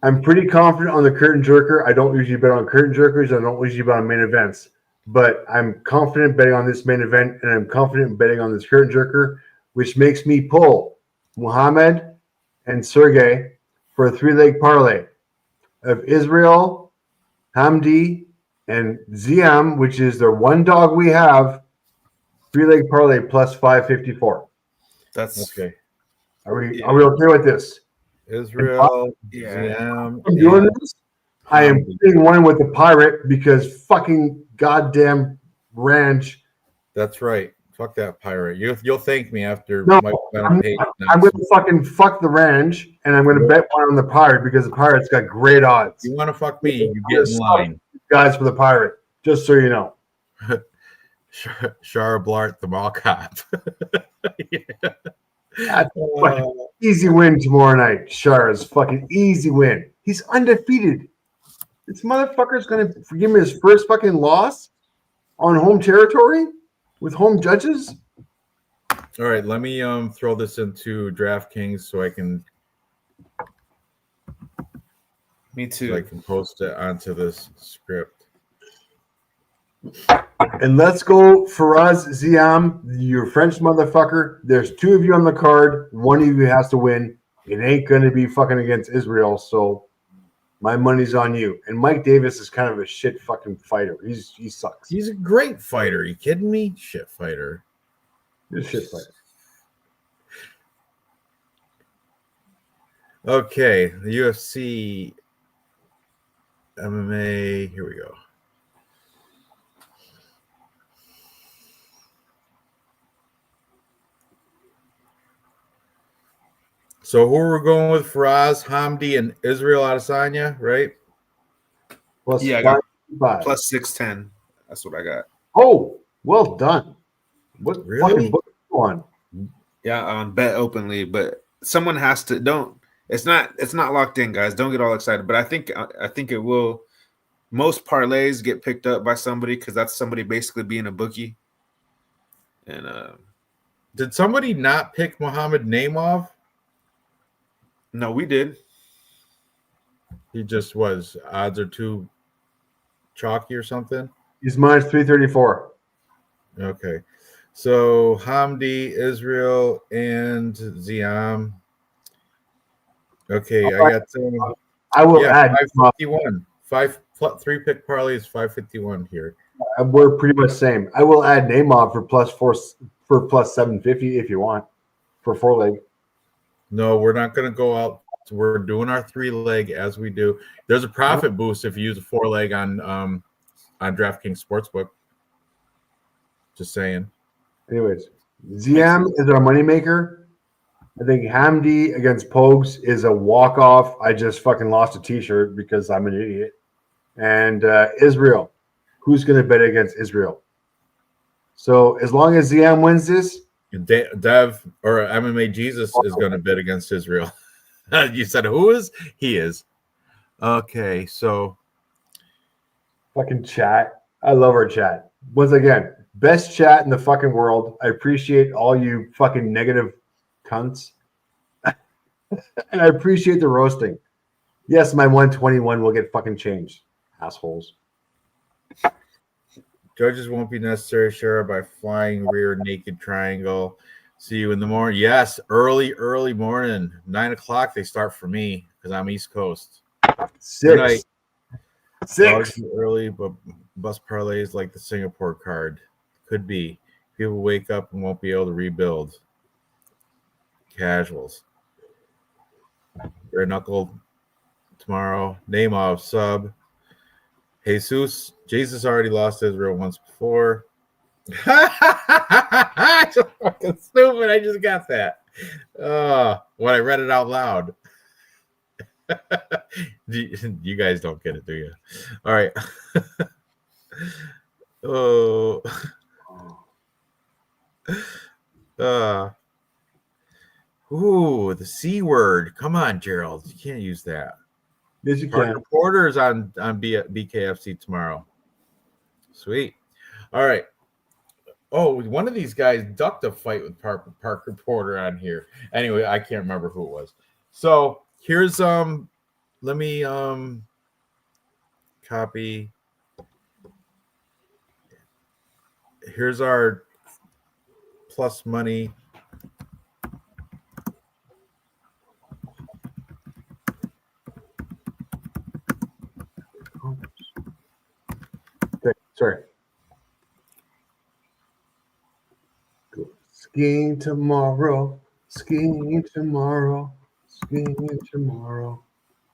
I'm pretty confident on the curtain jerker. I don't usually bet on curtain jerkers. I don't usually bet on main events. But I'm confident betting on this main event, and I'm confident betting on this curtain jerker, which makes me pull Muhammad and Sergey for a 3-leg parlay of Israel, Hamdi, and Ziam, which is the one dog we have, 3-leg parlay plus 554. That's Okay. Are we okay with this? Israel, Yeah. Ziam, I'm doing and this. I am putting one with the pirate because fucking goddamn Ranch. That's right. Fuck that pirate. You'll thank me after No, Mike I'm paid. going to fucking fuck the Ranch, and I'm going to bet one on the pirate because the pirate's got great odds. You want to fuck me? You get in line. Guys for the pirate, just so you know. Shara Blart, the mall cop. That's fucking easy win tomorrow night. Shara's fucking easy win. He's undefeated. This motherfucker's going to forgive me his first fucking loss on home territory with home judges. All right, let me throw this into DraftKings so I can. Me too. So I can post it onto this script. And let's go, Faraz Ziam, you French motherfucker. There's 2 of you on the card. One of you has to win. It ain't going to be fucking against Israel, so my money's on you. And Mike Davis is kind of a shit fucking fighter. He sucks. He's a great fighter. Are you kidding me? Shit fighter. He's a shit fighter. Okay, the UFC MMA. Here we go. So who are we going with? Faraz, Hamdi, and Israel Adesanya, right? Plus Yeah, I got 5. plus 610. That's what I got. Oh, well done. What Really? fucking book are you on? Yeah, on Bet Openly, but someone has to. Don't. It's not locked in, guys. Don't get all excited. But I think it will. Most parlays get picked up by somebody because that's somebody basically being a bookie. And did somebody not pick Muhammad Naimov? No, we did. He just was. Odds are too chalky or something. He's minus 334. Okay. So Hamdi, Israel, and Ziam. Okay, I got I will add 551. 3-pick parlay is 551 here. We're pretty much same. I will add Naimov for plus 750 if you want for 4-leg. No, we're not going to go out. We're doing our 3-leg as we do. There's a profit boost if you use a 4-leg on DraftKings Sportsbook. Just saying. Anyways, Ziam is our moneymaker. I think Hamdi against Pogues is a walk-off. I just fucking lost a T-shirt because I'm an idiot. And Israel. Who's going to bet against Israel? So as long as Ziam wins this, Dev or MMA Jesus is going to bet against Israel. You said who is? He is. Okay, so fucking chat. I love our chat. Once again, best chat in the fucking world. I appreciate all you fucking negative cunts. And I appreciate the roasting. Yes, my 121 will get fucking changed. Assholes. Judges won't be necessary, sure, by flying rear naked triangle. See you in the morning. Yes, early morning. 9 o'clock they start for me because I'm East Coast. 6. Early, but bus parlays like the Singapore card. Could be. People wake up and won't be able to rebuild. Casuals. Bare knuckle tomorrow. Naimov sub. Jesus already lost Israel once before. So fucking stupid. I just got that. When I read it out loud. You guys don't get it, do you? All right. The C word. Come on, Gerald. You can't use that. Yes, you can. Reporters on BKFC tomorrow. Sweet. All right. Oh, one of these guys ducked a fight with Parker Porter on here. Anyway, I can't remember who it was. So here's let me copy. Here's our plus money. Okay, sorry. Skiing tomorrow, skiing tomorrow, skiing tomorrow,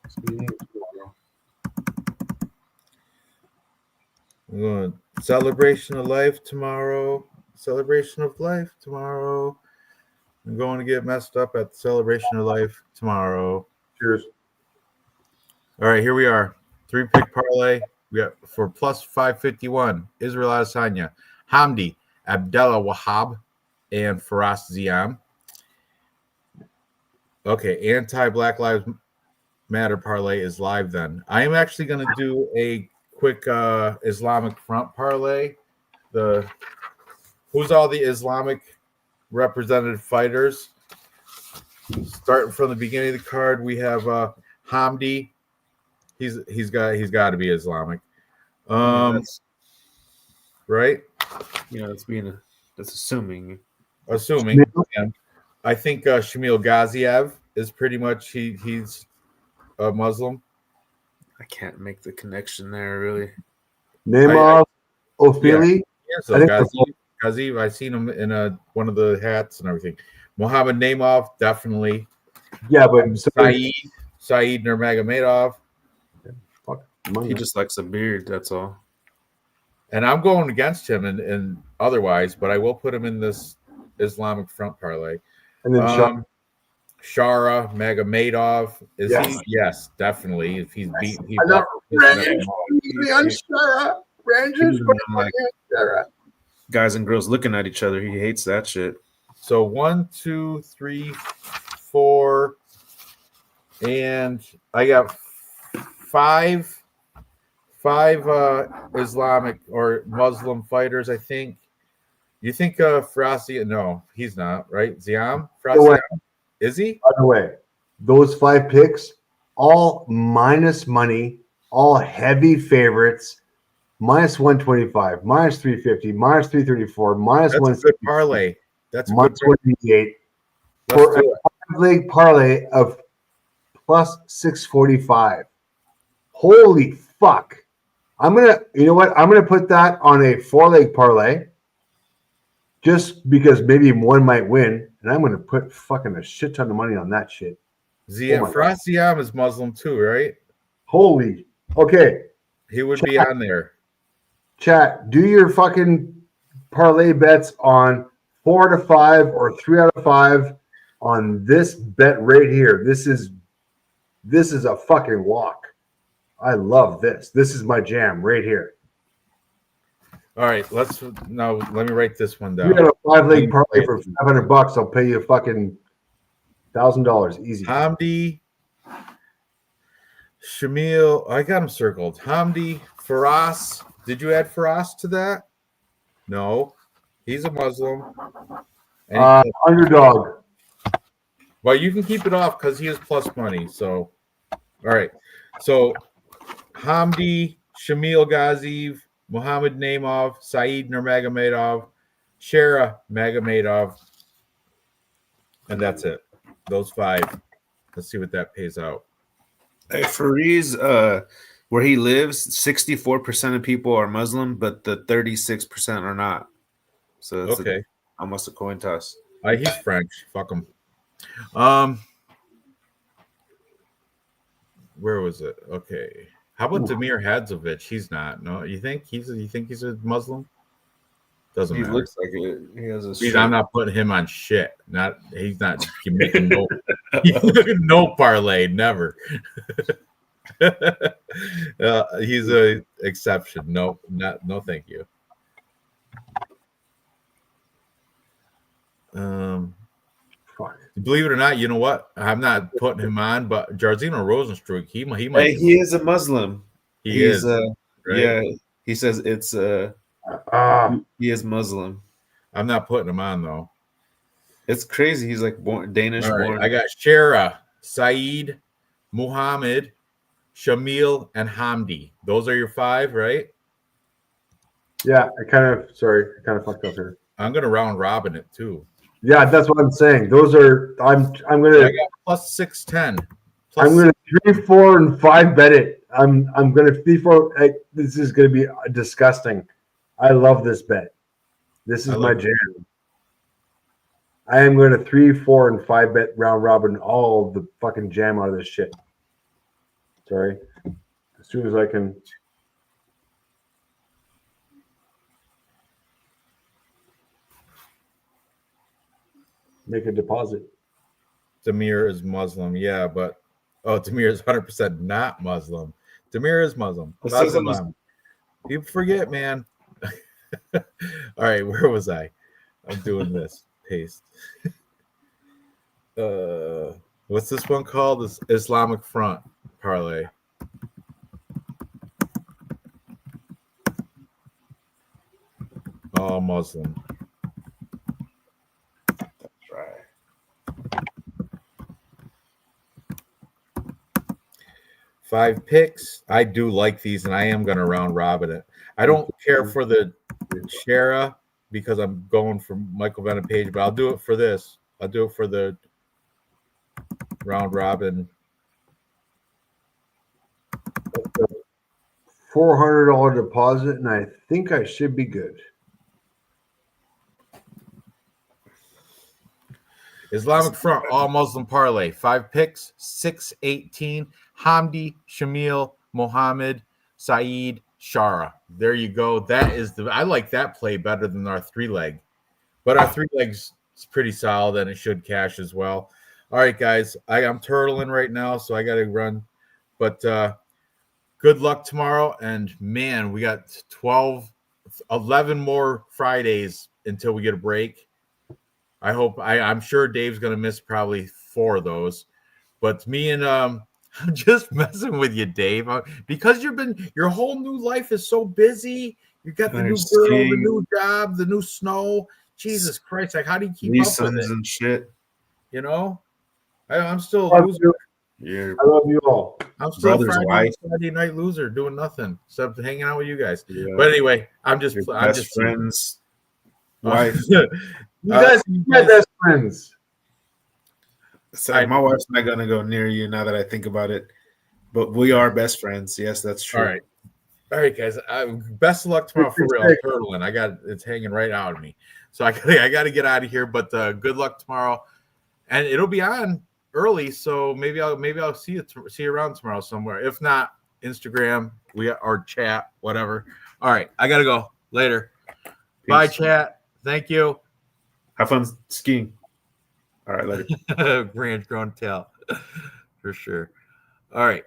skiing tomorrow. We're going celebration of life tomorrow. Celebration of life tomorrow. I'm going to get messed up at the celebration of life tomorrow. Cheers. All right, here we are. 3-pick parlay. We got for plus 551. Israel Adesanya, Hamdi, Abdullah Wahab, and Faraz Ziam. Okay, anti-Black Lives Matter parlay is live then. I am actually going to do a quick Islamic front parlay. Who's all the Islamic representative fighters? Starting from the beginning of the card, we have Hamdi. He's got to be Islamic. Right? That's assuming. Assuming. Yeah. I think Shamil Gaziev is pretty much he's a Muslim. I can't make the connection there, really. Imavov, Ofili. Yeah, so Gaziev, I've seen him in one of the hats and everything. Mohammed Naimov, definitely. Yeah, but Saeed Nurmagomedov. He just likes a beard, that's all. And I'm going against him and otherwise, but I will put him in this Islamic front parlay. And then Shara Magomedov. Is yes. he? Yes, definitely. If he's beat I know. Ranj is like guys and girls looking at each other. He hates that shit. So 1, 2, 3, 4, and I got five Islamic or Muslim fighters, I think. You think Faraz? No, he's not, right? Ziam? Faraz? Is he? By the way, those 5 picks, all minus money, all heavy favorites, minus 125, minus 350, minus 334, minus That's 1. a good parlay. That's minus 128 for a 5-leg parlay of plus 645. Holy fuck. You know what? I'm gonna put that on a 4-leg parlay just because maybe one might win, and I'm gonna put fucking a shit ton of money on that shit. Faraz Ziam is Muslim too, right? Holy. Okay. He would be on there. Chat, do your fucking parlay bets on 4 out of 5 or 3 out of 5 on this bet right here. This is a fucking walk. I love this. This is my jam right here. All right, let me write this one down. You got a 5-leg parlay for $500. I'll pay you fucking $1,000 easy. Hamdi, Shamil, I got him circled. Hamdi, Faraz. Did you add Faraz to that? No, he's a Muslim. Underdog. Well, you can keep it off because he has plus money. So, all right. So, Hamdi, Shamil Gaziev, Mohammed Naimov, Saeed Nurmagomedov, Shara Magomedov, and that's it. Those 5. Let's see what that pays out. Hey, Fareez, where he lives, 64% of people are Muslim, but the 36% are not. So it's almost a coin toss. He's French. Fuck him. Where was it? Okay. How about Damir Hadzovic? He's not. No, you think he's a Muslim? Doesn't matter. He looks like it. He has I'm not putting him on shit. He's not making no parlay. Never. He's a exception. No, thank you. Believe it or not, you know what? I'm not putting him on, but Jairzinho Rozenstruik, he might. Hey, he is a Muslim. He is. Right? Yeah, he says it's he is Muslim. I'm not putting him on though. It's crazy. He's like Danish born. I got Shera, Saeed, Muhammad, Shamil, and Hamdi. Those are your 5, right? Yeah, I kind of fucked up here. I'm gonna round robin it too. Yeah, that's what I'm saying. Those are I'm gonna. I got plus 610. I'm gonna 3, 4, and 5 bet it. I'm gonna 3, 4. This is gonna be disgusting. I love this bet. This is my jam. I am going to 3, 4, and 5 bet round robin all the fucking jam out of this shit. Sorry. As soon as I can. Make a deposit. Demir is Muslim, yeah, but Demir is 100% not Muslim. Demir is Muslim. People forget, man. All right, where was I? I'm doing this. Paste. What's this one called? This Islamic Front parlay. All Muslim. That's right. 5 picks. I do like these, and I am going to round robin it. I don't care for the Shera because I'm going for Michael Venom Page, but I'll do it for this. I'll do it for the round robin. $400 deposit, and I think I should be good. Islamic Front, all Muslim parlay. 5 picks, 618. Hamdi, Shamil, Mohammed, Saeed, Shara. There you go. That is I like that play better than our 3-leg. But our 3-legs is pretty solid, and it should cash as well. All right, guys. I'm turtling right now, so I got to run. But good luck tomorrow. And, man, we got 11 more Fridays until we get a break. I'm sure Dave's going to miss probably 4 of those. But me and I'm just messing with you, Dave, because your whole new life is so busy. You got the new girl, the new job, the new snow. Jesus Christ! Like, how do you keep up with it? And shit. You know, I'm still a loser. Yeah, I love you all. I'm still a Friday night loser, doing nothing except hanging out with you guys. Yeah. But anyway, I'm just friends. Wife. You guys are my best friends. So my wife's not gonna go near you now that I think about it, but we are best friends. Yes, that's true. All right, guys. Best of luck tomorrow for real. I'm turtling. It's hanging right out of me, so I got to get out of here. But good luck tomorrow, and it'll be on early, so maybe I'll see you around tomorrow somewhere. If not, Instagram, or chat, whatever. All right, I gotta go. Later. Peace. Bye, chat. Thank you. Have fun skiing. All right, later. Ranch grown tail for sure. All right.